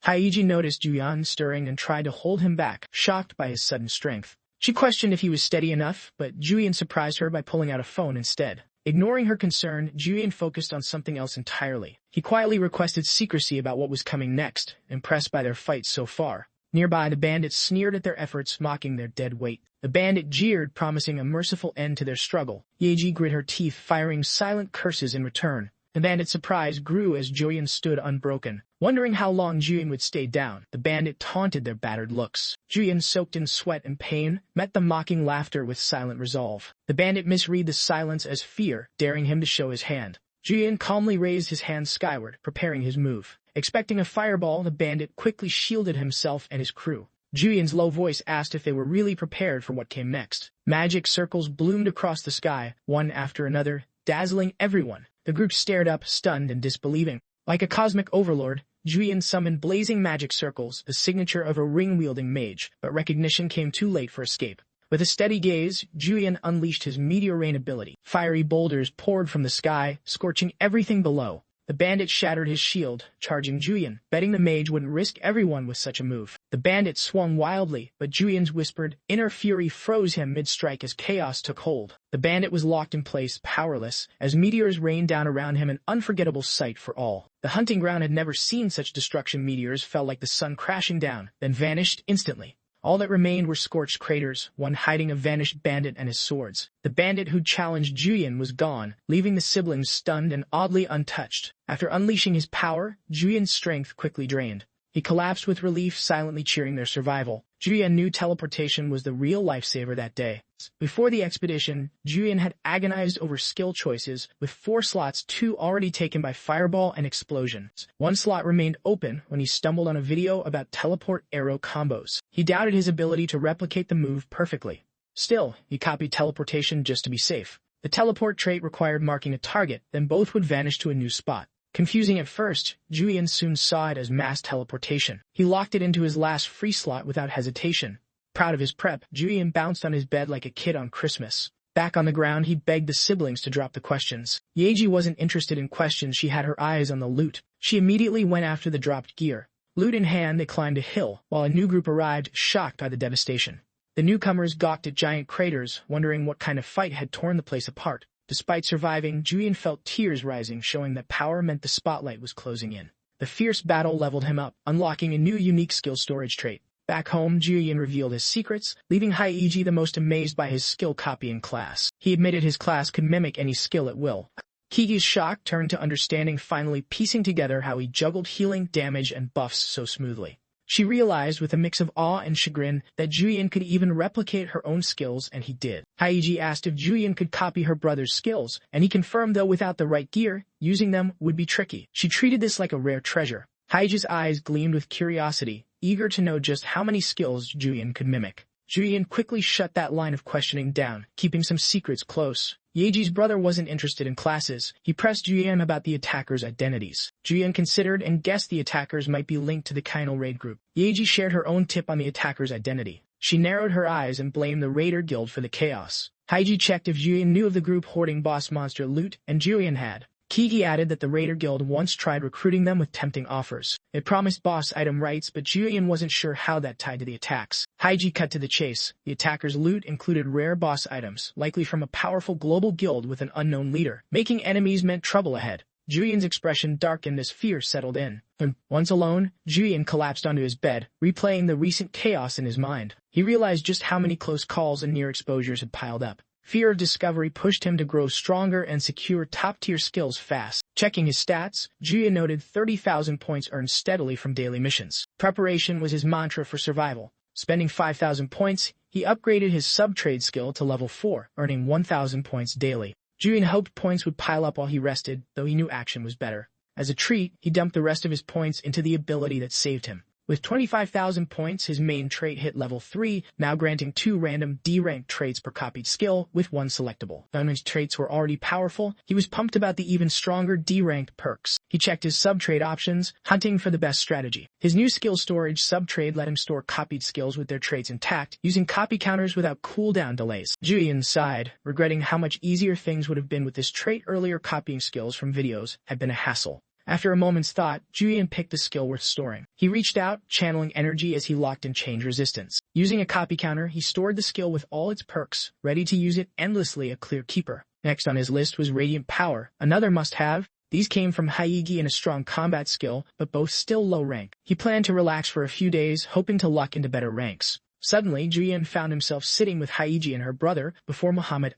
Haiji noticed Joo-yeon stirring and tried to hold him back, shocked by his sudden strength. She questioned if he was steady enough, but Joo-yeon surprised her by pulling out a phone instead. Ignoring her concern, Joo-yeon focused on something else entirely. He quietly requested secrecy about what was coming next, impressed by their fight so far. Nearby, the bandits sneered at their efforts, mocking their dead weight. The bandit jeered, promising a merciful end to their struggle. Yeji grit her teeth, firing silent curses in return. The bandit's surprise grew as Joo-yeon stood unbroken. Wondering how long Joo-yeon would stay down, the bandit taunted their battered looks. Joo-yeon, soaked in sweat and pain, met the mocking laughter with silent resolve. The bandit misread the silence as fear, daring him to show his hand. Joo-yeon calmly raised his hand skyward, preparing his move. Expecting a fireball, the bandit quickly shielded himself and his crew. Joo-yeon's low voice asked if they were really prepared for what came next. Magic circles bloomed across the sky, one after another, dazzling everyone. The group stared up, stunned and disbelieving. Like a cosmic overlord, Joo-yeon summoned blazing magic circles, the signature of a ring-wielding mage, but recognition came too late for escape. With a steady gaze, Joo-yeon unleashed his meteor rain ability. Fiery boulders poured from the sky, scorching everything below. The bandit shattered his shield, charging Joo-yeon, betting the mage wouldn't risk everyone with such a move. The bandit swung wildly, but Joo-yeon's whispered, inner fury froze him mid-strike as chaos took hold. The bandit was locked in place, powerless, as meteors rained down around him, an unforgettable sight for all. The hunting ground had never seen such destruction. Meteors fell like the sun crashing down, then vanished instantly. All that remained were scorched craters, one hiding a vanished bandit and his swords. The bandit who'd challenged Joo-yeon was gone, leaving the siblings stunned and oddly untouched. After unleashing his power, Joo-yeon's strength quickly drained. He collapsed with relief, silently cheering their survival. Joo-yeon knew teleportation was the real lifesaver that day. Before the expedition, Joo-yeon had agonized over skill choices, with 4 slots, 2 already taken by fireball and explosion. One slot remained open when he stumbled on a video about teleport arrow combos. He doubted his ability to replicate the move perfectly. Still, he copied teleportation just to be safe. The teleport trait required marking a target, then both would vanish to a new spot. Confusing at first, Joo-yeon soon saw it as mass teleportation. He locked it into his last free slot without hesitation. Proud of his prep, Joo-yeon bounced on his bed like a kid on Christmas. Back on the ground, he begged the siblings to drop the questions. Yeji wasn't interested in questions, she had her eyes on the loot. She immediately went after the dropped gear. Loot in hand, they climbed a hill, while a new group arrived, shocked by the devastation. The newcomers gawked at giant craters, wondering what kind of fight had torn the place apart. Despite surviving, Joo-yeon felt tears rising, showing that power meant the spotlight was closing in. The fierce battle leveled him up, unlocking a new unique skill storage trait. Back home, Joo-yeon revealed his secrets, leaving Haiji the most amazed by his skill copying class. He admitted his class could mimic any skill at will. Kiki's shock turned to understanding, finally piecing together how he juggled healing, damage, and buffs so smoothly. She realized with a mix of awe and chagrin that Joo-yeon could even replicate her own skills, and he did. Haiji asked if Joo-yeon could copy her brother's skills, and he confirmed though without the right gear, using them would be tricky. She treated this like a rare treasure. Haiji's eyes gleamed with curiosity, eager to know just how many skills Joo-yeon could mimic. Joo-yeon quickly shut that line of questioning down, keeping some secrets close. Yeji's brother wasn't interested in classes. He pressed Joo-yeon about the attackers' identities. Joo-yeon considered and guessed the attackers might be linked to the Kainal raid group. Yeji shared her own tip on the attacker's identity. She narrowed her eyes and blamed the Raider Guild for the chaos. Haiji checked if Joo-yeon knew of the group hoarding boss monster loot, and Joo-yeon had. Kiki added that the Raider Guild once tried recruiting them with tempting offers. It promised boss item rights, but Joo-yeon wasn't sure how that tied to the attacks. Haiji cut to the chase. The attackers' loot included rare boss items, likely from a powerful global guild with an unknown leader. Making enemies meant trouble ahead. Joo-yeon's expression darkened as fear settled in. Once alone, Joo-yeon collapsed onto his bed, replaying the recent chaos in his mind. He realized just how many close calls and near exposures had piled up. Fear of discovery pushed him to grow stronger and secure top-tier skills fast. Checking his stats, Joo-yeon noted 30,000 points earned steadily from daily missions. Preparation was his mantra for survival. Spending 5,000 points, he upgraded his sub-trade skill to level 4, earning 1,000 points daily. Joo-yeon hoped points would pile up while he rested, though he knew action was better. As a treat, he dumped the rest of his points into the ability that saved him. With 25,000 points, his main trait hit level 3, now granting 2 random D-ranked traits per copied skill, with 1 selectable. Though his traits were already powerful, he was pumped about the even stronger D-ranked perks. He checked his sub-trade options, hunting for the best strategy. His new skill storage sub-trade let him store copied skills with their traits intact, using copy counters without cooldown delays. Joo-yeon sighed, regretting how much easier things would have been with this trait. Earlier copying skills from videos had been a hassle. After a moment's thought, Ju-yeon picked a skill worth storing. He reached out, channeling energy as he locked in change resistance. Using a copy counter, he stored the skill with all its perks, ready to use it endlessly, a clear keeper. Next on his list was Radiant Power, another must-have. These came from Haegi and a strong combat skill, but both still low rank. He planned to relax for a few days, hoping to luck into better ranks. Suddenly, Ju-yeon found himself sitting with Haegi and her brother before Muhammad.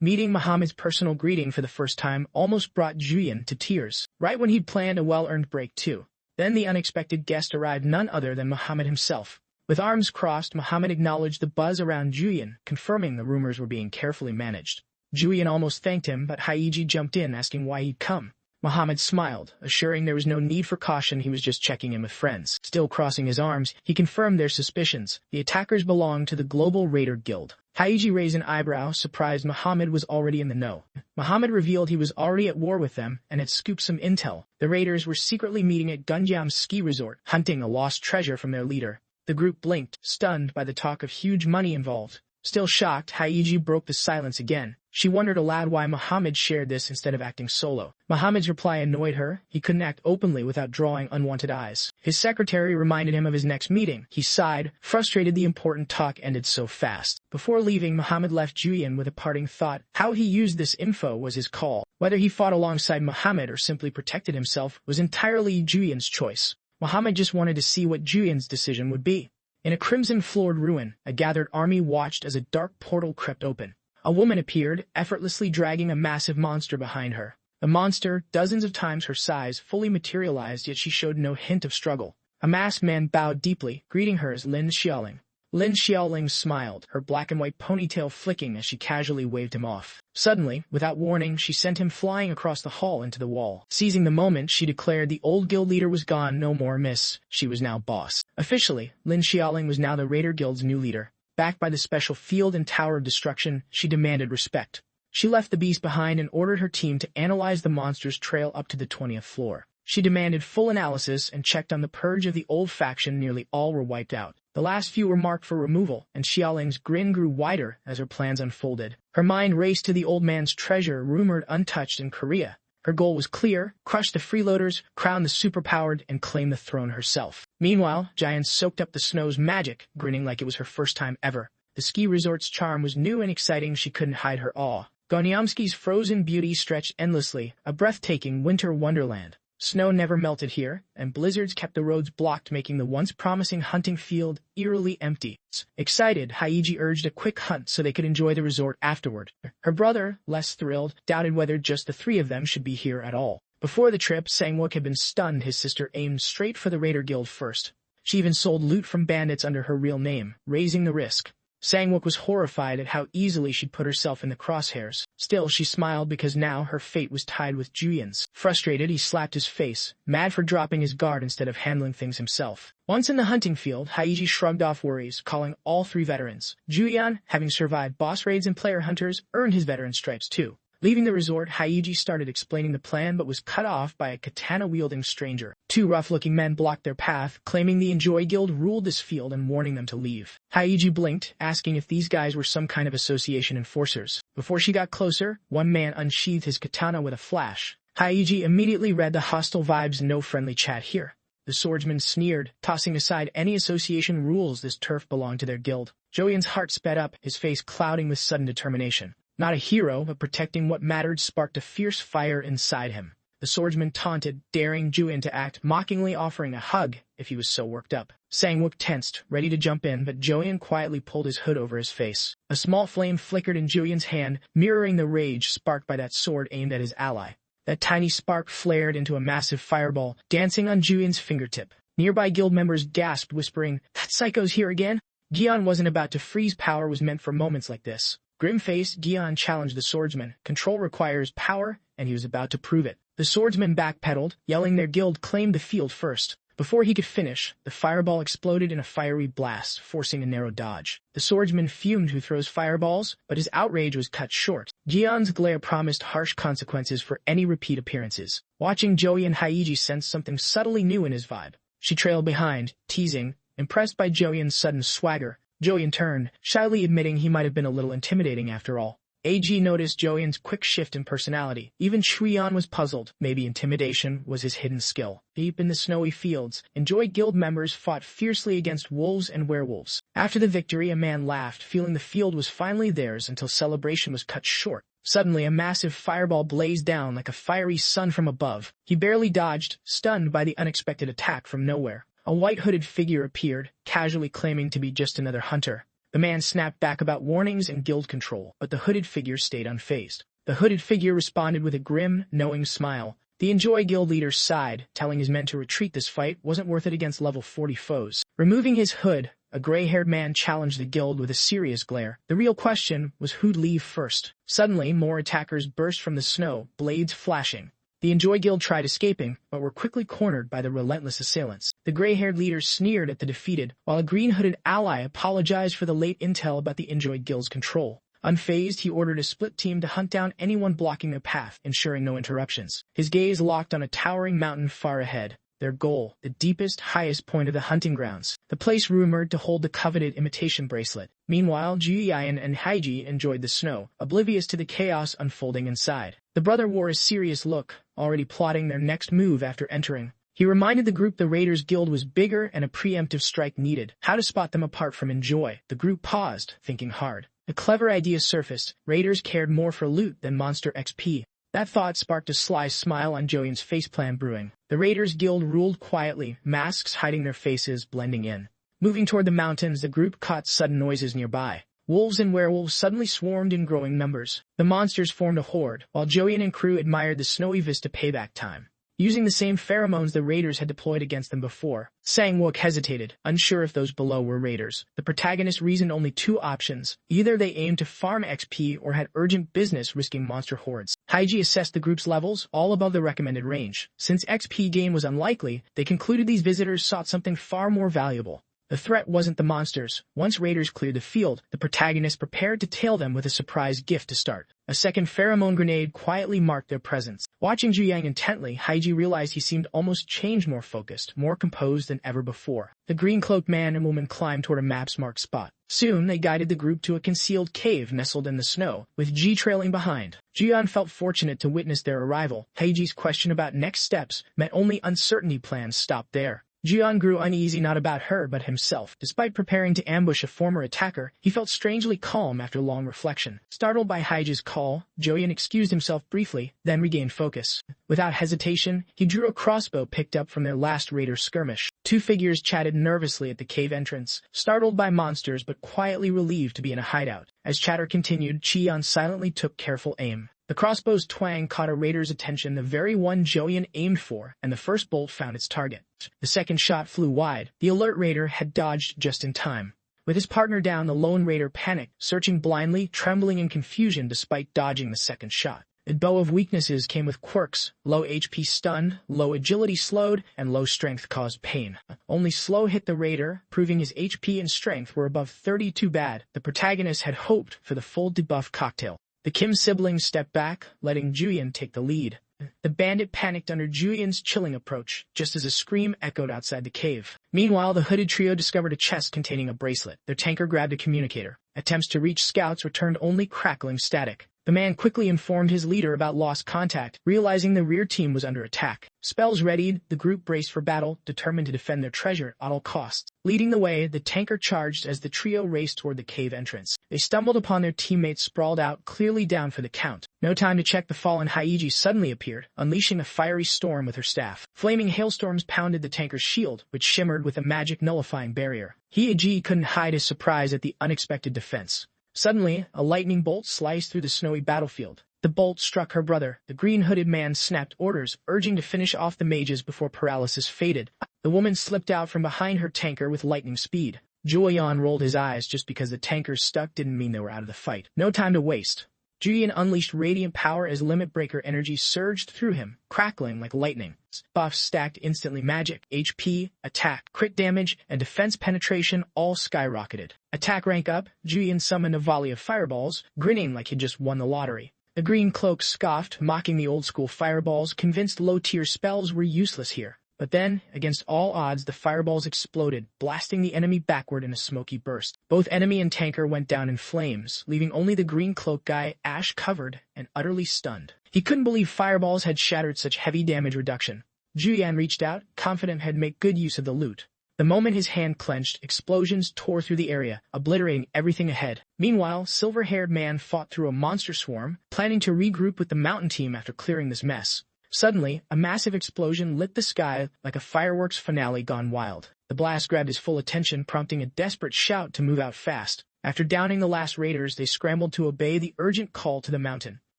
Meeting Muhammad's personal greeting for the first time almost brought Ju-yeon to tears, right when he'd planned a well-earned break too. Then the unexpected guest arrived, none other than Muhammad himself. With arms crossed, Muhammad acknowledged the buzz around Ju-yeon, confirming the rumors were being carefully managed. Ju-yeon almost thanked him, but Haegi jumped in, asking why he'd come. Muhammad smiled, assuring there was no need for caution, he was just checking in with friends. Still crossing his arms, he confirmed their suspicions. The attackers belonged to the Global Raider Guild. Haegi raised an eyebrow, surprised Muhammad was already in the know. Muhammad revealed he was already at war with them and had scooped some intel. The raiders were secretly meeting at Gunjam's ski resort, hunting a lost treasure from their leader. The group blinked, stunned by the talk of huge money involved. Still shocked, Haegi broke the silence again. She wondered aloud why Muhammad shared this instead of acting solo. Muhammad's reply annoyed her. He couldn't act openly without drawing unwanted eyes. His secretary reminded him of his next meeting. He sighed, frustrated the important talk ended so fast. Before leaving, Muhammad left Ju-yeon with a parting thought. How he used this info was his call. Whether he fought alongside Muhammad or simply protected himself was entirely Ju-yeon's choice. Muhammad just wanted to see what Ju-yeon's decision would be. In a crimson-floored ruin, a gathered army watched as a dark portal crept open. A woman appeared, effortlessly dragging a massive monster behind her. The monster, dozens of times her size, fully materialized, yet she showed no hint of struggle. A masked man bowed deeply, greeting her as Lin Xiaoling. Lin Xiaoling smiled, her black and white ponytail flicking as she casually waved him off. Suddenly, without warning, she sent him flying across the hall into the wall. Seizing the moment, she declared the old guild leader was gone, no more miss. She was now boss. Officially, Lin Xiaoling was now the Raider Guild's new leader. Backed by the special field and Tower of Destruction, she demanded respect. She left the beast behind and ordered her team to analyze the monster's trail up to the 20th floor. She demanded full analysis and checked on the purge of the old faction. Nearly all were wiped out. The last few were marked for removal, and Xiaoling's grin grew wider as her plans unfolded. Her mind raced to the old man's treasure, rumored untouched in Korea. Her goal was clear: crush the freeloaders, crown the superpowered, and claim the throne herself. Meanwhile, Jian soaked up the snow's magic, grinning like it was her first time ever. The ski resort's charm was new and exciting, she couldn't hide her awe. Gonyamski's frozen beauty stretched endlessly, a breathtaking winter wonderland. Snow never melted here, and blizzards kept the roads blocked, making the once promising hunting field eerily empty. Excited, Haegi urged a quick hunt so they could enjoy the resort afterward. Her brother, less thrilled, doubted whether just the three of them should be here at all. Before the trip, Sang-wook had been stunned. His sister aimed straight for the Raider Guild first. She even sold loot from bandits under her real name, raising the risk. Sang-wook was horrified at how easily she'd put herself in the crosshairs. Still, she smiled because now her fate was tied with Ju-yeon's. Frustrated, he slapped his face, mad for dropping his guard instead of handling things himself. Once in the hunting field, Haegi shrugged off worries, calling all three veterans. Ju-yeon, having survived boss raids and player hunters, earned his veteran stripes too. Leaving the resort, Haegi started explaining the plan but was cut off by a katana-wielding stranger. Two rough-looking men blocked their path, claiming the Enjoy Guild ruled this field and warning them to leave. Haegi blinked, asking if these guys were some kind of association enforcers. Before she got closer, one man unsheathed his katana with a flash. Haegi immediately read the hostile vibes, no friendly chat here. The swordsman sneered, tossing aside any association rules. This turf belonged to their guild. Ju-yeon's heart sped up, his face clouding with sudden determination. Not a hero, but protecting what mattered sparked a fierce fire inside him. The swordsman taunted, daring Ju-yeon to act, mockingly offering a hug if he was so worked up. Sang-wook tensed, ready to jump in, but Ju-yeon quietly pulled his hood over his face. A small flame flickered in Ju-yeon's hand, mirroring the rage sparked by that sword aimed at his ally. That tiny spark flared into a massive fireball, dancing on Ju-yeon's fingertip. Nearby guild members gasped, whispering, "That psycho's here again?" Gion wasn't about to freeze. Power was meant for moments like this. Grim-faced, Gion challenged the swordsman. Control requires power, and he was about to prove it. The swordsman backpedaled, yelling their guild claimed the field first. Before he could finish, the fireball exploded in a fiery blast, forcing a narrow dodge. The swordsman fumed. Who throws fireballs? But his outrage was cut short. Gion's glare promised harsh consequences for any repeat appearances. Watching Ju-yeon, Haegi sensed something subtly new in his vibe. She trailed behind, teasing, impressed by Ju-yeon's sudden swagger. Ju-yeon turned, shyly admitting he might have been a little intimidating after all. AG noticed Jo-yeon's quick shift in personality. Even Yoo-Ju-yeon was puzzled. Maybe intimidation was his hidden skill. Deep in the snowy fields, Enjoy Guild members fought fiercely against wolves and werewolves. After the victory, a man laughed, feeling the field was finally theirs until celebration was cut short. Suddenly, a massive fireball blazed down like a fiery sun from above. He barely dodged, stunned by the unexpected attack from nowhere. A white hooded figure appeared, casually claiming to be just another hunter. The man snapped back about warnings and guild control, but the hooded figure stayed unfazed. The hooded figure responded with a grim, knowing smile. The Enjoy Guild leader sighed, telling his men to retreat. This fight wasn't worth it against level 40 foes. Removing his hood, a gray-haired man challenged the guild with a serious glare. The real question was who'd leave first. Suddenly, more attackers burst from the snow, blades flashing. The Enjoy Guild tried escaping, but were quickly cornered by the relentless assailants. The gray-haired leader sneered at the defeated, while a green-hooded ally apologized for the late intel about the Enjoy Guild's control. Unfazed, he ordered a split team to hunt down anyone blocking their path, ensuring no interruptions. His gaze locked on a towering mountain far ahead. Their goal, the deepest, highest point of the hunting grounds, the place rumored to hold the coveted imitation bracelet. Meanwhile, Yoo-Ju-yeon and Haiji enjoyed the snow, oblivious to the chaos unfolding inside. The brother wore a serious look, already plotting their next move after entering. He reminded the group the Raiders Guild was bigger and a preemptive strike needed. How to spot them apart from Enjoy? The group paused, thinking hard. A clever idea surfaced. Raiders cared more for loot than monster XP. That thought sparked a sly smile on Jo-yeon's facepalm brewing. The Raiders Guild ruled quietly, masks hiding their faces, blending in. Moving toward the mountains, the group caught sudden noises nearby. Wolves and werewolves suddenly swarmed in growing numbers. The monsters formed a horde, while Jo-yeon and crew admired the snowy vista payback time. Using the same pheromones the raiders had deployed against them before, Sang-wook hesitated, unsure if those below were raiders. The protagonist reasoned only two options. Either they aimed to farm XP or had urgent business risking monster hordes. Haiji assessed the group's levels, all above the recommended range. Since XP gain was unlikely, they concluded these visitors sought something far more valuable. The threat wasn't the monsters. Once raiders cleared the field, the protagonist prepared to tail them with a surprise gift to start. A second pheromone grenade quietly marked their presence. Watching Ju-Yang intently, Haiji realized he seemed almost changed, more focused, more composed than ever before. The green-cloaked man and woman climbed toward a map's-marked spot. Soon, they guided the group to a concealed cave nestled in the snow, with Ji trailing behind. Ju-Yeon felt fortunate to witness their arrival. Haiji's question about next steps meant only uncertainty. Plans stopped there. Ju-Yeon grew uneasy, not about her, but himself. Despite preparing to ambush a former attacker, he felt strangely calm after long reflection. Startled by Haiji's call, Jo-yeon excused himself briefly, then regained focus. Without hesitation, he drew a crossbow picked up from their last raider skirmish. Two figures chatted nervously at the cave entrance, startled by monsters but quietly relieved to be in a hideout. As chatter continued, Ji-Yeon silently took careful aim. The crossbow's twang caught a raider's attention, the very one Jo-yeon aimed for, and the first bolt found its target. The second shot flew wide. The alert raider had dodged just in time. With his partner down, the lone raider panicked, searching blindly, trembling in confusion despite dodging the second shot. The bow of weaknesses came with quirks. Low HP stunned, low agility slowed, and low strength caused pain. Only slow hit the raider, proving his HP and strength were above 30. Too bad. The protagonist had hoped for the full debuff cocktail. The Kim siblings stepped back, letting Ju-Yeon take the lead. The bandit panicked under Ju-Yeon's chilling approach, just as a scream echoed outside the cave. Meanwhile, the hooded trio discovered a chest containing a bracelet. Their tanker grabbed a communicator. Attempts to reach scouts returned only crackling static. The man quickly informed his leader about lost contact, realizing the rear team was under attack. Spells readied, the group braced for battle, determined to defend their treasure at all costs. Leading the way, the tanker charged as the trio raced toward the cave entrance. They stumbled upon their teammates sprawled out, clearly down for the count. No time to check, the fallen Haiji suddenly appeared, unleashing a fiery storm with her staff. Flaming hailstorms pounded the tanker's shield, which shimmered with a magic nullifying barrier. Haiji couldn't hide his surprise at the unexpected defense. Suddenly, a lightning bolt sliced through the snowy battlefield. The bolt struck her brother. The green-hooded man snapped orders, urging to finish off the mages before paralysis faded. The woman slipped out from behind her tanker with lightning speed. Jo-yeon rolled his eyes. Just because the tankers stuck didn't mean they were out of the fight. No time to waste. Ju-Yeon unleashed radiant power as limit breaker energy surged through him, crackling like lightning. Buffs stacked instantly. Magic, HP, attack, crit damage, and defense penetration all skyrocketed. Attack rank up, Ju-Yeon summoned a volley of fireballs, grinning like he'd just won the lottery. The green cloak scoffed, mocking the old-school fireballs, convinced low-tier spells were useless here. But then, against all odds, the fireballs exploded, blasting the enemy backward in a smoky burst. Both enemy and tanker went down in flames, leaving only the green cloak guy ash-covered and utterly stunned. He couldn't believe fireballs had shattered such heavy damage reduction. Joo-yeon reached out, confident he'd make good use of the loot. The moment his hand clenched, explosions tore through the area, obliterating everything ahead. Meanwhile, silver-haired man fought through a monster swarm, planning to regroup with the mountain team after clearing this mess. Suddenly, a massive explosion lit the sky like a fireworks finale gone wild. The blast grabbed his full attention, prompting a desperate shout to move out fast. After downing the last raiders, they scrambled to obey the urgent call to the mountain.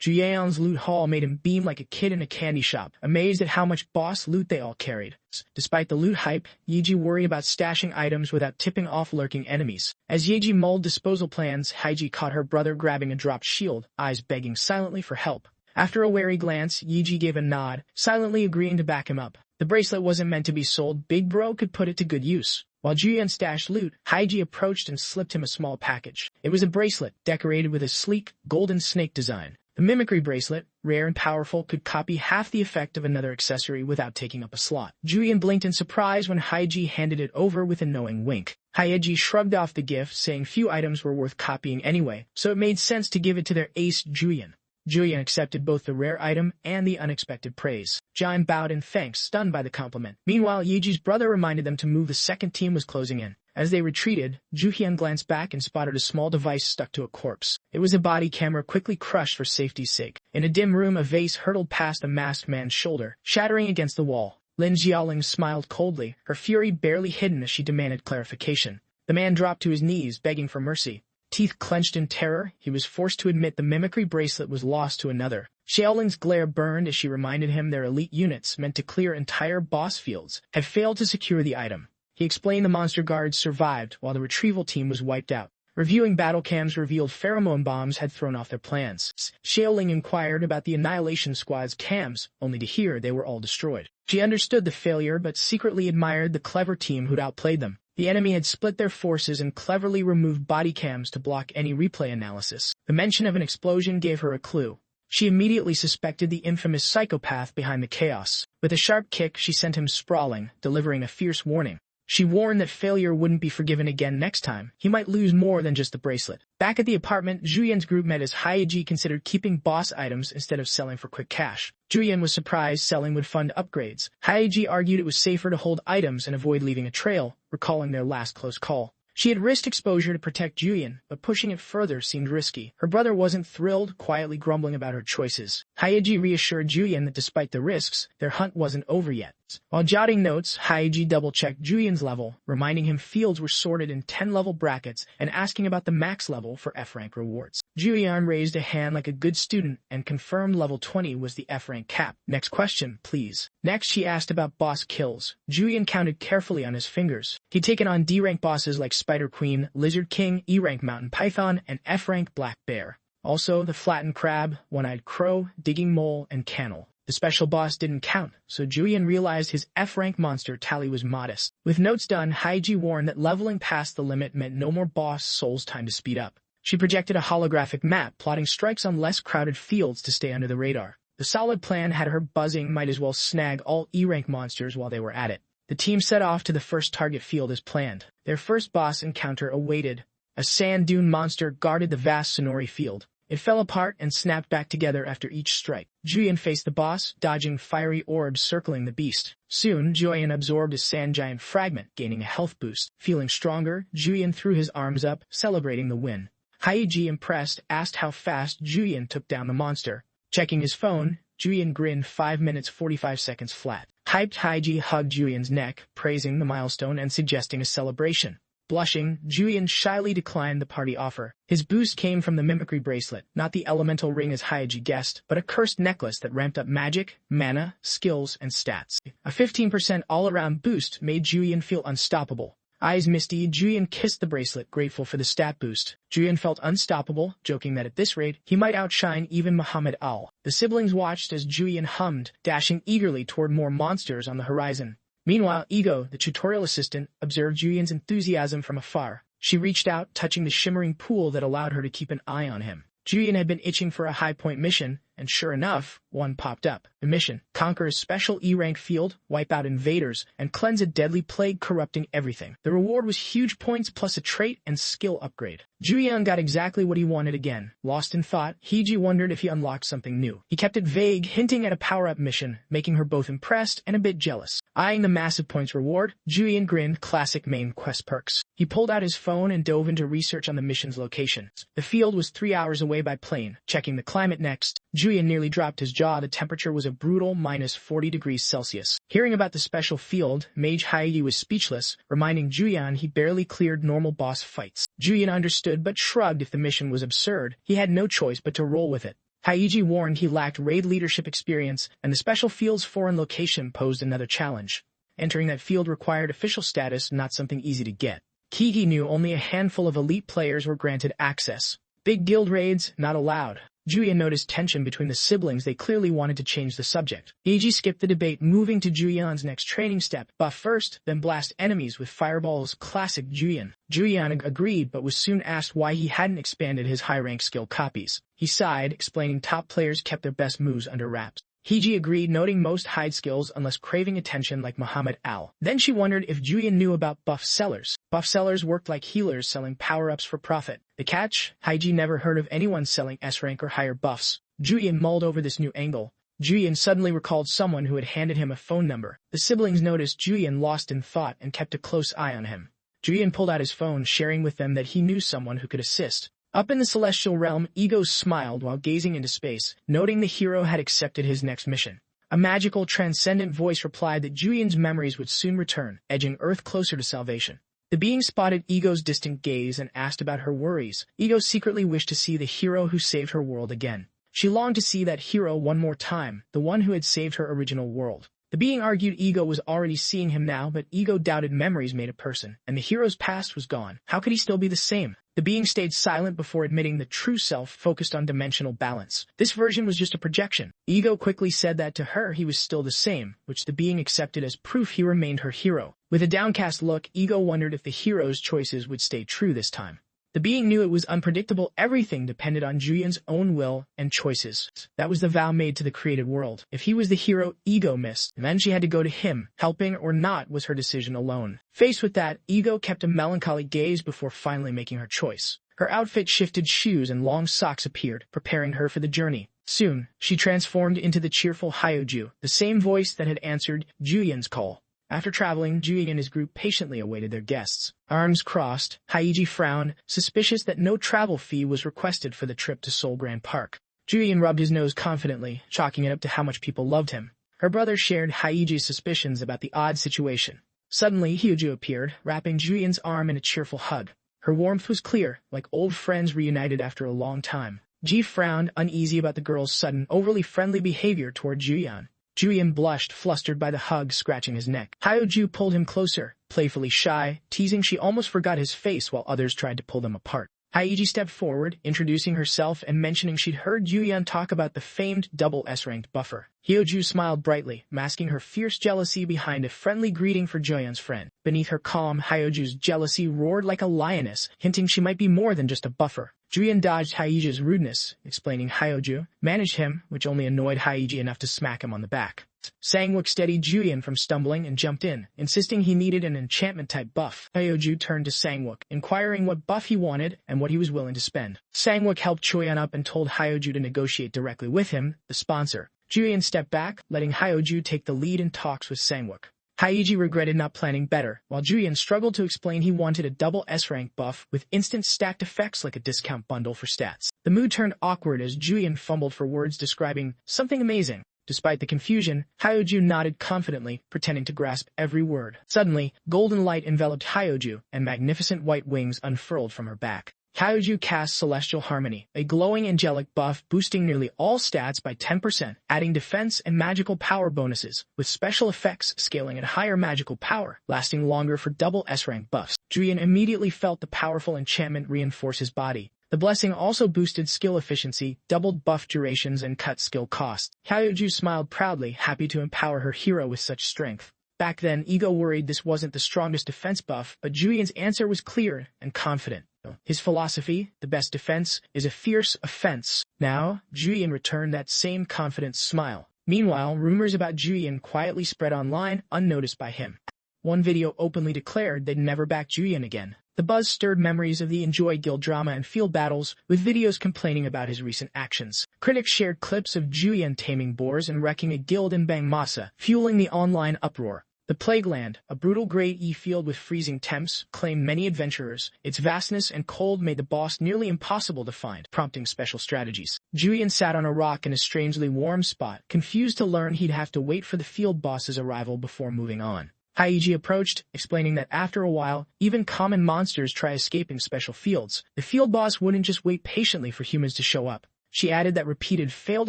Joo-yeon's loot haul made him beam like a kid in a candy shop, amazed at how much boss loot they all carried. Despite the loot hype, Yeji worried about stashing items without tipping off lurking enemies. As Yeji mulled disposal plans, Haiji caught her brother grabbing a dropped shield, eyes begging silently for help. After a wary glance, Yeji gave a nod, silently agreeing to back him up. The bracelet wasn't meant to be sold, Big Bro could put it to good use. While Joo-yeon stashed loot, Haiji approached and slipped him a small package. It was a bracelet, decorated with a sleek, golden snake design. The mimicry bracelet, rare and powerful, could copy half the effect of another accessory without taking up a slot. Joo-yeon blinked in surprise when Haiji handed it over with a knowing wink. Haiji shrugged off the gift, saying few items were worth copying anyway, so it made sense to give it to their ace Joo-yeon. Joo-yeon accepted both the rare item and the unexpected praise. Jian bowed in thanks, stunned by the compliment. Meanwhile, Yeji's brother reminded them to move. The second team was closing in. As they retreated, Joo-yeon glanced back and spotted a small device stuck to a corpse. It was a body camera quickly crushed for safety's sake. In a dim room, a vase hurtled past a masked man's shoulder, shattering against the wall. Lin Xiaoling smiled coldly, her fury barely hidden as she demanded clarification. The man dropped to his knees, begging for mercy. Teeth clenched in terror, he was forced to admit the mimicry bracelet was lost to another. Xiaoling's glare burned as she reminded him their elite units, meant to clear entire boss fields, had failed to secure the item. He explained the monster guards survived, while the retrieval team was wiped out. Reviewing battle cams revealed pheromone bombs had thrown off their plans. Xiaoling inquired about the Annihilation Squad's cams, only to hear they were all destroyed. She understood the failure but secretly admired the clever team who'd outplayed them. The enemy had split their forces and cleverly removed body cams to block any replay analysis. The mention of an explosion gave her a clue. She immediately suspected the infamous psychopath behind the chaos. With a sharp kick, she sent him sprawling, delivering a fierce warning. She warned that failure wouldn't be forgiven again next time. He might lose more than just the bracelet. Back at the apartment, Joo-yeon's group met as Haiji considered keeping boss items instead of selling for quick cash. Joo-yeon was surprised selling would fund upgrades. Haiji argued it was safer to hold items and avoid leaving a trail, recalling their last close call. She had risked exposure to protect Joo-yeon, but pushing it further seemed risky. Her brother wasn't thrilled, quietly grumbling about her choices. Haiji reassured Joo-yeon that despite the risks, their hunt wasn't over yet. While jotting notes, Haiji double-checked Joo-yeon's level, reminding him fields were sorted in 10-level brackets and asking about the max level for F-rank rewards. Joo-yeon raised a hand like a good student and confirmed level 20 was the F-rank cap. Next question, please. Next, she asked about boss kills. Joo-yeon counted carefully on his fingers. He'd taken on D-rank bosses like Spider Queen, Lizard King, E-rank Mountain Python, and F-rank Black Bear. Also, the Flattened Crab, One-Eyed Crow, Digging Mole, and Cannel. The special boss didn't count, so Joo-yeon realized his F-rank monster tally was modest. With notes done, Haiji warned that leveling past the limit meant no more boss souls time to speed up. She projected a holographic map, plotting strikes on less crowded fields to stay under the radar. The solid plan had her buzzing, might as well snag all E-rank monsters while they were at it. The team set off to the first target field as planned. Their first boss encounter awaited. A sand dune monster guarded the vast Sonori field. It fell apart and snapped back together after each strike. Joo-yeon faced the boss, dodging fiery orbs circling the beast. Soon, Joo-yeon absorbed a sand giant fragment, gaining a health boost. Feeling stronger, Joo-yeon threw his arms up, celebrating the win. Haiji, impressed, asked how fast Joo-yeon took down the monster. Checking his phone, Joo-yeon grinned 5 minutes 45 seconds flat. Hyped, Haiji hugged Joo-yeon's neck, praising the milestone and suggesting a celebration. Blushing, Joo-yeon shyly declined the party offer. His boost came from the mimicry bracelet, not the elemental ring as Haiji guessed, but a cursed necklace that ramped up magic, mana, skills, and stats. A 15% all-around boost made Joo-yeon feel unstoppable. Eyes misty, Joo-yeon kissed the bracelet, grateful for the stat boost. Joo-yeon felt unstoppable, joking that at this rate, he might outshine even Muhammad Al. The siblings watched as Joo-yeon hummed, dashing eagerly toward more monsters on the horizon. Meanwhile, Ego, the tutorial assistant, observed Joo-yeon's enthusiasm from afar. She reached out, touching the shimmering pool that allowed her to keep an eye on him. Ju-yeon had been itching for a high-point mission, and sure enough, one popped up. The mission: conquer a special E-rank field, wipe out invaders, and cleanse a deadly plague corrupting everything. The reward was huge points plus a trait and skill upgrade. Ju-yeon got exactly what he wanted again. Lost in thought, Hee-ji wondered if he unlocked something new. He kept it vague, hinting at a power-up mission, making her both impressed and a bit jealous. Eyeing the massive points reward, Ju-yeon grinned. Classic main quest perks. He pulled out his phone and dove into research on the mission's location. The field was 3 hours away by plane. Checking the climate next, Ju-yeon nearly dropped his jaw. The temperature was a brutal -40°C. Hearing about the special field, Mage Hye-ji was speechless, reminding Ju-yeon he barely cleared normal boss fights. Ju-yeon understood but shrugged. If the mission was absurd, he had no choice but to roll with it. Hye-ji warned he lacked raid leadership experience, and the special field's foreign location posed another challenge. Entering that field required official status, not something easy to get. Hee-ji knew only a handful of elite players were granted access. Big guild raids, not allowed. Ju-yeon noticed tension between the siblings. They clearly wanted to change the subject. Hee-ji skipped the debate, moving to Ju-yeon's next training step: buff first, then blast enemies with fireballs. Classic Ju-yeon. Ju-yeon agreed, but was soon asked why he hadn't expanded his high-rank skill copies. He sighed, explaining top players kept their best moves under wraps. Hee-ji agreed, noting most hide skills unless craving attention like Muhammad Al. Then she wondered if Ju-yeon knew about buff sellers. Buff sellers worked like healers, selling power-ups for profit. The catch? Hye-ji never heard of anyone selling S-rank or higher buffs. Ju-yeon mulled over this new angle. Ju-yeon suddenly recalled someone who had handed him a phone number. The siblings noticed Ju-yeon lost in thought and kept a close eye on him. Ju-yeon pulled out his phone, sharing with them that he knew someone who could assist. Up in the celestial realm, Ego smiled while gazing into space, noting the hero had accepted his next mission. A magical, transcendent voice replied that Ju-yeon's memories would soon return, edging Earth closer to salvation. The being spotted Ego's distant gaze and asked about her worries. Ego secretly wished to see the hero who saved her world again. She longed to see that hero one more time, the one who had saved her original world. The being argued Ego was already seeing him now, but Ego doubted memories made a person, and the hero's past was gone. How could he still be the same? The being stayed silent before admitting the true self focused on dimensional balance. This version was just a projection. Ego quickly said that to her he was still the same, which the being accepted as proof he remained her hero. With a downcast look, Ego wondered if the hero's choices would stay true this time. The being knew it was unpredictable. Everything depended on Ju-yeon's own will and choices. That was the vow made to the created world. If he was the hero Ego missed, then she had to go to him. Helping or not was her decision alone. Faced with that, Ego kept a melancholy gaze before finally making her choice. Her outfit shifted, shoes and long socks appeared, preparing her for the journey. Soon, she transformed into the cheerful Hyo-ju, the same voice that had answered Ju-yeon's call. After traveling, Ju-yeon and his group patiently awaited their guests. Arms crossed, Hye-ji frowned, suspicious that no travel fee was requested for the trip to Seoul Grand Park. Ju-yeon rubbed his nose confidently, chalking it up to how much people loved him. Her brother shared Hye-ji's suspicions about the odd situation. Suddenly, Hyo-ju appeared, wrapping Ju-yeon's arm in a cheerful hug. Her warmth was clear, like old friends reunited after a long time. Ji frowned, uneasy about the girl's sudden, overly friendly behavior toward Ju-yeon. Ju-yeon blushed, flustered by the hug, scratching his neck. Hyo-ju pulled him closer, playfully shy, teasing she almost forgot his face while others tried to pull them apart. Hye-ji stepped forward, introducing herself and mentioning she'd heard Ju-yeon talk about the famed double S-ranked buffer. Hyo-ju smiled brightly, masking her fierce jealousy behind a friendly greeting for Ju-yeon's friend. Beneath her calm, Hyo-ju's jealousy roared like a lioness, hinting she might be more than just a buffer. Ju-yeon dodged Hye-ji's rudeness, explaining Hyo-ju managed him, which only annoyed Hye-ji enough to smack him on the back. Sang-wook steadied Ju-yeon from stumbling and jumped in, insisting he needed an enchantment-type buff. Hyo-ju turned to Sang-wook, inquiring what buff he wanted and what he was willing to spend. Sang-wook helped Ju-yeon up and told Hyo-ju to negotiate directly with him, the sponsor. Ju-yeon stepped back, letting Hyo-ju take the lead in talks with Sang-wook. Hye-ji regretted not planning better, while Ju-yeon struggled to explain he wanted a double S-rank buff with instant stacked effects like a discount bundle for stats. The mood turned awkward as Ju-yeon fumbled for words describing something amazing. Despite the confusion, Hyo-ju nodded confidently, pretending to grasp every word. Suddenly, golden light enveloped Hyo-ju, and magnificent white wings unfurled from her back. Hyo-ju cast Celestial Harmony, a glowing angelic buff boosting nearly all stats by 10%, adding defense and magical power bonuses, with special effects scaling at higher magical power, lasting longer for double S-rank buffs. Ju-yeon immediately felt the powerful enchantment reinforce his body. The blessing also boosted skill efficiency, doubled buff durations, and cut skill costs. Hyo-ju smiled proudly, happy to empower her hero with such strength. Back then, Ego worried this wasn't the strongest defense buff, but Ju-yeon's answer was clear and confident. His philosophy, the best defense, is a fierce offense. Now, Joo-yeon returned that same confident smile. Meanwhile, rumors about Joo-yeon quietly spread online, unnoticed by him. One video openly declared they'd never back Joo-yeon again. The buzz stirred memories of the Enjoy guild drama and field battles, with videos complaining about his recent actions. Critics shared clips of Joo-yeon taming boars and wrecking a guild in Bangmasa, fueling the online uproar. The Plague Land, a brutal Grade E field with freezing temps, claimed many adventurers. Its vastness and cold made the boss nearly impossible to find, prompting special strategies. Joo-yeon sat on a rock in a strangely warm spot, confused to learn he'd have to wait for the field boss's arrival before moving on. Haiji approached, explaining that after a while, even common monsters try escaping special fields. The field boss wouldn't just wait patiently for humans to show up. She added that repeated failed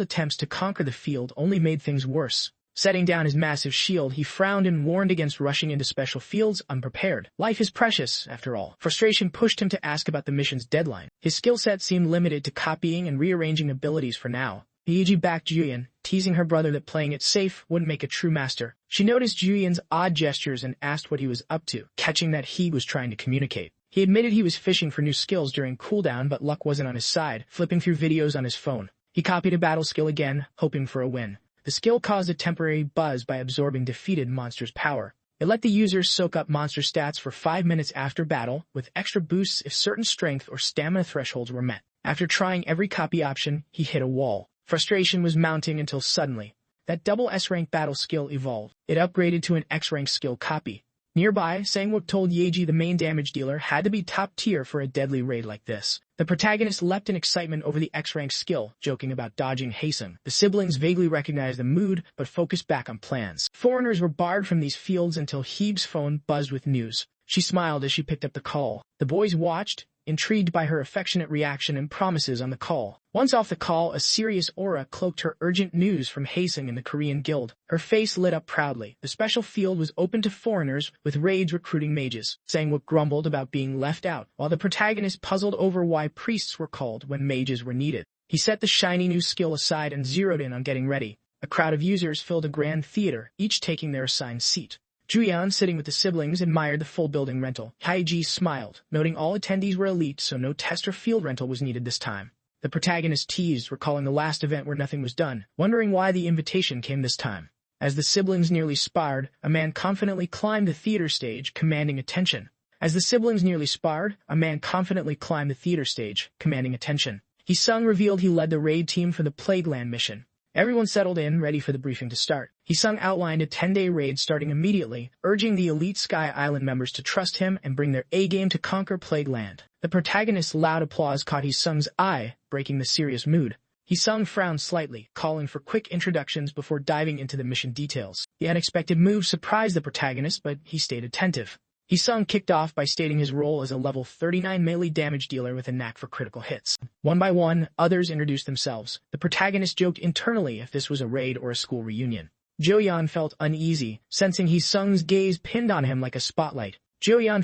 attempts to conquer the field only made things worse. Setting down his massive shield, he frowned and warned against rushing into special fields unprepared. Life is precious, after all. Frustration pushed him to ask about the mission's deadline. His skill set seemed limited to copying and rearranging abilities for now. Haiji backed Joo-yeon, teasing her brother that playing it safe wouldn't make a true master. She noticed Joo-yeon's odd gestures and asked what he was up to, catching that he was trying to communicate. He admitted he was fishing for new skills during cooldown, but luck wasn't on his side, flipping through videos on his phone. He copied a battle skill again, hoping for a win. The skill caused a temporary buzz by absorbing defeated monsters' power. It let the user soak up monster stats for 5 minutes after battle, with extra boosts if certain strength or stamina thresholds were met. After trying every copy option, he hit a wall. Frustration was mounting until suddenly, that double S-rank battle skill evolved. It upgraded to an X-rank skill copy. Nearby, Sang-wook told Yeji the main damage dealer had to be top tier for a deadly raid like this. The protagonist leapt in excitement over the X-rank skill, joking about dodging Haesung. The siblings vaguely recognized the mood, but focused back on plans. Foreigners were barred from these fields until Hebe's phone buzzed with news. She smiled as she picked up the call. The boys watched, intrigued by her affectionate reaction and promises on the call. Once off the call, a serious aura cloaked her urgent news from Haesung in the Korean guild. Her face lit up proudly. The special field was open to foreigners, with raids recruiting mages. Sang-wook grumbled about being left out, while the protagonist puzzled over why priests were called when mages were needed. He set the shiny new skill aside and zeroed in on getting ready. A crowd of users filled a grand theater, each taking their assigned seat. Joo-yeon, sitting with the siblings, admired the full building rental. Haiji smiled, noting all attendees were elite, so no test or field rental was needed this time. The protagonist teased, recalling the last event where nothing was done, wondering why the invitation came this time. As the siblings nearly sparred, a man confidently climbed the theater stage, commanding attention. Haesung revealed he led the raid team for the Plague Land mission. Everyone settled in, ready for the briefing to start. Haesung outlined a 10-day raid starting immediately, urging the elite Sky Island members to trust him and bring their A-game to conquer Plague Land. The protagonist's loud applause caught Haesung's eye, breaking the serious mood. Haesung frowned slightly, calling for quick introductions before diving into the mission details. The unexpected move surprised the protagonist, but he stayed attentive. Haesung kicked off by stating his role as a level 39 melee damage dealer with a knack for critical hits. One by one, others introduced themselves. The protagonist joked internally if this was a raid or a school reunion. Joo-yeon felt uneasy, sensing Haesung's gaze pinned on him like a spotlight. Sang-wook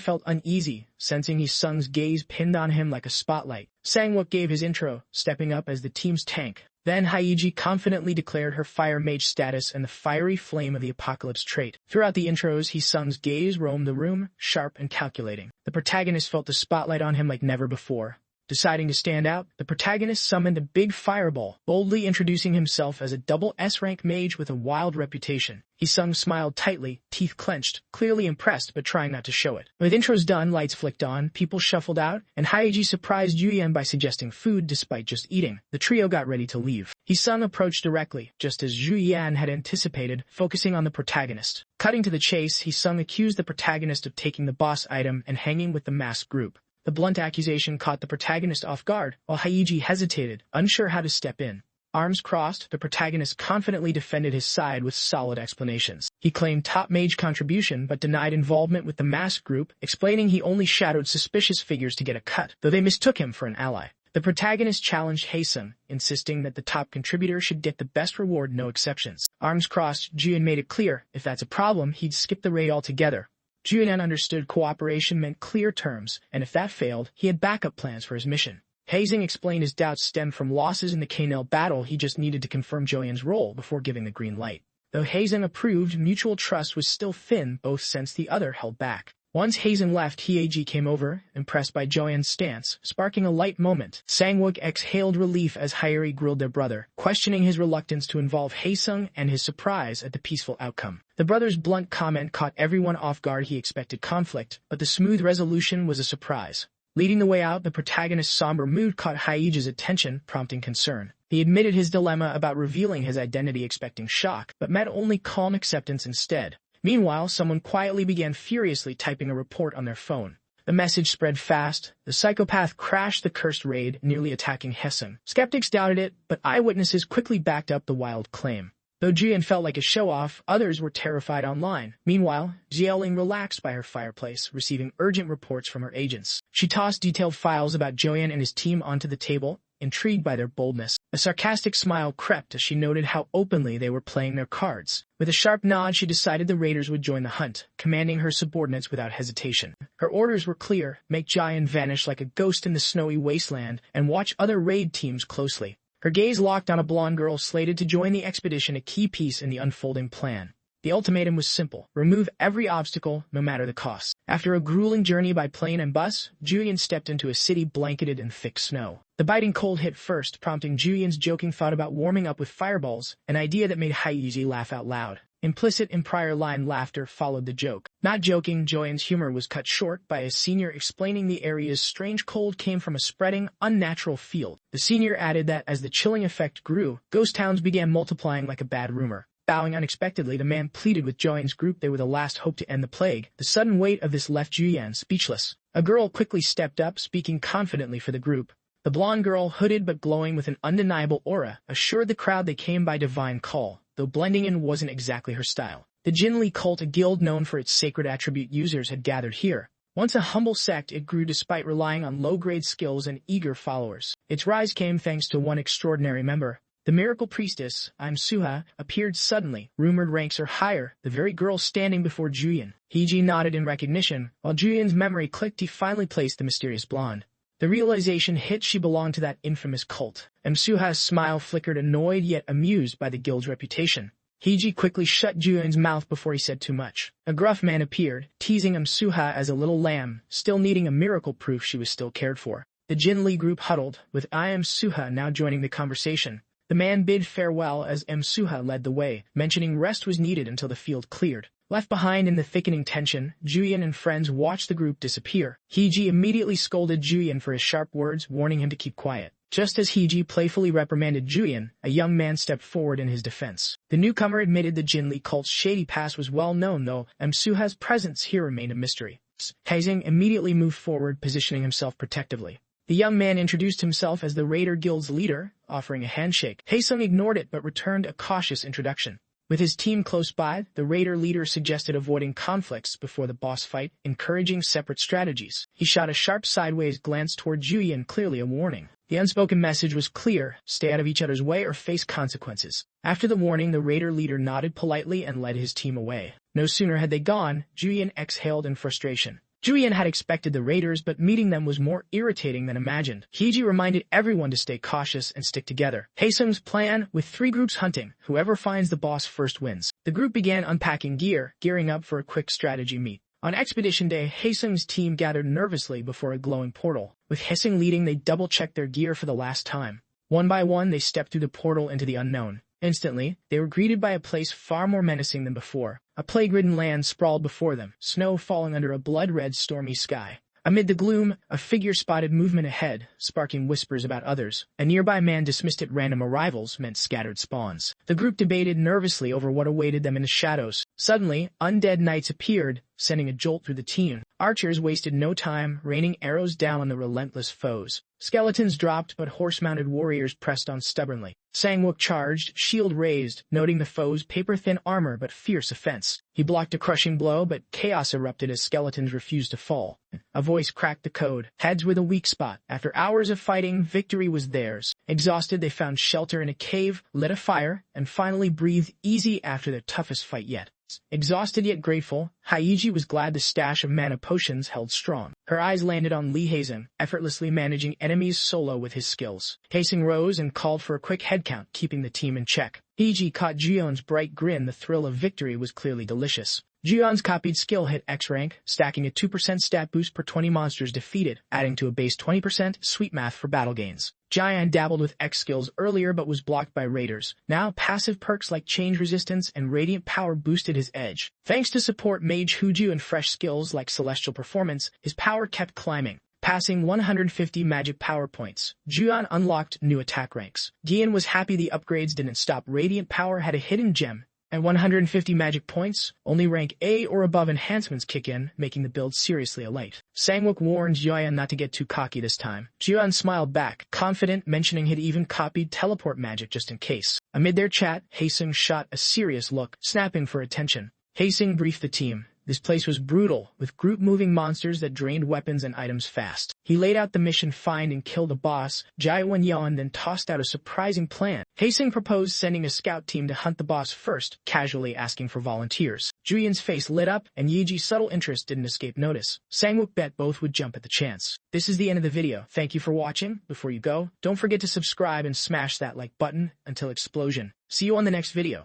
gave his intro, stepping up as the team's tank. Then Haiji confidently declared her Fire Mage status and the fiery flame of the Apocalypse trait. Throughout the intros, Haesung's gaze roamed the room, sharp and calculating. The protagonist felt the spotlight on him like never before. Deciding to stand out, the protagonist summoned a big fireball, boldly introducing himself as a double S-rank mage with a wild reputation. Haesung smiled tightly, teeth clenched, clearly impressed but trying not to show it. With intros done, lights flicked on, people shuffled out, and Haiji surprised Joo-yeon by suggesting food despite just eating. The trio got ready to leave. Haesung approached directly, just as Joo-yeon had anticipated, focusing on the protagonist. Cutting to the chase, Haesung accused the protagonist of taking the boss item and hanging with the masked group. The blunt accusation caught the protagonist off guard, while Haiji hesitated, unsure how to step in. Arms crossed, the protagonist confidently defended his side with solid explanations. He claimed top mage contribution but denied involvement with the masked group, explaining he only shadowed suspicious figures to get a cut, though they mistook him for an ally. The protagonist challenged Haesung, insisting that the top contributor should get the best reward, no exceptions. Arms crossed, Joo-yeon made it clear, if that's a problem, he'd skip the raid altogether. Joo-yeon understood cooperation meant clear terms, and if that failed, he had backup plans for his mission. Haesung explained his doubts stemmed from losses in the Kanel battle. He just needed to confirm Joo-yeon's role before giving the green light. Though Haesung approved, mutual trust was still thin, both sensed the other held back. Once Hazen left, Hyeji came over, impressed by Joo-yeon's stance, sparking a light moment. Sang-wook exhaled relief as Hyeri grilled their brother, questioning his reluctance to involve Haesung and his surprise at the peaceful outcome. The brother's blunt comment caught everyone off guard. He expected conflict, but the smooth resolution was a surprise. Leading the way out, the protagonist's somber mood caught Hyeji's attention, prompting concern. He admitted his dilemma about revealing his identity, expecting shock, but met only calm acceptance instead. Meanwhile, someone quietly began furiously typing a report on their phone. The message spread fast. The psychopath crashed the cursed raid, nearly attacking Haesung. Skeptics doubted it, but eyewitnesses quickly backed up the wild claim. Though Joo-yeon felt like a show-off, others were terrified online. Meanwhile, Xiaoling relaxed by her fireplace, receiving urgent reports from her agents. She tossed detailed files about Joo-yeon and his team onto the table, intrigued by their boldness. A sarcastic smile crept as she noted how openly they were playing their cards. With a sharp nod, she decided the raiders would join the hunt, commanding her subordinates without hesitation. Her orders were clear: make Joo-yeon vanish like a ghost in the snowy wasteland, and watch other raid teams closely. Her gaze locked on a blonde girl slated to join the expedition, a key piece in the unfolding plan. The ultimatum was simple: remove every obstacle, no matter the cost. After a grueling journey by plane and bus, Joo-yeon stepped into a city blanketed in thick snow. The biting cold hit first, prompting Joo-yeon's joking thought about warming up with fireballs, an idea that made Hyeji laugh out loud. Implicit in prior line laughter followed the joke. Not joking, Joo-yeon's humor was cut short by a senior explaining the area's strange cold came from a spreading, unnatural field. The senior added that as the chilling effect grew, ghost towns began multiplying like a bad rumor. Bowing unexpectedly, the man pleaded with Joo-yeon's group they were the last hope to end the plague. The sudden weight of this left Joo-yeon speechless. A girl quickly stepped up, speaking confidently for the group. The blonde girl, hooded but glowing with an undeniable aura, assured the crowd they came by divine call, though blending in wasn't exactly her style. The Jinli cult, a guild known for its sacred attribute users, had gathered here. Once a humble sect, it grew despite relying on low-grade skills and eager followers. Its rise came thanks to one extraordinary member. The miracle priestess, Suha, appeared suddenly. Rumored ranks are higher, the very girl standing before Joo-yeon. Hyeji nodded in recognition. While Joo-yeon's memory clicked, he finally placed the mysterious blonde. The realization hit: she belonged to that infamous cult. Suha's smile flickered, annoyed yet amused by the guild's reputation. Hyeji quickly shut Joo-yeon's mouth before he said too much. A gruff man appeared, teasing Suha as a little lamb, still needing a miracle proof she was still cared for. The Jinli group huddled, with Suha now joining the conversation. The man bid farewell as Suha led the way, mentioning rest was needed until the field cleared. Left behind in the thickening tension, Joo-yeon and friends watched the group disappear. Hyeji immediately scolded Joo-yeon for his sharp words, warning him to keep quiet. Just as Hyeji playfully reprimanded Joo-yeon, a young man stepped forward in his defense. The newcomer admitted the Jinli cult's shady past was well known, though Suha's presence here remained a mystery. Haesung immediately moved forward, positioning himself protectively. The young man introduced himself as the Raider Guild's leader, offering a handshake. Haesung ignored it but returned a cautious introduction. With his team close by, the Raider leader suggested avoiding conflicts before the boss fight, encouraging separate strategies. He shot a sharp sideways glance toward Joo-yeon, clearly a warning. The unspoken message was clear: stay out of each other's way or face consequences. After the warning, the Raider leader nodded politely and led his team away. No sooner had they gone, Joo-yeon exhaled in frustration. Joo-yeon had expected the raiders, but meeting them was more irritating than imagined. Hyeji reminded everyone to stay cautious and stick together. Haesung's plan, with 3 groups hunting, whoever finds the boss first wins. The group began unpacking gear, gearing up for a quick strategy meet. On expedition day, Haesung's team gathered nervously before a glowing portal. With Haesung leading, they double-checked their gear for the last time. One by one, they stepped through the portal into the unknown. Instantly, they were greeted by a place far more menacing than before. A plague-ridden land sprawled before them, snow falling under a blood-red stormy sky. Amid the gloom, a figure spotted movement ahead, sparking whispers about others. A nearby man dismissed it random arrivals meant scattered spawns. The group debated nervously over what awaited them in the shadows. Suddenly, undead knights appeared, sending a jolt through the team. Archers wasted no time, raining arrows down on the relentless foes. Skeletons dropped, but horse-mounted warriors pressed on stubbornly. Sang-wook charged, shield raised, noting the foe's paper-thin armor but fierce offense. He blocked a crushing blow, but chaos erupted as skeletons refused to fall. A voice cracked the code. Heads were the weak spot. After hours of fighting, victory was theirs. Exhausted, they found shelter in a cave, lit a fire, and finally breathed easy after their toughest fight yet. Exhausted yet grateful, Hyeji was glad the stash of mana potions held strong. Her eyes landed on Lee Haesung, effortlessly managing enemies solo with his skills. Haesung rose and called for a quick head count, keeping the team in check. Hyeji caught Joo-yeon's bright grin. The thrill of victory was clearly delicious. Joo-yeon's copied skill hit X rank, stacking a 2% stat boost per 20 monsters defeated, adding to a base 20% sweet math for battle gains. Joo-yeon dabbled with X skills earlier but was blocked by raiders. Now, passive perks like change resistance and radiant power boosted his edge. Thanks to support Mage Hooju and fresh skills like celestial performance, his power kept climbing. Passing 150 magic power points, Joo-yeon unlocked new attack ranks. Gian was happy the upgrades didn't stop. Radiant power had a hidden gem. At 150 magic points, only rank A or above enhancements kick in, making the build seriously elite. Sangwook warned Joo-yeon not to get too cocky this time. Joo-yeon smiled back, confident, mentioning he'd even copied teleport magic just in case. Amid their chat, Haesung shot a serious look, snapping for attention. Haesung briefed the team. This place was brutal, with group-moving monsters that drained weapons and items fast. He laid out the mission: find and kill the boss. Joo-yeon then tossed out a surprising plan. Haesung proposed sending a scout team to hunt the boss first, casually asking for volunteers. Joo-yeon's face lit up, and Yeji's subtle interest didn't escape notice. Sangwook bet both would jump at the chance. This is the end of the video. Thank you for watching. Before you go, don't forget to subscribe and smash that like button until explosion. See you on the next video.